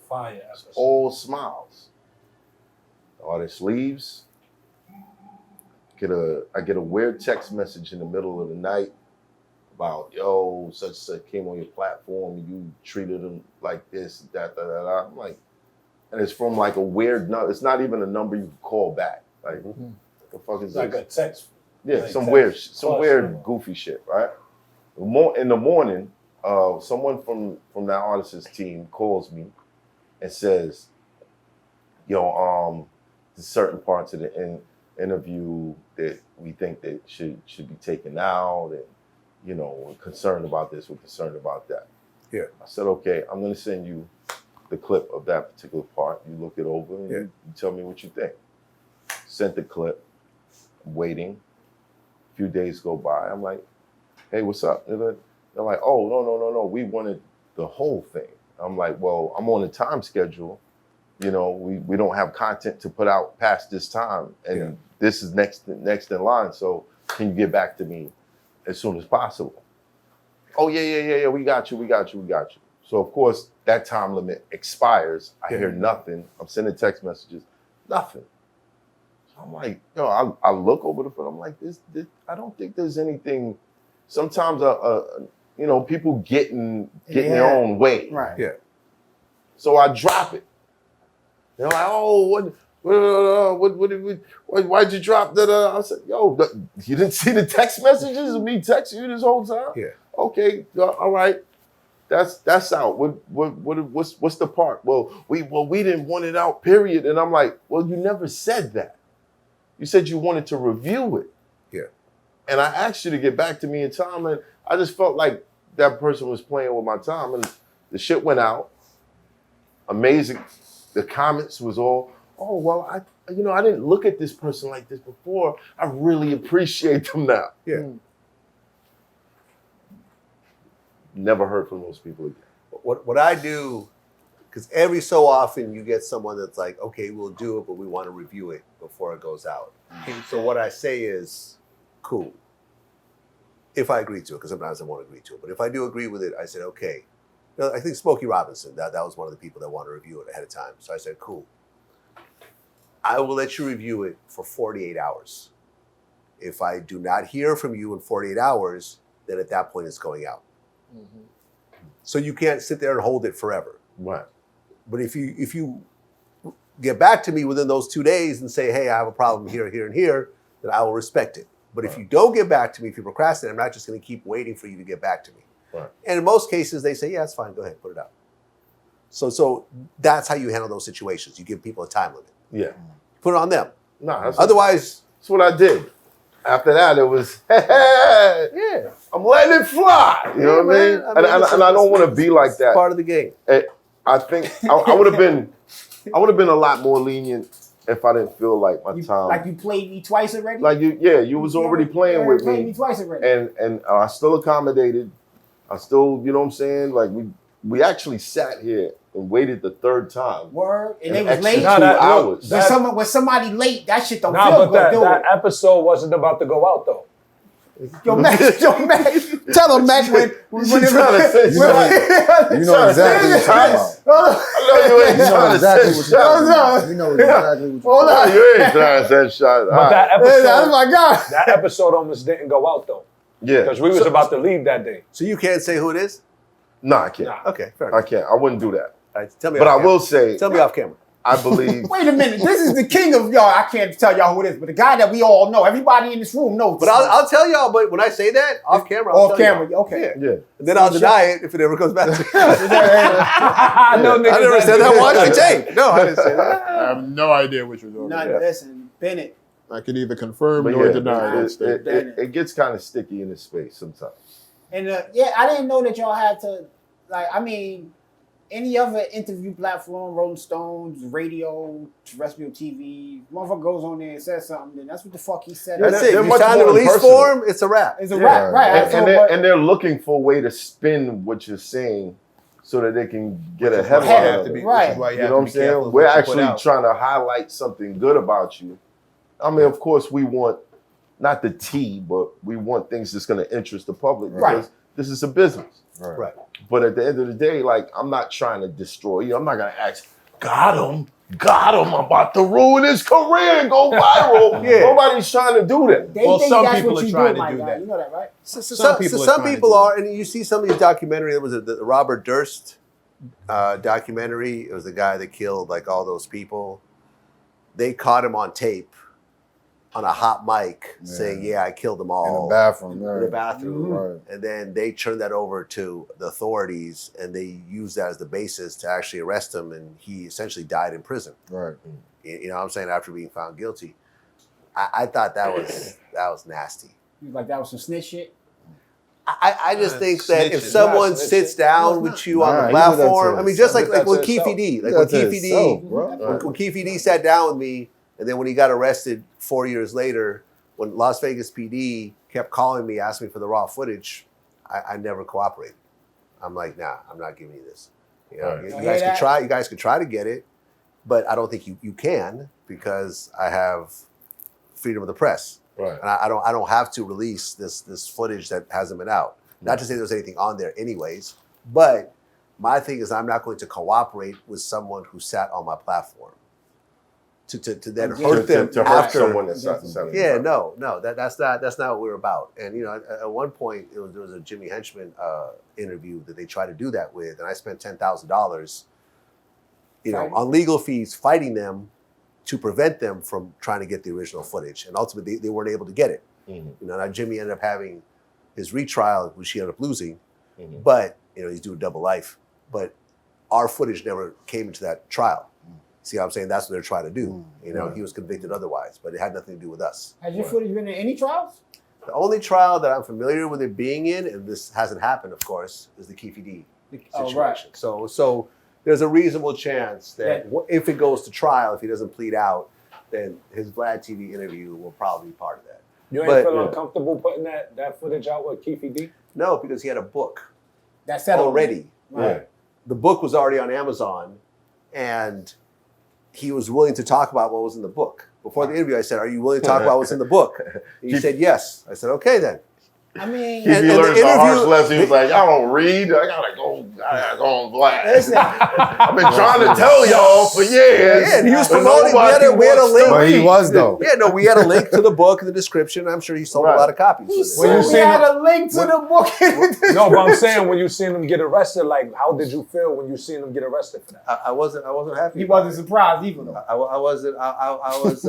Fire. All smiles. The artist leaves. I get a weird text message in the middle of the night about, yo, such and such came on your platform, you treated them like this, that. I'm like, and it's from like a weird number. It's not even a number you can call back. Like, what the fuck is like this? a text. Yeah, like some text weird, goofy shit, right? In the morning, someone from that artist's team calls me and says, yo, there's certain parts of the interview that we think that should be taken out, and you know, we're concerned about this, we're concerned about that. Yeah. I said, okay, I'm gonna send you the clip of that particular part. You look it over and you tell me what you think. Sent the clip, I'm waiting. A few days go by. I'm like, hey, what's up? They're like, oh, no, we wanted the whole thing. I'm like, well, I'm on a time schedule. You know, we don't have content to put out past this time, and this is next in line. So can you get back to me as soon as possible? Oh yeah, we got you. So of course that time limit expires. I hear nothing. I'm sending text messages, nothing. So I'm like, yo, I look over the phone. I'm like, this I don't think there's anything. Sometimes you know, people get in their own way. Right. Yeah. So I drop it. They're like, oh, why'd you drop that? I said, yo, you didn't see the text messages of me texting you this whole time? Yeah. Okay, all right. That's out. What's the part? Well, we didn't want it out, period. And I'm like, well, you never said that. You said you wanted to review it. Yeah. And I asked you to get back to me in time, and I just felt like that person was playing with my time, and the shit went out. Amazing. The comments was all, oh, well, I didn't look at this person like this before. I really appreciate them now. Yeah. Never heard from those people again. What I do, because every so often you get someone that's like, okay, we'll do it, but we want to review it before it goes out. So what I say is, cool. If I agree to it, because sometimes I won't agree to it. But if I do agree with it, I said, okay. You know, I think Smokey Robinson, that was one of the people that wanted to review it ahead of time. So I said, cool. I will let you review it for 48 hours. If I do not hear from you in 48 hours, then at that point it's going out. So you can't sit there and hold it forever. Right. But if you get back to me within those 2 days and say, hey, I have a problem here, here, and here, then I will respect it. But if you don't get back to me, if you procrastinate, I'm not just going to keep waiting for you to get back to me. Right. And in most cases, they say, yeah, it's fine. Go ahead, put it out. So that's how you handle those situations. You give people a time limit. Yeah. Put it on them. No, Otherwise, that's what I did. After that, it was, hey, I'm letting it fly. You know what I mean? And I don't want to be like that. Part of the game. I think I would have been a lot more lenient if I didn't feel like my time. Like you played me twice already? Like you was already playing with played me me. twice already. And I still accommodated. I still, you know what I'm saying? Like we actually sat here and waited the 3rd time. Word. And they an was extra late. 2 hours. When somebody late, that shit don't Nah, feel but good, that episode wasn't about to go out though. Yo, Mac, tell him, Mac, when You trying to say something. You know exactly what you're talking about. I know you ain't You know trying exactly to what set you're shots. talking about. You know exactly what you're Hold talking on. about. You ain't trying to set shots. But that Oh episode, my God. that episode almost didn't go out though. Yeah. Because we was about to leave that day. So you can't say who it is? No, I can't. Okay, fair I enough. can't. I wouldn't do that. All right, tell me But off I camera. will say, Tell me off camera. I believe. Wait a minute. This is the king of y'all. I can't tell y'all who it is, but the guy that we all know, everybody in this room knows. But I'll tell y'all, but when I say that, off camera, I'll Off tell camera, y'all. okay. Yeah. Yeah. And then I'll deny it if it ever comes back to me. I know niggas I never that said do that. Watch the tape. No, I didn't say that. I have no idea what you're talking None. about. Listen, Bennett. I can either confirm But or yeah, deny that statement. it gets kind of sticky in this space sometimes. And yeah, I didn't know that y'all had to, like, I mean, any other interview platform, Rolling Stones, radio, terrestrial TV, motherfucker goes on there and says something, then that's what the fuck he said. That's they're it. You much sign the more release personal. form, it's a wrap. It's a rap, right? And they're looking for a way to spin what you're saying so that they can get ahead of it. Right. Which is why You know what I'm saying? We're actually trying to highlight something good about you. I mean, of course, we want not the tea, but we want things that's going to interest the public because this is a business. Right. But at the end of the day, like, I'm not trying to destroy you. I'm not going to ask, got him, I'm about to ruin his career and go viral. Nobody's trying to do that. They think some that's people what are you trying do, to do my guy. that. You know that, right? Some people are, and you see some of these documentaries. There was the Robert Durst documentary. It was the guy that killed like all those people. They caught him on tape, on a hot mic, saying, "Yeah, I killed them all In the bathroom. in the bathroom." Right. And then they turned that over to the authorities, and they used that as the basis to actually arrest him. And he essentially died in prison. Right. You know what I'm saying? After being found guilty, I thought that was nasty. You like that was some snitch shit. I just think that if snitching. someone Not snitching. sits down with you on Nah, the he did that to platform, I mean, just like himself. when He did that to Keefe D, like He when did that to Keefe D, himself, bro. when Keefe D sat down with me, and then when he got arrested 4 years later, when Las Vegas PD kept calling me, asking me for the raw footage, I never cooperated. I'm like, nah, I'm not giving you this. You know, Right. you guys could try. You guys could try to get it, but I don't think you can because I have freedom of the press. Right. And I don't have to release this footage that hasn't been out. Not to say there's anything on there anyways, but my thing is I'm not going to cooperate with someone who sat on my platform to then hurt them to hurt after. someone that's not selling. Yeah, no, that's not what we're about. And you know, at one point there was a Jimmy Henchman interview that they tried to do that with, and I spent $10,000, you know, on legal fees fighting them to prevent them from trying to get the original footage, and ultimately they weren't able to get it. You know, now Jimmy ended up having his retrial, which he ended up losing, but you know he's doing double life. But our footage never came into that trial. See what I'm saying? That's what they're trying to do. You know, he was convicted otherwise, but it had nothing to do with us. Has your footage been in any trials? The only trial that I'm familiar with it being in, and this hasn't happened, of course, is the Keefe D situation. right. So there's a reasonable chance that if it goes to trial, if he doesn't plead out, then his VLADTV interview will probably be part of that. You ain't feel uncomfortable putting that footage out with Keefe D? No, because he had a book That's settled already. Right. The book was already on Amazon, and he was willing to talk about what was in the book. Before the interview, I said, "Are you willing to talk about what's in the book?" And he said, "Yes." I said, "Okay, then." I mean, He learned the harsh lesson. He was like, "Y'all don't read. I gotta go on blast." I've been trying to tell y'all for years. Yeah, and he was but promoting. We had a link. But he was though. Yeah, no, we had a link to the book in the description. I'm sure he sold a lot of copies. we had a link to the book. No, but I'm saying when you seen him get arrested, like how did you feel when you seen him get arrested for that? I wasn't happy. He wasn't surprised even though. I wasn't. I was.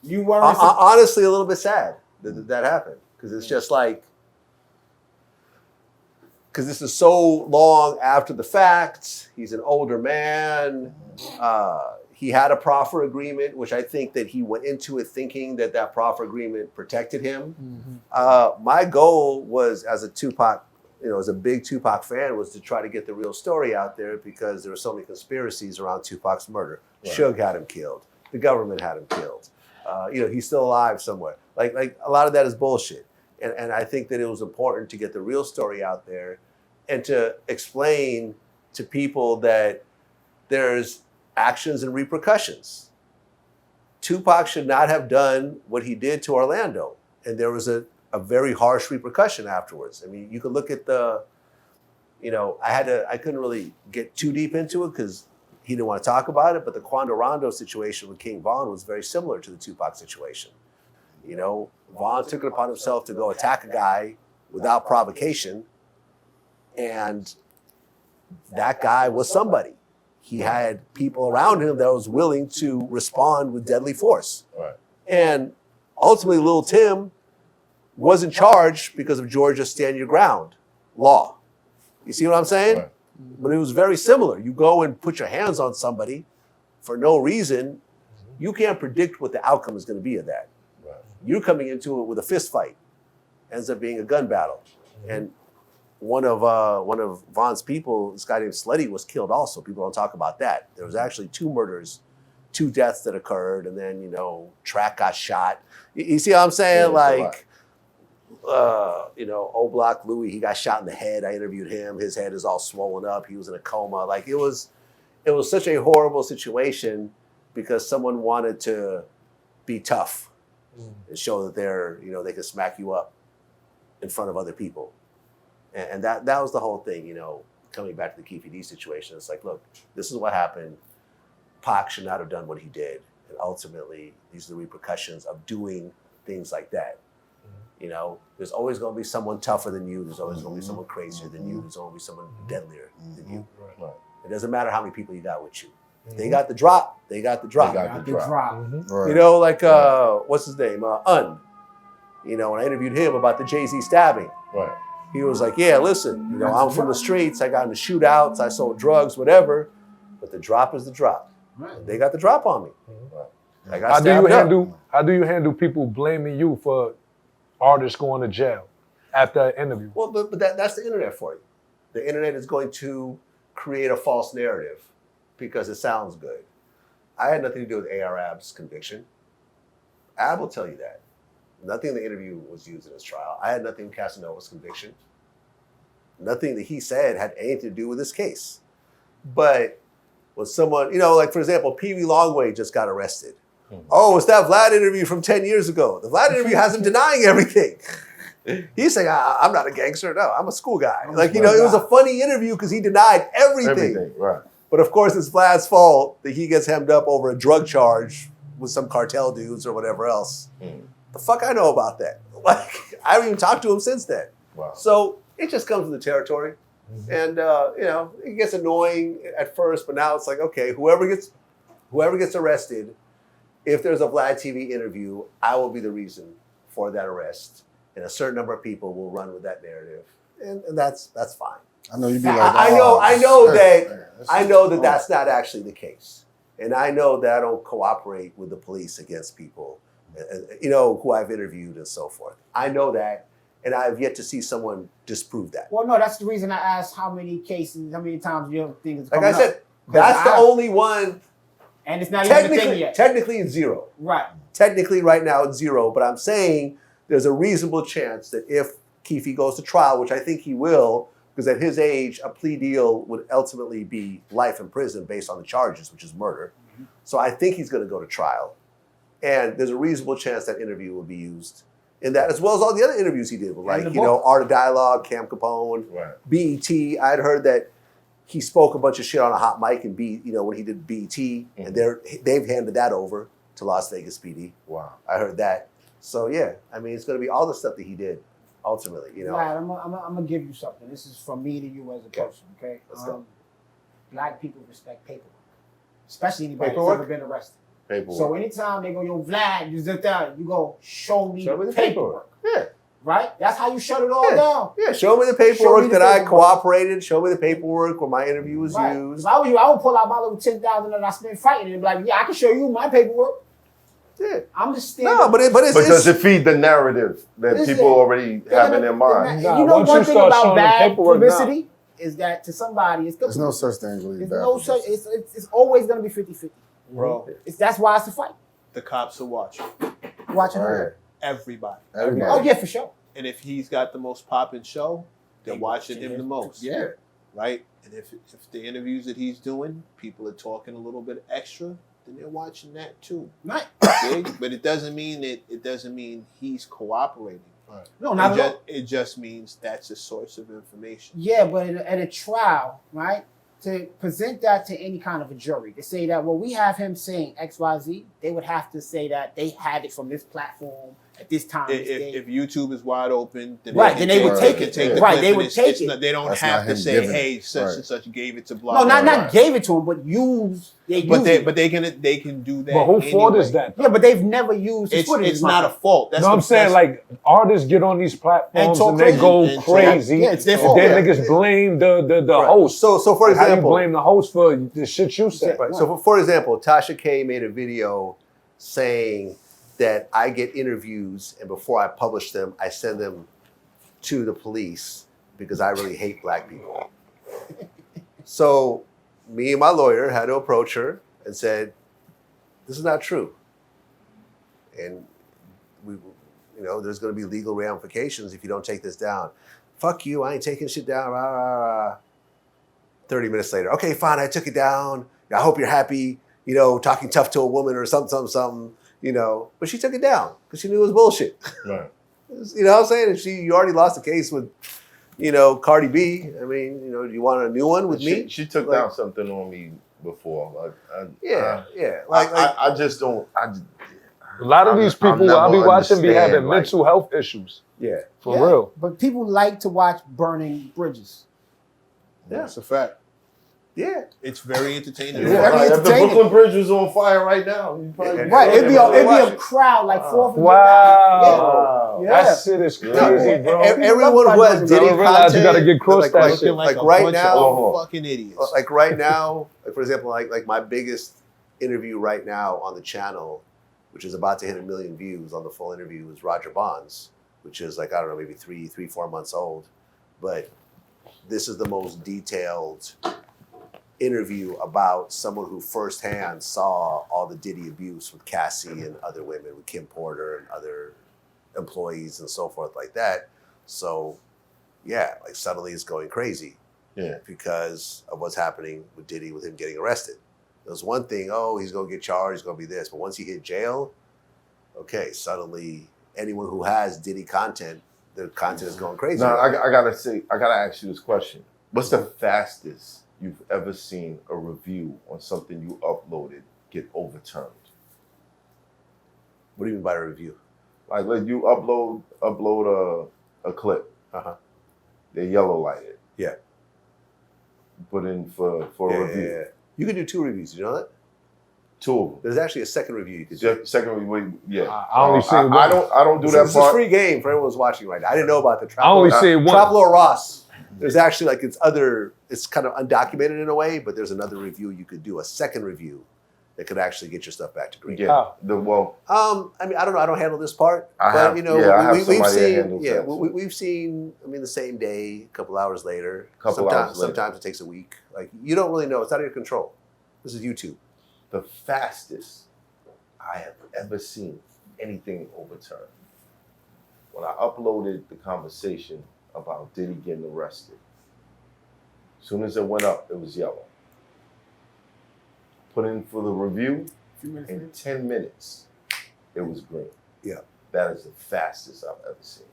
You weren't. Honestly, a little bit sad that happened. Because it's just like, because this is so long after the fact. He's an older man. He had a proffer agreement, which I think that he went into it thinking that proffer agreement protected him. My goal was, as a Tupac, you know, as a big Tupac fan, was to try to get the real story out there because there were so many conspiracies around Tupac's murder. Right. Suge had him killed. The government had him killed. You know, he's still alive somewhere. Like a lot of that is bullshit. And I think that it was important to get the real story out there and to explain to people that there's actions and repercussions. Tupac should not have done what he did to Orlando. And there was a very harsh repercussion afterwards. I mean, you could look at you know, I couldn't really get too deep into it because he didn't want to talk about it, but the Quando Rondo situation with King Von was very similar to the Tupac situation. You know, Von took it upon himself to go attack a guy without provocation, and that guy was somebody. He had people around him that was willing to respond with deadly force. Right. And ultimately, Lil Tim wasn't charged because of Georgia's stand your ground law. You see what I'm saying? Right. But it was very similar. You go and put your hands on somebody for no reason, you can't predict what the outcome is going to be of that. Right. You're coming into it with a fist fight. Ends up being a gun battle. And one of Von's people, this guy named Sleddy, was killed also. People don't talk about that. There was actually 2 murders, 2 deaths that occurred, and then, you know, Track got shot. You see what I'm saying? Yeah, you know, O Block Louie, he got shot in the head. I interviewed him. His head is all swollen up. He was in a coma. Like, it was such a horrible situation because someone wanted to be tough and show that they're, you know, they can smack you up in front of other people. And that was the whole thing, you know, coming back to the Keyz D situation. It's like, look, this is what happened. Pac should not have done what he did. And ultimately, these are the repercussions of doing things like that. You know, there's always going to be someone tougher than you. There's always going to be someone crazier than you. There's going to be someone deadlier than you. Right. It doesn't matter how many people you got with you. If they got the drop, they got the drop. Right. You know, like, what's his name? You know, when I interviewed him about the Jay-Z stabbing, Right. he was like, yeah, listen, you know, I'm from the streets. I got into shootouts. I sold drugs, whatever. But the drop is the drop. Right. They got the drop on me. I got How do you stabbed up. handle people blaming you for artists going to jail after an interview? Well, but that's the internet for you. The internet is going to create a false narrative because it sounds good. I had nothing to do with A.R. Ab's conviction. Ab will tell you that. Nothing in the interview was used in his trial. I had nothing with Casanova's conviction. Nothing that he said had anything to do with this case. But when someone, you know, like for example, Pee Wee Longway just got arrested. Oh, it's that Vlad interview from 10 years ago. The Vlad interview has him denying everything. He's saying, I'm not a gangster. No, I'm a school guy. Like, you know, it was a funny interview because he denied everything. Right. But of course, it's Vlad's fault that he gets hemmed up over a drug charge with some cartel dudes or whatever else. The fuck I know about that? Like, I haven't even talked to him since then. Wow. So it just comes with the territory. And, you know, it gets annoying at first, but now it's like, okay, whoever gets arrested, if there's a Vlad TV interview, I will be the reason for that arrest. And a certain number of people will run with that narrative. And that's fine. I know you'd be like, I know that that's not actually the case. And I know that I don't cooperate with the police against people, you know, who I've interviewed and so forth. I know that, and I've yet to see someone disprove that. Well, no, that's the reason I asked how many cases, how many times you think it's Like coming I said, up. that's the only one. And it's not even a thing yet. Technically, it's zero. Right. Technically, right now, it's zero. But I'm saying there's a reasonable chance that if Keyz goes to trial, which I think he will, because at his age, a plea deal would ultimately be life in prison based on the charges, which is murder. So I think he's going to go to trial. And there's a reasonable chance that interview will be used in that, as well as all the other interviews he did, like, you know, Art of Dialogue, Cam Capone, BET. I'd heard that he spoke a bunch of shit on a hot mic and you know, when he did BET, and they've handed that over to Las Vegas PD. Wow. I heard that. So yeah, I mean, it's going to be all the stuff that he did ultimately, you know. Right, I'm gonna give you something. This is from me to you as a person, okay? Let's go. Black people respect paperwork, especially anybody Paperwork? that's ever been arrested. Paperwork. So anytime they go, yo, Vlad, you sit down, you go, show me the paperwork. Yeah. Right? That's how you shut it all down. Yeah, show me the paperwork that I cooperated. Show me the paperwork where my interview was used. If I was you, I would pull out my little 10,000 that I spent fighting and be like, yeah, I can show you my paperwork. Yeah. I'm just standing. No, but does it feed the narrative that people already have in their mind? You know, one thing about bad publicity is that to somebody, it's there's no such thing as really bad. no such. It's always going to be 50-50. Bro, That's why it's a fight. the cops are watching. Watching her. Everybody. Oh yeah, for sure. And if he's got the most popping show, they're watching him the most. Yeah. Right? And if the interviews that he's doing, people are talking a little bit extra, then they're watching that too. Right. But it doesn't mean he's cooperating. Right. No, not at all. It just means that's a source of information. Yeah, but at a trial, right? To present that to any kind of a jury, to say that, well, we have him saying XYZ, they would have to say that they had it from this platform at this time. If YouTube is wide open, then they would take it. Right, they would take it. They don't have to say, hey, such and such gave it to blah. No, not gave it to him, but used. But they can do that. But who fault is that? Yeah, but they've never used his footage. It's not a fault. That's I'm saying, like, artists get on these platforms and they go crazy. Yeah, it's their and fault. then niggas blame the host. So for example, how you blame the host for the shit you said? Right. So for example, Tasha K made a video saying that I get interviews and before I publish them, I send them to the police because I really hate black people. So me and my lawyer had to approach her and said, this is not true. And we, you know, there's going to be legal ramifications if you don't take this down. Fuck you, I ain't taking shit down. Rah, rah, rah. 30 minutes later, okay, fine, I took it down. I hope you're happy, you know, talking tough to a woman or something. you know, but she took it down because she knew it was bullshit. Right. You know what I'm saying? If you already lost the case with, you know, Cardi B, I mean, you know, do you want a new one with me? She took down something on me before. I just don't. A lot of these people I'll be watching be having mental health issues. Yeah. For real. But people like to watch burning bridges. Yeah, that's a fact. Yeah. It's very entertaining. If the Brooklyn Bridge was on fire right now, you probably it'd be a crowd like 4th of July. Wow. Yeah. That shit is crazy, bro. Everyone who has Diddy content, you gotta get close to that shit. Like right now, fucking idiots. Like right now, like for example, like my biggest interview right now on the channel, which is about to hit 1 million views on the full interview, is Roger Bonds, which is like, I don't know, maybe 3-4 months old. But this is the most detailed interview about someone who firsthand saw all the Diddy abuse with Cassie and other women, with Kim Porter and other employees and so forth like that. So yeah, like suddenly it's going crazy. Yeah. Because of what's happening with Diddy, with him getting arrested. There's one thing, oh, he's gonna get charged, he's gonna be this. But once he hit jail, okay, suddenly anyone who has Diddy content, the content is going crazy. Now, I gotta ask you this question. What's the fastest you've ever seen a review on something you uploaded get overturned? What do you mean by a review? Like you upload a clip. They yellow light it. Yeah. Put in for a review. Yeah. You can do 2 reviews, did you know that? 2 of them. There's actually a second review you could do. Second review, yeah. I only see one. I don't do that part. This is a free game for everyone who's watching right now. I didn't know about the Trap. I only see one. Traplo Ross. There's actually like it's kind of undocumented in a way, but there's another review you could do, a second review that could actually get your stuff back to green. Yeah. I mean, I don't know. I don't handle this part, you know, we've seen. I mean, the same day, a couple hours later. Sometimes it takes a week. Like you don't really know. It's out of your control. This is YouTube. The fastest I have ever seen anything overturned. When I uploaded the conversation about Diddy getting arrested, as soon as it went up, it was yellow. Put in for the review, in 10 minutes, it was green. Yeah. That is the fastest I've ever seen.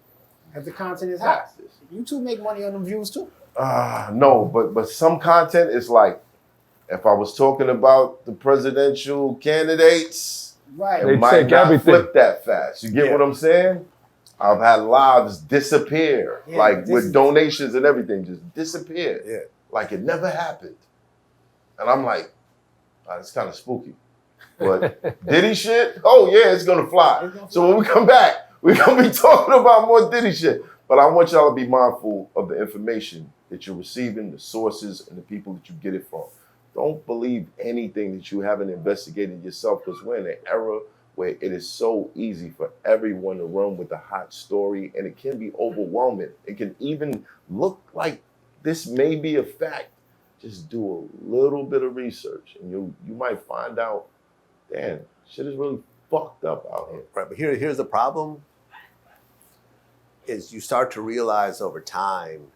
Because the content is hot. YouTube make money on them views too. No, but some content is like, if I was talking about the presidential candidates, right, it might not flip that fast. You get what I'm saying? I've had lives disappear, with donations and everything, just disappear. Yeah. Like it never happened. And I'm like, it's kind of spooky. But Diddy shit, oh yeah, it's gonna fly. So when we come back, we're gonna be talking about more Diddy shit. But I want y'all to be mindful of the information that you're receiving, the sources, and the people that you get it from. Don't believe anything that you haven't investigated yourself, because we're in an era where it is so easy for everyone to run with a hot story, and it can be overwhelming. It can even look like this may be a fact. Just do a little bit of research, and you might find out, damn, shit is really fucked up out here. Right, but here's the problem, is you start to realize over time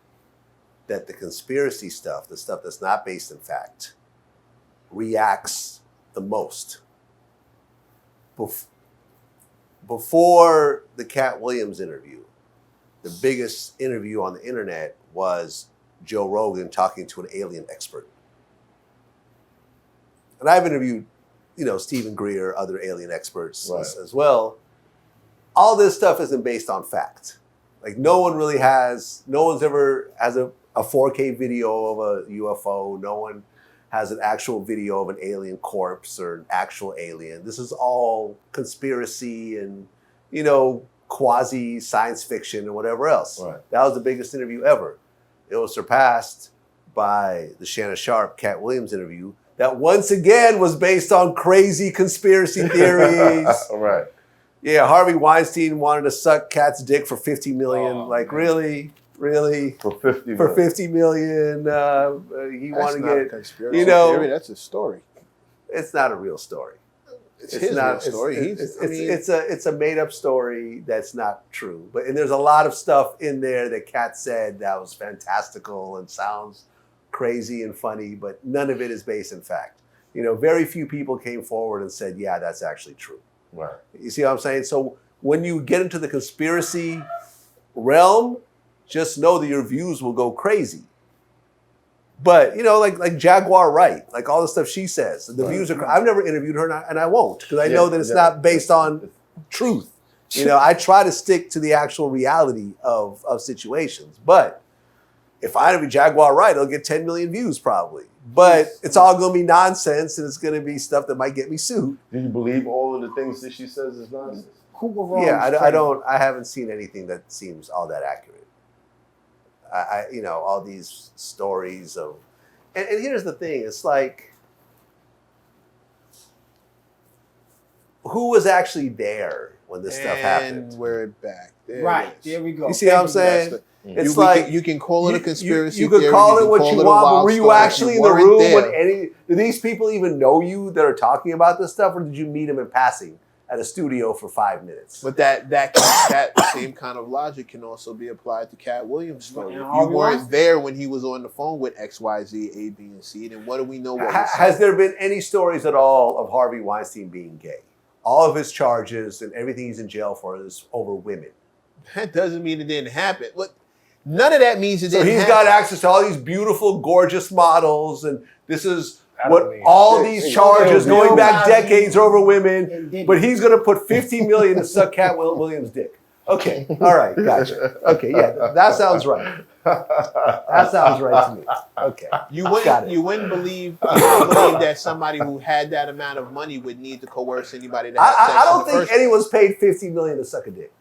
that the conspiracy stuff, the stuff that's not based in fact, reacts the most. Before the Cat Williams interview, the biggest interview on the internet was Joe Rogan talking to an alien expert. And I've interviewed, Stephen Greer, other alien experts as well. All this stuff isn't based on fact. Like no one's ever has a 4K video of a UFO. No one has an actual video of an alien corpse or an actual alien. This is all conspiracy and, quasi science fiction and whatever else. Right. That was the biggest interview ever. It was surpassed by the Shanna Sharp, Cat Williams interview that once again was based on crazy conspiracy theories. Right. Yeah, Harvey Weinstein wanted to suck Cat's dick for $50 million. Really? For $50 million. He wanted to get a conspiracy theory. That's a story. It's not a real story. It's his real story. It's a made up story that's not true. And there's a lot of stuff in there that Cat said that was fantastical and sounds crazy and funny, but none of it is based in fact. Very few people came forward and said, yeah, that's actually true. Right. You see what I'm saying? So when you get into the conspiracy realm, just know that your views will go crazy. But, you know, like Jaguar Wright, like all the stuff she says, the views are, I've never interviewed her and I won't, because I know that it's not based on truth. You know, I try to stick to the actual reality of situations. But if I interview Jaguar Wright, it'll get 10 million views probably. But it's all going to be nonsense, and it's going to be stuff that might get me sued. Do you believe all of the things that she says is nonsense? Yeah, I haven't seen anything that seems all that accurate. You know, all these stories of, and here's the thing, it's like, who was actually there when this stuff happened? And we're back. There we go. You see what I'm saying? It's like you can call it a conspiracy. You could call it what you want, but were you actually in the room when do these people even know you that are talking about this stuff, or did you meet them in passing at a studio for 5 minutes? But that same kind of logic can also be applied to Cat Williams' story. If you weren't there when he was on the phone with XYZ, A, B, and C, then what do we know? Has there been any stories at all of Harvey Weinstein being gay? All of his charges and everything he's in jail for is over women. That doesn't mean it didn't happen. Look, none of that means it didn't happen. So he's got access to all these beautiful, gorgeous models, and this is what all these charges going back decades over women, but he's going to put $50 million to suck Cat Williams' dick. Okay, all right, gotcha. Okay, yeah, that sounds right. That sounds right to me. Okay, you wouldn't believe that somebody who had that amount of money would need to coerce anybody to have sex. I don't think anyone's paid $50 million to suck a dick.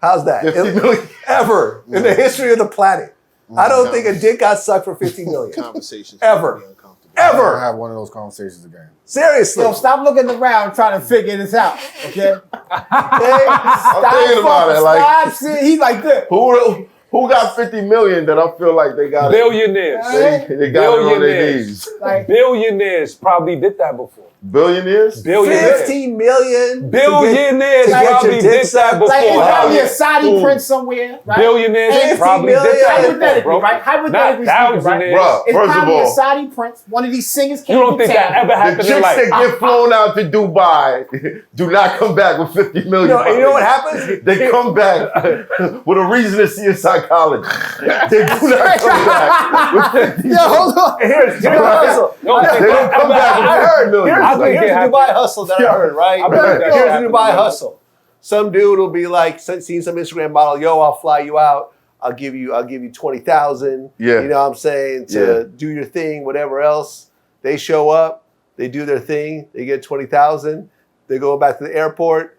How's that? $50 million ever in the history of the planet? I don't think a dick got sucked for $50 million. Conversations ever. I don't have one of those conversations again. Seriously. Yo, stop looking around trying to figure this out, okay? I'm thinking about it. Like, he's like this. Who got 50 million that I feel like they got billionaires? They got it on their knees. Like, billionaires probably did that before. Billionaires? 15 million. Billionaires probably did that before. Like, it's probably a Saudi prince somewhere, right? Billionaires probably did that before, bro. Right? Hypothetically speaking, right? Bro, It's first of probably a all, Saudi prince. One of these singers came you don't think that ever the happened chicks in life? that get flown out to Dubai do not come back with 50 million. You know what happens? They come back with a reason to see a psychologist. They do not come back with 50 million. Hold on. Here's the hustle. They don't come back with 50 million. Here's the Dubai hustle that I heard, right? Here's the Dubai hustle. Some dude will be like, seeing some Instagram model, yo, I'll fly you out. I'll give you 20,000. Yeah. You know what I'm saying? To do your thing, whatever else. They show up, they do their thing, they get 20,000. They go back to the airport.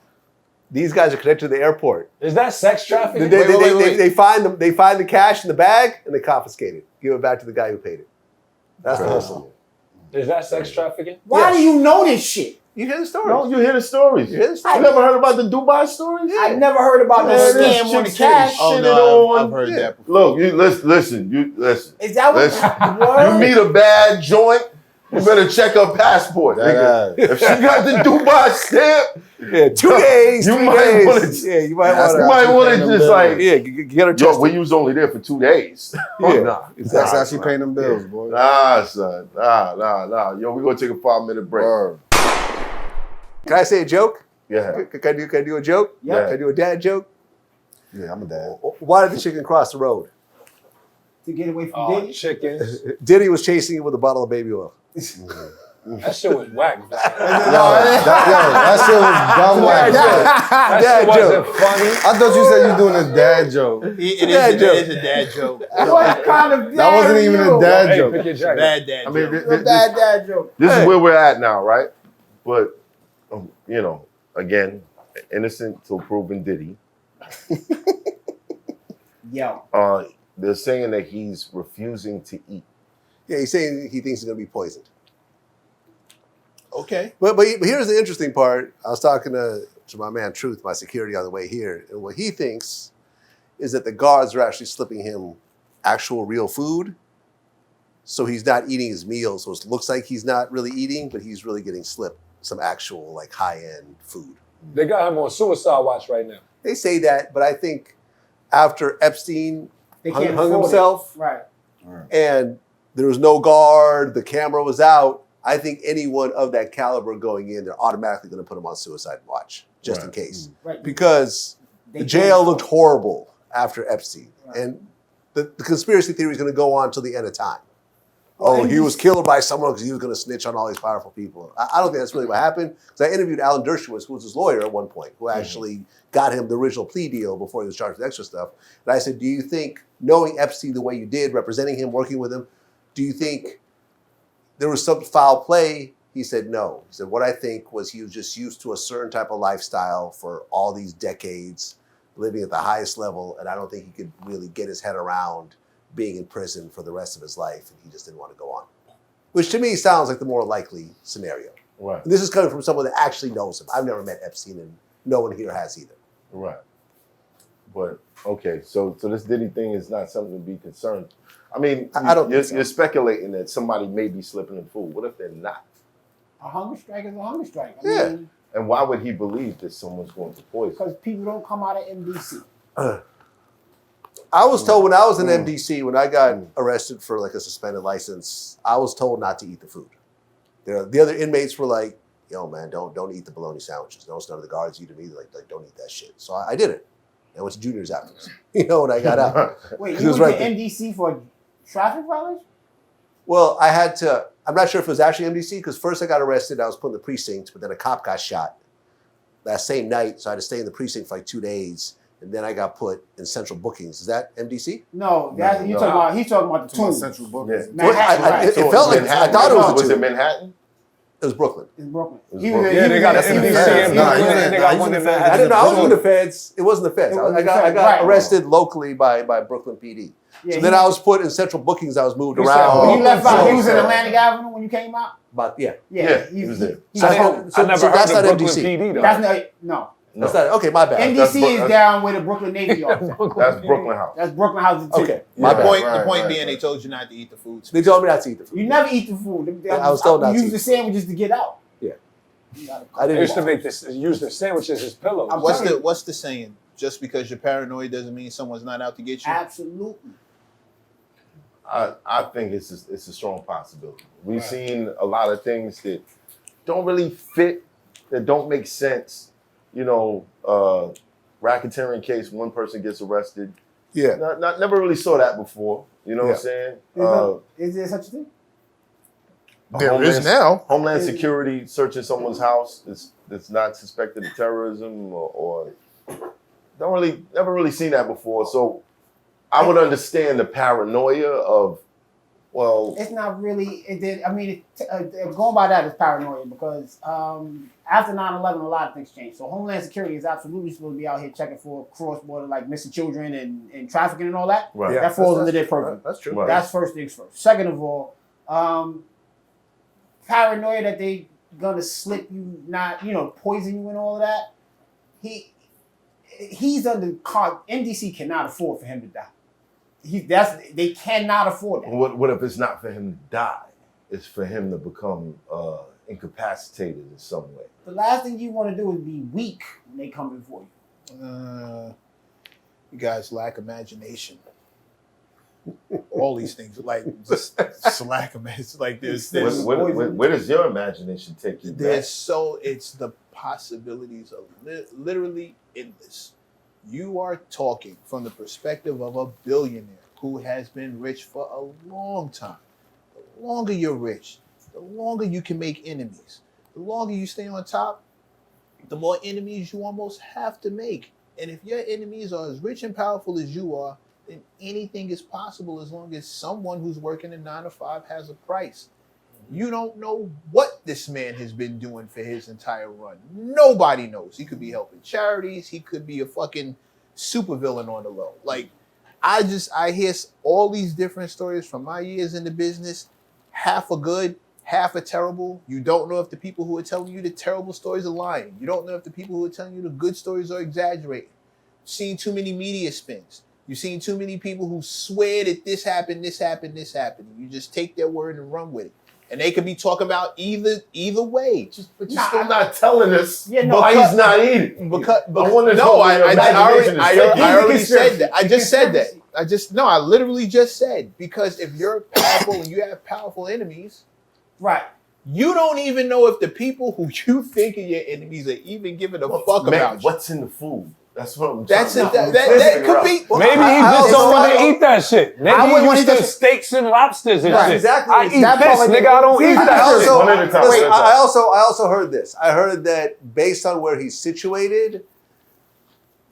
These guys are connected to the airport. Is that sex trafficking? They find the cash in the bag and they confiscate it. Give it back to the guy who paid it. That's the hustle. Is that sex trafficking? Why do you know this shit? You hear the stories. No, you hear the stories. You hear the stories. You never heard about the Dubai stories? I never heard about the scam on the cash. Oh no, I've heard that before. Look, you listen. Is that what You meet a bad joint, you better check her passport. Nigga. If she got the Dubai stamp, 2 days. you might want to. You might want to just like, get her. yo, we was only there for 2 days. That's how she paying them bills, boy. Nah, son. Nah. Yo, we gonna take a 5-minute break. Word. Can I say a joke? Yeah. Can I do a joke? Yeah. Can I do a dad joke? Yeah, I'm a dad. Why did the chicken cross the road? To get away from Diddy? Chickens. Diddy was chasing it with a bottle of baby oil. That shit was whack. That shit was dumb whack. That shit wasn't funny. I thought you said you were doing a dad joke. It is a dad joke. What kind of dad That wasn't even a dad Hey, joke. pick your jacket. Bad dad I mean, joke. Bad dad joke. this is where we're at now, right? But, you know, again, innocent till proven Diddy. Yo. They're saying that he's refusing to eat. Yeah, he's saying he thinks it's going to be poisoned. Okay. But here's the interesting part. I was talking to my man Truth, my security, on the way here, and what he thinks is that the guards are actually slipping him actual real food, so he's not eating his meals. So it looks like he's not really eating, but he's really getting slipped some actual like high-end food. They got him on suicide watch right now. They say that, but I think after Epstein hung himself, Right. and there was no guard, the camera was out, I think anyone of that caliber going in, they're automatically going to put them on suicide watch, just in case. Right. Because the jail looked horrible after Epstein. Right. And the conspiracy theory is going to go on till the end of time. Oh, he was killed by someone because he was going to snitch on all these powerful people. I don't think that's really what happened. Because I interviewed Alan Dershowitz, who was his lawyer at one point, who actually got him the original plea deal before he was charged with extra stuff. And I said, do you think, knowing Epstein the way you did, representing him, working with him, do you think there was some foul play? He said no. He said, what I think was he was just used to a certain type of lifestyle for all these decades, living at the highest level, and I don't think he could really get his head around being in prison for the rest of his life, and he just didn't want to go on. Which to me sounds like the more likely scenario. Right. And this is coming from someone that actually knows him. I've never met Epstein, and no one here has either. Right. But, okay, so this Diddy thing is not something to be concerned. I mean, I don't think so. You're speculating that somebody may be slipping in food. What if they're not? A hunger strike is a hunger strike. I Yeah. mean, And why would he believe that someone's going to poison? because people don't come out of MDC. I was told when I was in MDC, when I got arrested for like a suspended license, I was told not to eat the food. The other inmates were like, yo, man, don't eat the bologna sandwiches. No, none of the guards eat them either. Like don't eat that shit. So I did it. I went to juniors afterwards, when I got out. Wait, you went to MDC for traffic violation? Well, I had to, I'm not sure if it was actually MDC, because first I got arrested, I was put in the precinct, but then a cop got shot that same night, so I had to stay in the precinct for like 2 days, and then I got put in central bookings. Is that MDC? No, that's he's talking about the tomb. Central bookings. Manhattan, It felt like, I thought it was the Was two. it Manhattan? It was Brooklyn. in Brooklyn. Yeah, they got an MDC in Brooklyn, and they got one in I Manhattan. didn't know, I was in the feds. It wasn't the feds. It wasn't I the got feds, right. arrested locally by Brooklyn PD. Yeah, So then I was put in central bookings. I was moved You around. said- When you left out, he so- was in Atlantic Avenue when you came out? But yeah. Yeah, he was there. He's So- at home. so- I never so heard that's of not Brooklyn MDC. PD though. That's no. That's not, okay, my bad. MDC is that's- down with the Brooklyn Navy Yard. That's Brooklyn House. That's Brooklyn House. Too. Okay. My My bad. point, Right, the point right, being, right. they told you not to eat the food. They told me not to eat the food. You never eat the food. I was told not to use eat. the sandwiches to get out. Yeah. You gotta I They didn't used to use the sandwiches as pillows. I'm What's telling the what's the saying? Just because you're paranoid doesn't mean someone's not out to get you. Absolutely. I think it's a strong possibility. We've seen a lot of things that don't really fit, that don't make sense. Racketeering case, one person gets arrested. Yeah. Never really saw that before. You know what I'm saying? Is there such a thing? There is now. Homeland Security searching someone's house that's not suspected of terrorism or never really seen that before. So I would understand the paranoia of, well, It's not really. Going by that is paranoia because after 9/11, a lot of things changed. So Homeland Security is absolutely supposed to be out here checking for cross-border, like missing children and trafficking and all that. Right. Yeah. That falls under their purview. That's true. Right. That's first things first. Second of all, paranoia that they gonna slip you, not poison you and all of that. He's under MDC cannot afford for him to die. They cannot afford that. what if it's not for him to die? It's for him to become incapacitated in some way. The last thing you want to do is be weak when they come before you. You guys lack imagination. All these things, like just lack imagination. Like Where does your imagination take you back? It's the possibilities of literally endless. You are talking from the perspective of a billionaire who has been rich for a long time. The longer you're rich, the longer you can make enemies. The longer you stay on top, the more enemies you almost have to make. And if your enemies are as rich and powerful as you are, then anything is possible as long as someone who's working a 9 to 5 has a price. You don't know what this man has been doing for his entire run. Nobody knows. He could be helping charities. He could be a fucking supervillain on the low. Like, I hear all these different stories from my years in the business. Half are good, half are terrible. You don't know if the people who are telling you the terrible stories are lying. You don't know if the people who are telling you the good stories are exaggerating. You've seen too many media spins. You've seen too many people who swear that this happened, this happened, this happened. You just take their word and run with it. And they could be talking about either way. But you're still not telling us Yeah, no, why he's not eating. I I already said that. I just said that. I literally just said, because if you're powerful and you have powerful enemies, Right. You don't even know if the people who you think are your enemies are even giving a fuck about you. What's in the food? That's what I'm That's trying it. to That could be. Maybe he just don't want to eat that shit. Maybe he used to steaks and lobsters and shit. Exactly. I eat fish, nigga. I don't eat that shit. One at a time. Wait, I also heard this. I heard that based on where he's situated,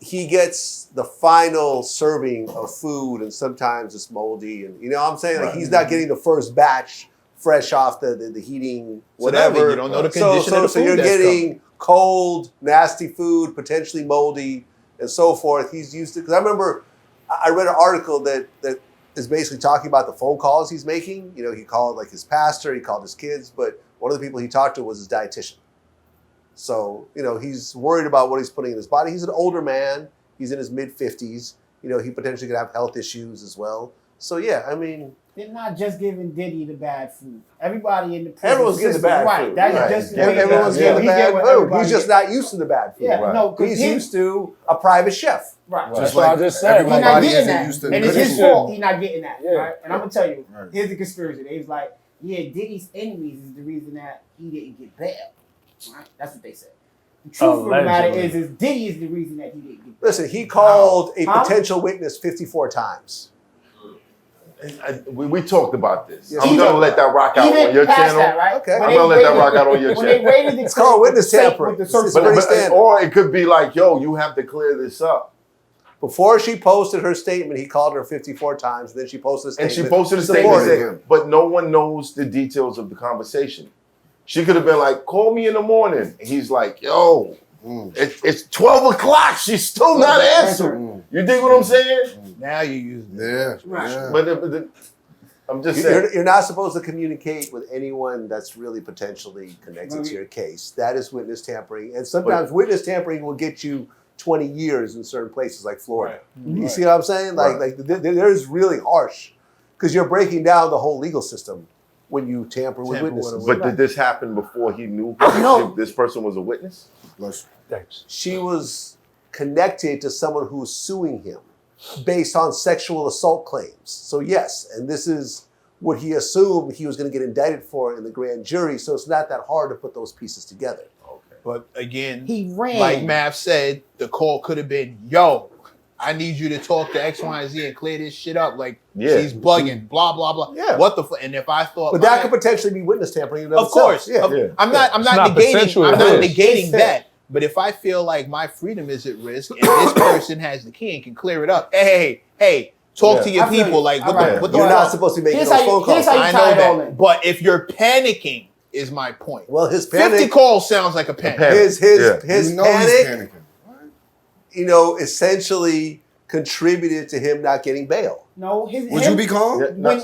he gets the final serving of food, and sometimes it's moldy, and you know what I'm saying? Like he's not getting the first batch fresh off the heating, whatever. You don't know the condition of the food. So you're getting cold, nasty food, potentially moldy, and so forth. He's used to, because I remember I read an article that is basically talking about the phone calls he's making. You know, he called like his pastor, he called his kids, but one of the people he talked to was his dietitian. So, you know, he's worried about what he's putting in his body. He's an older man. He's in his mid-50s. You know, he potentially could have health issues as well. So, yeah, I mean... They're not just giving Diddy the bad food. Everybody in the prison everyone's getting the bad right, food. That's right. just everyone's getting the bad food. He's just not used to the bad food. Yeah, right. no, he's used to a private chef. Right. That's what I just said. He's not getting that. Used to And it's his fault he's not getting that. Yeah. Right? And I'm going to tell you, here's the conspiracy. They was like, yeah, Diddy's enemies is the reason that he didn't get bail. Right? That's what they said. The truth of the matter is Diddy is the reason that he didn't get bail. Listen, he called a potential witness 54 times. We talked about this. Yes, I'm gonna let that rock out on your channel. That, right? Okay. I'm gonna let that rock out on your when channel. they raided the It's called witness tampering. Or it could be like, yo, you have to clear this up. Before she posted her statement, he called her 54 times. And then she posted a statement. And she posted a statement, but no one knows the details of the conversation. She could have been like, call me in the morning. And he's like, yo, it's 12 o'clock. She's still not answering. You dig what I'm saying? Now you use it. Yeah. Right. Yeah. But I'm just saying. You're not supposed to communicate with anyone that's really potentially connected to your case. That is witness tampering. And sometimes witness tampering will get you 20 years in certain places like Florida. Right. You see what I'm saying? Like there's really harsh, because you're breaking down the whole legal system when you tamper with witnesses. But did this happen before he knew if this person was a witness? Thanks. She was connected to someone who was suing him based on sexual assault claims. So yes, and this is what he assumed he was going to get indicted for in the grand jury. So it's not that hard to put those pieces together. Okay. But again, he ran. Like Mav said, the call could have been, yo, I need you to talk to X, Y, and Z and clear this shit up. Like, she's bugging, blah, blah, blah. Yeah. What the fuck? And if I thought... But that could potentially be witness tampering. Of course. Yeah. I'm not negating that. But if I feel like my freedom is at risk and this person has the key and can clear it up, hey, talk to your people. Like, what the You're fuck? not supposed to be making those phone calls. I know that. But if you're panicking, is my point. Well, his panic... 50 calls sounds like a panic. His panic, he's essentially contributed to him not getting bail. No, would you be calm? No.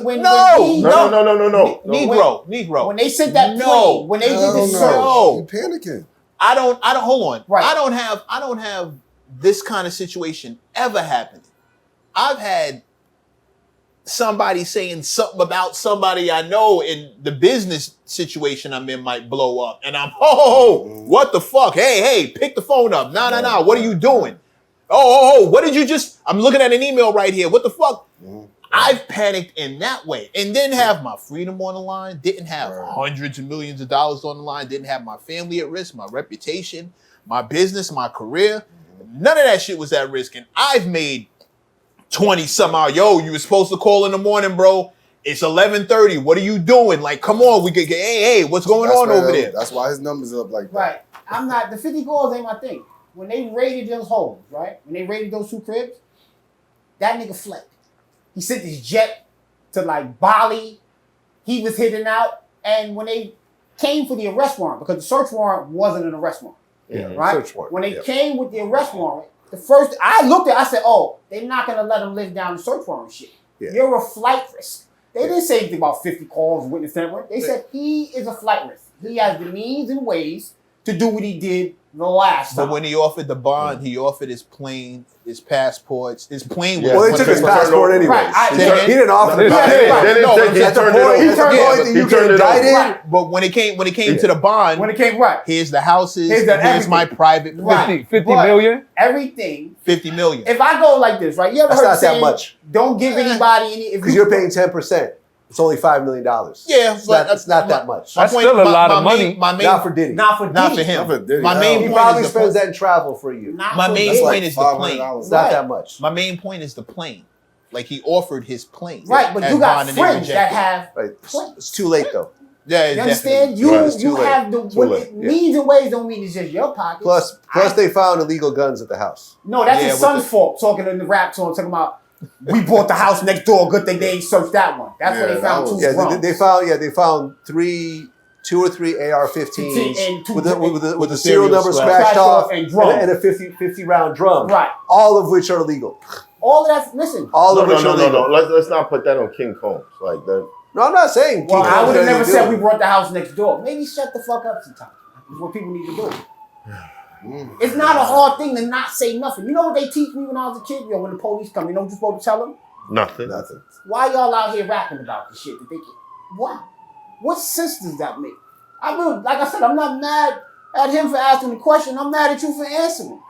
Negro. When they sent that plane, when they did the search, you panicking. I don't hold on. Right. I don't have this kind of situation ever happening. I've had somebody saying something about somebody I know, in the business situation I'm in might blow up. And I'm, what the fuck? Hey, pick the phone up. Nah. What are you doing? What did you just, I'm looking at an email right here. What the fuck? I've panicked in that way and didn't have my freedom on the line, didn't have hundreds of millions of dollars on the line, didn't have my family at risk, my reputation, my business, my career. None of that shit was at risk. And I've made 20 somehow. Yo, you were supposed to call in the morning, bro. It's 11:30. What are you doing? Like, come on, we could get, hey, what's going on over there? That's why his numbers are up like that. Right. I'm not, the 50 calls ain't my thing. When they raided those homes, right? When they raided those 2 cribs, that nigga fled. He sent his jet to like Bali. He was hidden out. And when they came for the arrest warrant, because the search warrant wasn't an arrest warrant, right? Search warrant. When they came with the arrest warrant, the first, I looked at it, I said, they're not going to let him live down the search warrant shit. Yeah. You're a flight risk. They didn't say anything about 50 calls, witness tampering. They said he is a flight risk. He has the means and ways to do what he did the last time. But when he offered the bond, he offered his plane, his passports, his plane. Well, he took his passport anyways. Right. He didn't offer the He turned it over. But when it came to the bond, here's the houses, here's my private 50 million? Everything. 50 million. If I go like this, right? You ever That's heard not saying, that much. don't give anybody any... Because you're paying 10%. It's only $5 million. Yeah, but it's not that much. That's still a lot of money. Not for Diddy. Not for Diddy. Not for him. Not for Diddy. My main He point probably is the spends plane. that in travel for you. Not My for main Diddy. point is the plane. It's not that much. My main point is the plane. Like he offered his plane. Right, but as you got bond and they friends that rejected. have Right. planes. It's too late though. Yeah, You understand? definitely. Right, it's You too late. have the Too late. means and ways don't mean it's just your pocket. Plus they found illegal guns at the house. No, that's Yeah, his with son's the- fault. Talking in the rap song, talking about we bought the house next door. Good thing they ain't searched that one. That's where Yeah, they found that two was- Yeah, drums. they found two or three AR-15s And two- with the with the serial serial number scratch scratched off and drum. and a 50 round drum. Right. All of which are illegal. All of that. Listen. All No, of no, which no, are no, legal. no. Let's not put that on King Combs like that. No, I'm not saying. Well, King I Kong would have has never anything to said do we with it. brought the house next door. Maybe shut the fuck up sometimes. It's what people need to do. It's not a hard thing to not say nothing. You know what they teach me when I was a kid? Yo, when the police come, you know what you're supposed to tell them? Nothing. Nothing. Why y'all out here rapping about this shit? That they can, what? What sense does that make? I mean, like I said, I'm not mad at him for asking the question. I'm mad at you for answering.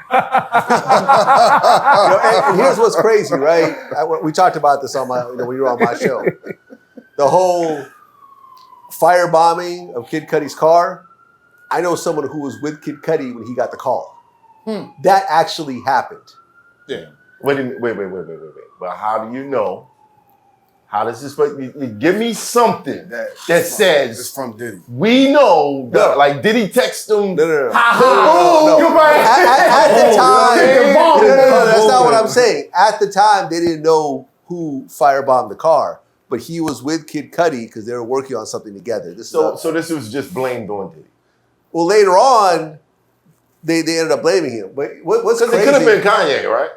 And here's what's crazy, right? We talked about this on when you were on my show. The whole firebombing of Kid Cudi's car. I know someone who was with Kid Cudi when he got the call. That actually happened. Yeah. Wait. But how do you know? How does this work? You give me something that It's says from Diddy. we know that, No. like, did he text him? No. Ha ha! No. You right. At the time, Oh, no, that's not what I'm saying. At the time, they didn't know who firebombed the car, but he was with Kid Cudi because they were working on something together. So this was just blamed on Diddy. Well, later on, they ended up blaming him. But what's Because crazy? it could have been Kanye, right?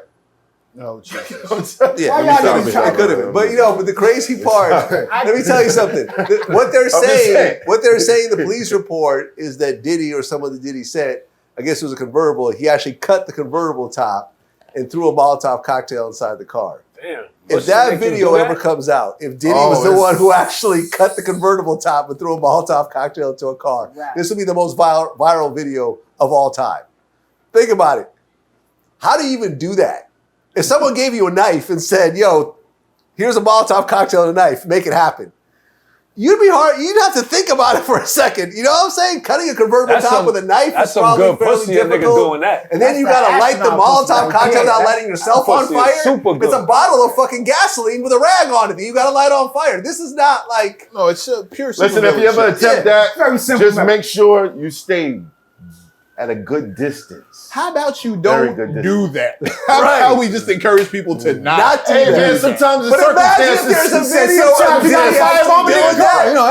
No, Jesus. Yeah, Why y'all niggas it trying- could have been. But but the crazy part, let me tell you something. What they're just saying, saying. in the police report is that Diddy or someone that Diddy said, I guess it was a convertible, he actually cut the convertible top and threw a Molotov cocktail inside the car. Damn. If that video ever comes out, if Diddy was the one who actually cut the convertible top and threw a Molotov cocktail into a car, this will be the most viral video of all time. Think about it. How do you even do that? If someone gave you a knife and said, yo, here's a Molotov cocktail and a knife, make it happen. You'd have to think about it for a second. You know what I'm saying? Cutting a convertible top with a knife That's is some probably good fairly pussy, a nigga difficult. doing that. And then you That's gotta the light the astronaut Molotov pussy. cocktail Yeah, without that letting yourself on pussy is fire. super good. It's a bottle of fucking gasoline with a rag on it that you gotta light on fire. This is not like No, it's a pure. Listen, if you ever supervillain shit. attempt that, Very simple just method. make sure you stay at a good distance. How about you Very don't good do that? How about we just encourage people to not do Hey, that. man, sometimes the But imagine if circumstances. there's a video sometimes of you Diddy gotta actually firebomb it in doing the car. that. You know,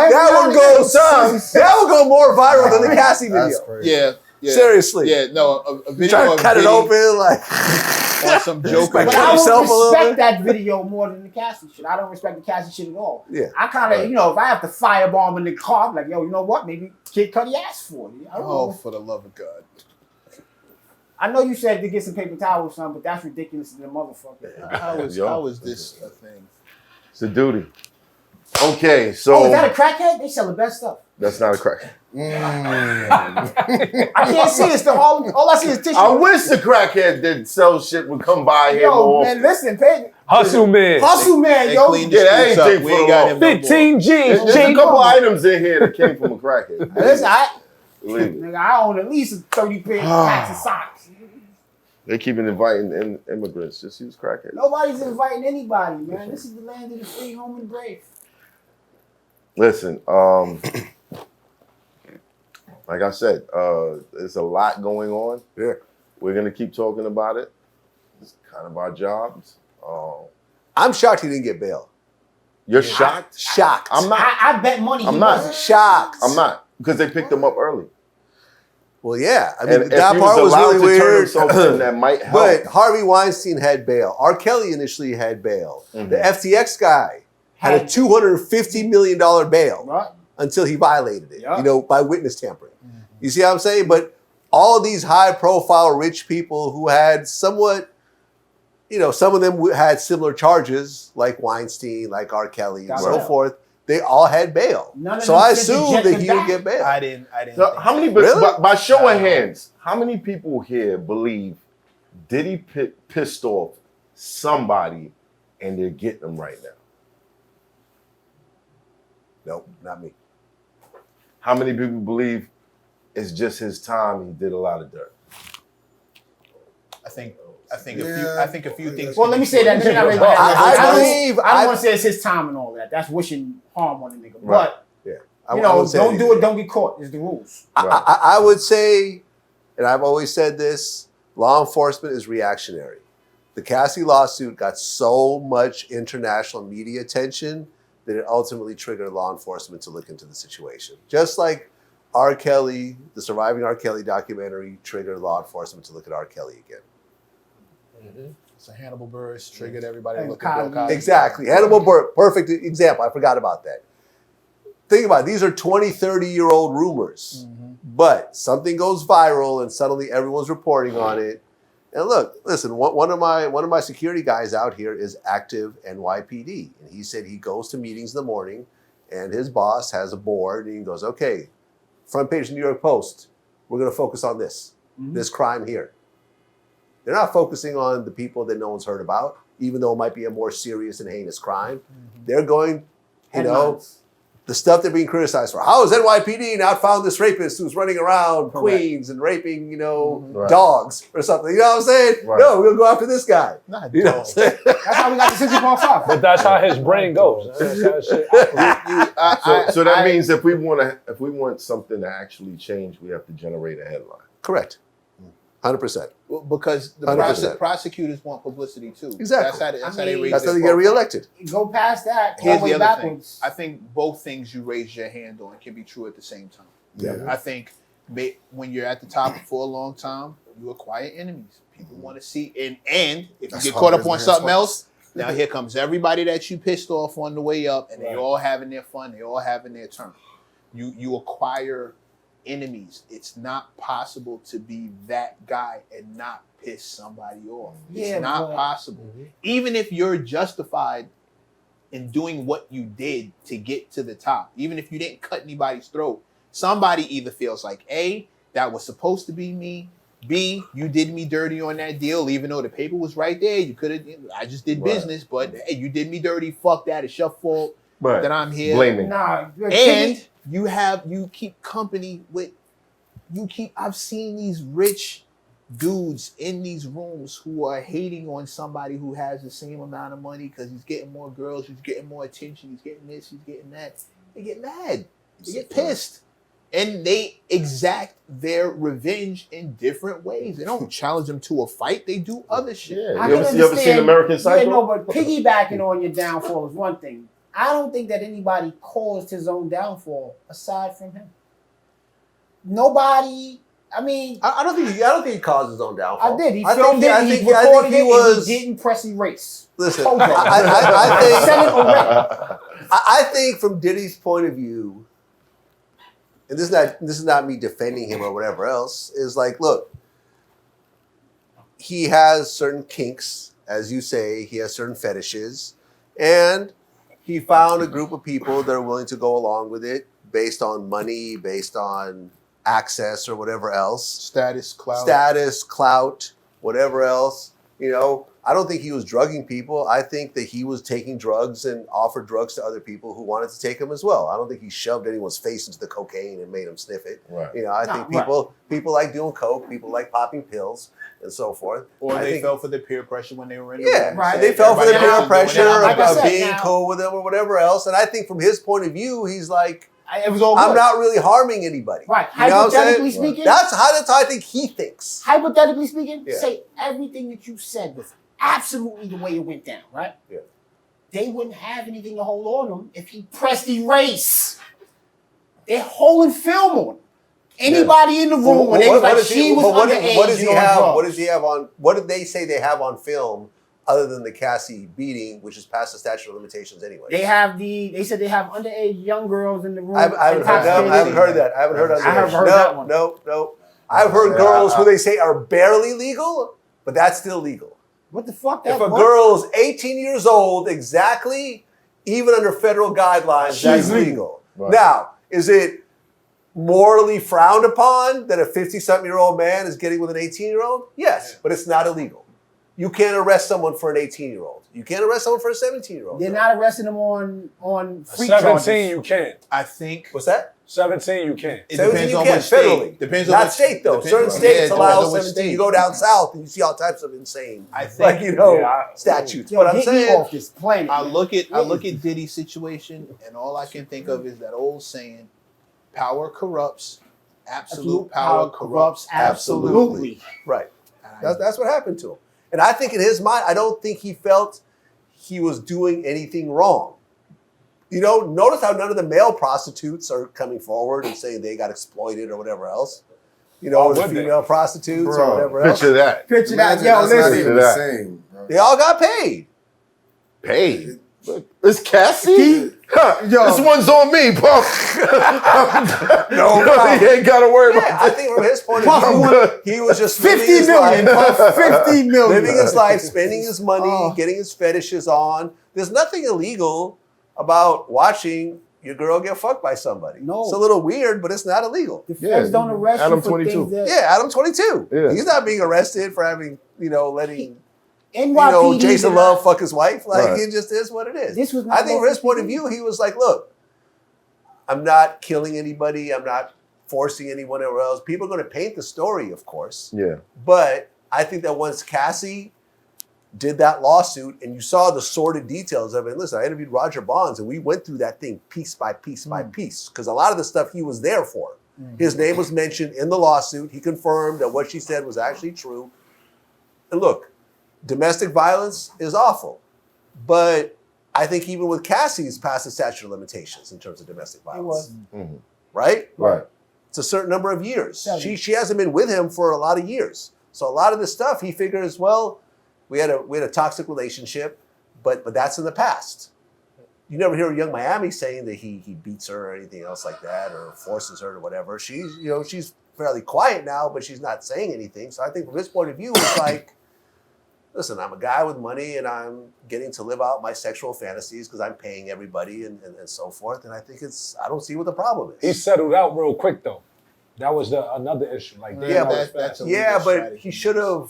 That would go more viral than the Cassie video. That's crazy. Yeah. Seriously. Yeah, no, a video Trying of to cut it Diddy open like on some joke. Like, But cut I yourself a don't little respect bit. that video more than the Cassie shit. I don't respect the Cassie shit at all. Yeah. I kind of, if I have to firebomb in the car, I'm like, yo, you know what? Maybe Kid Cudi asked for it. I don't Oh, know. for the love of God. I know you said to get some paper towels or something, but that's ridiculous to the motherfucker. How is this a thing? It's a duty. Okay, so Oh, is that a crackhead? They sell the best stuff. that's not a crack. I can't see it. All I see is tissue. I wish the crackhead that sells shit would come by here Yo, more. man, listen, pay. Hustle man. Hustle man, They yo. cleaned the Yeah, that streets ain't up. think We for ain't the got law. him no more. 15 G's. There's a couple items in here that came from a crackhead. Listen, Believe me. nigga, I own at least 30 packs of socks. They keep inviting immigrants. Just use crackheads. Nobody's inviting anybody, man. This is the land of the free, home, and brave. Listen, like I said, there's a lot going on. Yeah. We're gonna keep talking about it. It's kind of our jobs. I'm shocked he didn't get bail. You're shocked? Shocked. I'm not. I bet money. I'm he not. wasn't. Shocked. I'm not, because they picked him up early. Well, yeah. I mean, And that if he part was allowed really to turn weird. himself in, that might help. But Harvey Weinstein had bail. R. Kelly initially had bail. Mhm. The FTX guy had a $250 million bail Right. until he violated it, Yeah. by witness tampering. You see what I'm saying? But all of these high-profile rich people who had somewhat, some of them had similar charges, like Weinstein, like R. Kelly, and Got so bail. forth. They all had bail. None of So them I sent the assumed jet that to he would back. get bail. I didn't. So think how many? Really? By show of hands, how many people here believe Diddy pissed off somebody and they're getting them right now? Nope, not me. How many people believe it's just his time? He did a lot of dirt. I think a few things. Well, let me say that. I don't want to say it's his time and all that. That's wishing harm on a nigga. Right. But you know, don't do it, don't get caught. Is the rules. I would say, and I've always said this: law enforcement is reactionary. The Cassie lawsuit got so much international media attention that it ultimately triggered law enforcement to look into the situation. Just like R. Kelly, the Surviving R. Kelly documentary triggered law enforcement to look at R. Kelly again. So Hannibal Buress triggered everybody to look at Bill Cosby. Exactly. Hannibal Buress, perfect example. I forgot about that. Think about it. These are 20, 30-year-old rumors. But something goes viral and suddenly everyone's reporting on it. And look, listen, one of my security guys out here is active NYPD. And he said he goes to meetings in the morning and his boss has a board and he goes, okay, front page of the New York Post, we're going to focus on this crime here. They're not focusing on the people that no one's heard about, even though it might be a more serious and heinous crime. They're going, you know, the stuff they're being criticized for. How has NYPD not found this rapist who's running around Queens and raping, you know, dogs or something? You know what I'm saying? Right. No, we'll go after this guy. Not you know what I'm saying? That's how we got the 60.5. But that's how his brain goes. That's how shit. So that means if we want something to actually change, we have to generate a headline. Correct. 100%. Well, because the 100%. prosecutors want publicity too. Exactly. That's how they raise That's how their they get profile. reelected. Go past that. Here's all the the way other thing. backwards. I think both things you raise your hand on can be true at the same time. Yeah. I think when you're at the top for a long time, you acquire enemies. People want to see, and if That's you get how caught it up is, on man. something else, now here comes everybody that you pissed off on the way up, and they all having their fun, they all having their turn. You acquire enemies. It's not possible to be that guy and not piss somebody off. It's not possible. Even if you're justified in doing what you did to get to the top, even if you didn't cut anybody's throat, somebody either feels like, A, that was supposed to be me, B, you did me dirty on that deal, even though the paper was right there. You could have, I just did business, but hey, you did me dirty. Fuck that. It's your fault that I'm here. Blaming. Nah, And you keep company with, I've seen these rich dudes in these rooms who are hating on somebody who has the same amount of money because he's getting more girls, he's getting more attention, he's getting this, he's getting that. They get mad. They get pissed. And they exact their revenge in different ways. They don't challenge them to a fight. They do other shit. Yeah. You ever seen American Psycho? Yeah, no, but piggybacking on your downfall is one thing. I don't think that anybody caused his own downfall aside from him. Nobody. I mean, I don't think he caused his own downfall. I did. He filmed it. He recorded it. And he didn't press erase. Listen, Hold on. I think from Diddy's point of view, and this is not me defending him or whatever else, is like, look, he has certain kinks, as you say, he has certain fetishes, and he found a group of people that are willing to go along with it based on money, based on access or whatever else. Status, clout, whatever else. You know, I don't think he was drugging people. I think that he was taking drugs and offered drugs to other people who wanted to take them as well. I don't think he shoved anyone's face into the cocaine and made them sniff it. Right. You know, I think people like doing coke, people like popping pills and so forth. Or I they think, fell for the peer pressure when they were in the room. right. They fell for the Everybody peer else pressure is doing it. of being cool with them or whatever else. And I think from his point of view, he's like, it was all good. I'm not really harming anybody. Right. You know what I'm Hypothetically saying? speaking, That's how I think he thinks. Hypothetically speaking, Yeah. say everything that you said was absolutely the way it went down, right? Yeah. They wouldn't have anything to hold on them if he pressed erase. They're holding film on him. Anybody in the room when they was like, she was underage. What does he have? drugs. What does he have on? What did they say they have on film other than the Cassie beating, which is past the statute of limitations anyway? They said they have underage young girls in the room. I haven't heard that. I haven't heard underage. I haven't heard that one. No. I've heard girls who they say are barely legal, but that's still legal. What the fuck? If a girl's 18 years old, exactly, even under federal guidelines, that's legal. Right. Now, is it morally frowned upon that a 50-something-year-old man is getting with an 18-year-old? Yes, but it's not illegal. You can't arrest someone for an 18-year-old. You can't arrest someone for a 17-year-old. They're not arresting them on free 17 charges. you can. I think. What's that? 17 you can. It 17 depends you on can what state. federally. Depends on Not what state though. depends Certain on- states yeah, allow depends on what 17. You state. go down south and you see all types of insane, I think, like statutes. Yo, but I'm get me saying, off this planet. I look at Diddy's situation, and all I can think of is that old saying, "Power corrupts. Absolute power corrupts absolutely. right. That's what happened to him. And I think in his mind, I don't think he felt he was doing anything wrong. You know, notice how none of the male prostitutes are coming forward and saying they got exploited or whatever else. You know, the female prostitutes or whatever else. Picture that. Picture that. Imagine Yo, that's not listen. even the same. Bro. They all got paid. Paid. It's Cassie? This one's on me, Puff. No, he ain't got to worry about I think from his point of view, he was just living his 50 million, life, Puff, 50 million. living his life, spending his money, getting his fetishes on. There's nothing illegal about watching your girl get fucked by somebody. No. It's a little weird, but it's not illegal. The feds don't arrest Adam you for 22. things that... Yeah, Adam 22. Yeah. He's not being arrested for having, letting NYPD Jason did not- Love fuck his wife. Like, Right. it just is what it is. This was not I think from his point of view, he was like, look, I'm not killing anybody. I'm not forcing anyone else. People are going to paint the story, of course. Yeah. But I think that once Cassie did that lawsuit and you saw the sordid details of it, and listen, I interviewed Roger Bonds and we went through that thing piece by piece by piece because a lot of the stuff he was there for. His name was mentioned in the lawsuit. He confirmed that what she said was actually true. And look, domestic violence is awful, but I think even with Cassie's past the statute of limitations in terms of domestic violence. Right? Right. It's a certain number of years. 7. She hasn't been with him for a lot of years. So a lot of this stuff he figures, well, we had a toxic relationship, but that's in the past. You never hear Young Miami saying that he beats her or anything else like that or forces her or whatever. She's fairly quiet now, but she's not saying anything. So I think from his point of view, it's like, listen, I'm a guy with money and I'm getting to live out my sexual fantasies because I'm paying everybody and so forth. And I think I don't see what the problem is. He settled out real quick though. That was another issue. Like, that's a legal but strategy. he should have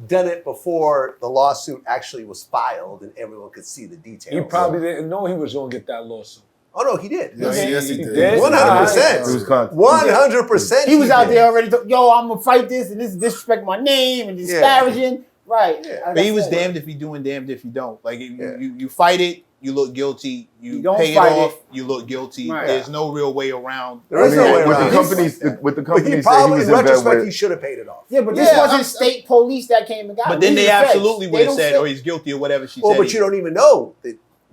done it before the lawsuit actually was filed and everyone could see the details. he probably didn't know he was going to get that lawsuit. Oh no, he did. Yes, he He did. did? 100%. 100%. He was out did. there already. Yo, I'm gonna fight this, and this is disrespect my name and disparaging. Right. Yeah. But he was damned if you do and damned if you don't. Like you fight it, you look guilty. You don't pay it fight off, it. you look guilty. Right. There's no real way around. There is no way with around the it. companies, with the But he companies that he probably, was in in bed retrospect, he with. should have paid it off. Yeah, but this Yeah, wasn't state police that came and got him. But then These they are the feds. absolutely They would have don't said, say- "Oh, he's guilty" or whatever she Well, said. but you don't even know.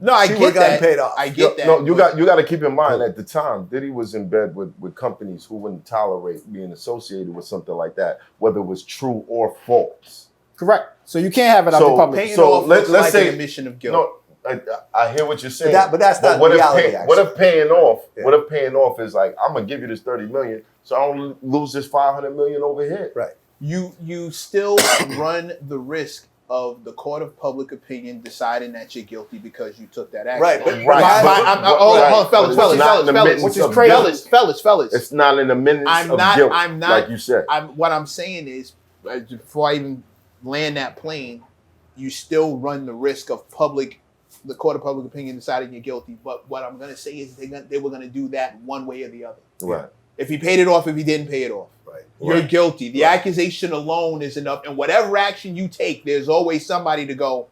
No, I she get would've gotten that. paid off. I get that. No, you got to keep in mind at the time, Diddy was in bed with companies who wouldn't tolerate being associated with something like that, whether it was true or false. Correct. So you can't have it out in public. Paying So off let's looks like say an admission of guilt. No, I hear what you're saying. But that's not what reality, If what if paying off? Yeah. What if paying off is like, I'm gonna give you this $30 million, so I don't lose this $500 million over here. Right. You still run the risk of the court of public opinion deciding that you're guilty because you took that action. Right, but fellas, which is crazy. Fellas. It's not an amendment of guilt, like you said. What I'm saying is, before I even land that plane, you still run the risk of the court of public opinion deciding you're guilty. But what I'm gonna say is they were gonna do that one way or the other. Right. If he paid it off, if he didn't pay it off. Right. You're guilty. The accusation alone is enough. And whatever action you take, there's always somebody to go,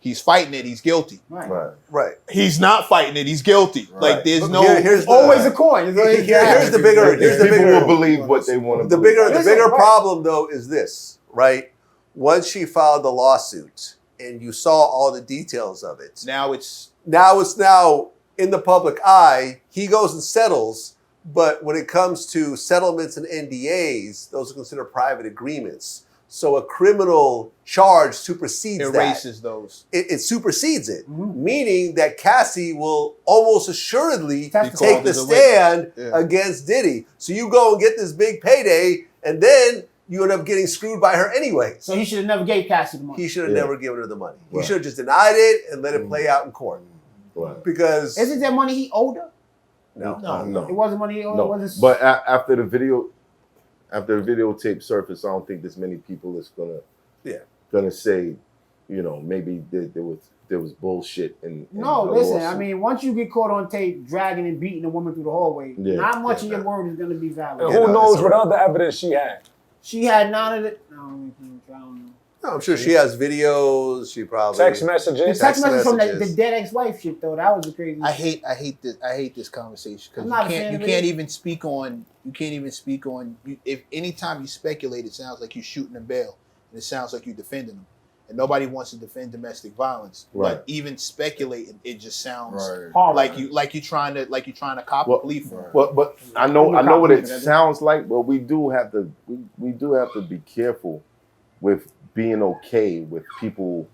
he's fighting it, he's guilty. Right. He's not fighting it, he's guilty. Like there's no here's always a coin. Here's the bigger People will believe what they want to the believe. bigger problem though is this, right? Once she filed the lawsuit and you saw all the details of it, now it's in the public eye, he goes and settles. But when it comes to settlements and NDAs, those are considered private agreements. So a criminal charge supersedes erases those. It supersedes it, meaning that Cassie will almost assuredly take the stand against Diddy. So you go and get this big payday, and then you end up getting screwed by her anyway. So he should have never gave Cassie the money. He should have never given her the money. He should have just denied it and let it play out in court. Right. Because isn't that money he owed her? No. It wasn't money he owed her. No. It wasn't... But after the videotape surfaced, I don't think there's many people that's gonna gonna say, you know, maybe there was bullshit in No, the listen. lawsuit. I mean, once you get caught on tape dragging and beating a woman through the hallway, not much of your word is going to be valid. And who knows what other evidence she had? She had none of it. I don't know. No, I'm sure she has videos. She probably Text messages. The text message from the dead ex-wife shit though. That was the crazy. I hate this conversation because I'm not a you fan can't of it. even speak on if anytime you speculate, it sounds like you're shooting a bail and it sounds like you're defending them. And nobody wants to defend domestic violence. Right. But even speculating, it just sounds hard. like you're trying to cop a plea for. But I know what it sounds like, but we do have to be careful with being okay with people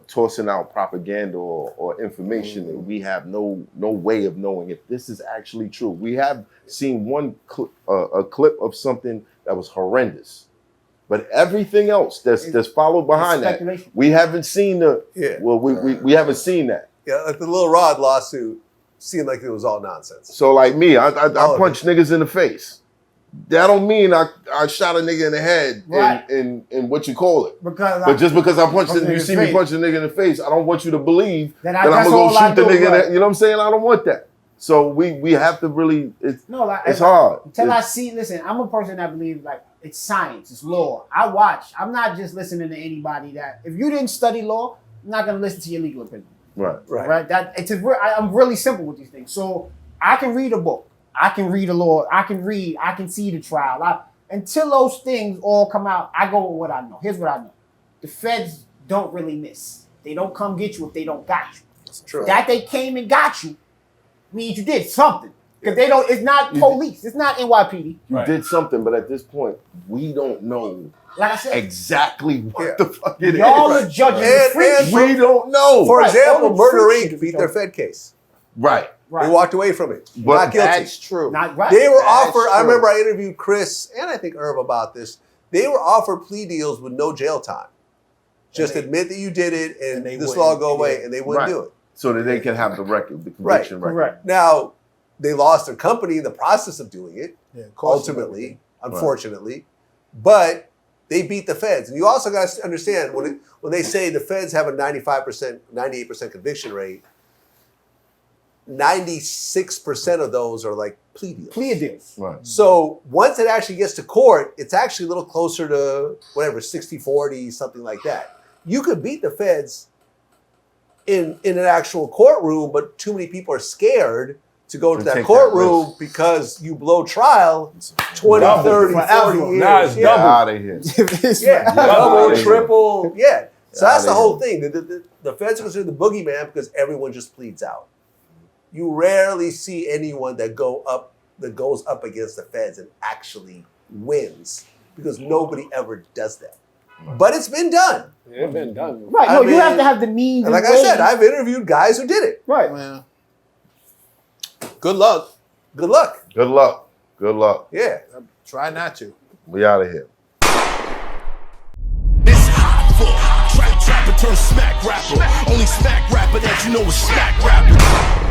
tossing out propaganda or information that we have no way of knowing if this is actually true. We have seen a clip of something that was horrendous. But everything else that's followed behind that, we haven't seen we haven't seen that. Yeah, like the Lil Rod lawsuit seemed like it was all nonsense. So like me, I punched niggas in the face. That don't mean I shot a nigga in the head in what you call it. But just because I punched you see me punch a nigga in the face, I don't want you to believe that I'm gonna go shoot the nigga. Right. You know what I'm saying? I don't want that. So we have to really. It's hard. Until I see. Listen, I'm a person that believes like it's science, it's law. I watch. I'm not just listening to anybody that. If you didn't study law, I'm not gonna listen to your legal opinion. Right. I'm really simple with these things. So I can read a book. I can read a law. I can see the trial. Until those things all come out, I go with what I know. Here's what I know. The feds don't really miss. They don't come get you if they don't got you. That's true. That they came and got you means you did something. Because they don't, it's not police. It's not NYPD. You did something, but at this point, we don't know like I said, exactly what the fuck it is. Y'all are judging the freak. We don't know. For example, Murder Inc. beat their Fed case. Right. They walked away from it. But not guilty. That's true. Not right. They were offered, I remember I interviewed Chris and I think Irv about this. They were offered plea deals with no jail time. Just admit that you did it and this law go away, and they wouldn't do it. So that they can have the record, the conviction record. Right. Now, they lost their company in the process of doing it, ultimately, unfortunately. But they beat the feds. And you also got to understand, when they say the feds have a 95%, 98% conviction rate, 96% of those are like plea deals. Plea deals. Right. So once it actually gets to court, it's actually a little closer to whatever, 60-40, something like that. You could beat the feds in an actual courtroom, but too many people are scared to go to that courtroom because you blow trial 20, 30, 40 years. Now it's double. Out of here. Double, triple. Yeah. So that's the whole thing. The feds are considered the boogeyman because everyone just pleads out. You rarely see anyone that goes up against the feds and actually wins because nobody ever does that. But it's been done. It's been done. Right. No, you have to have the means. And like I said, I've interviewed guys who did it. Right. Well, good luck. Good luck. Good luck. Good luck. Yeah. try not to. We out of here. It's Hoffa, trapper turn smack rapper. Only smack rapper that you know is smack rapper.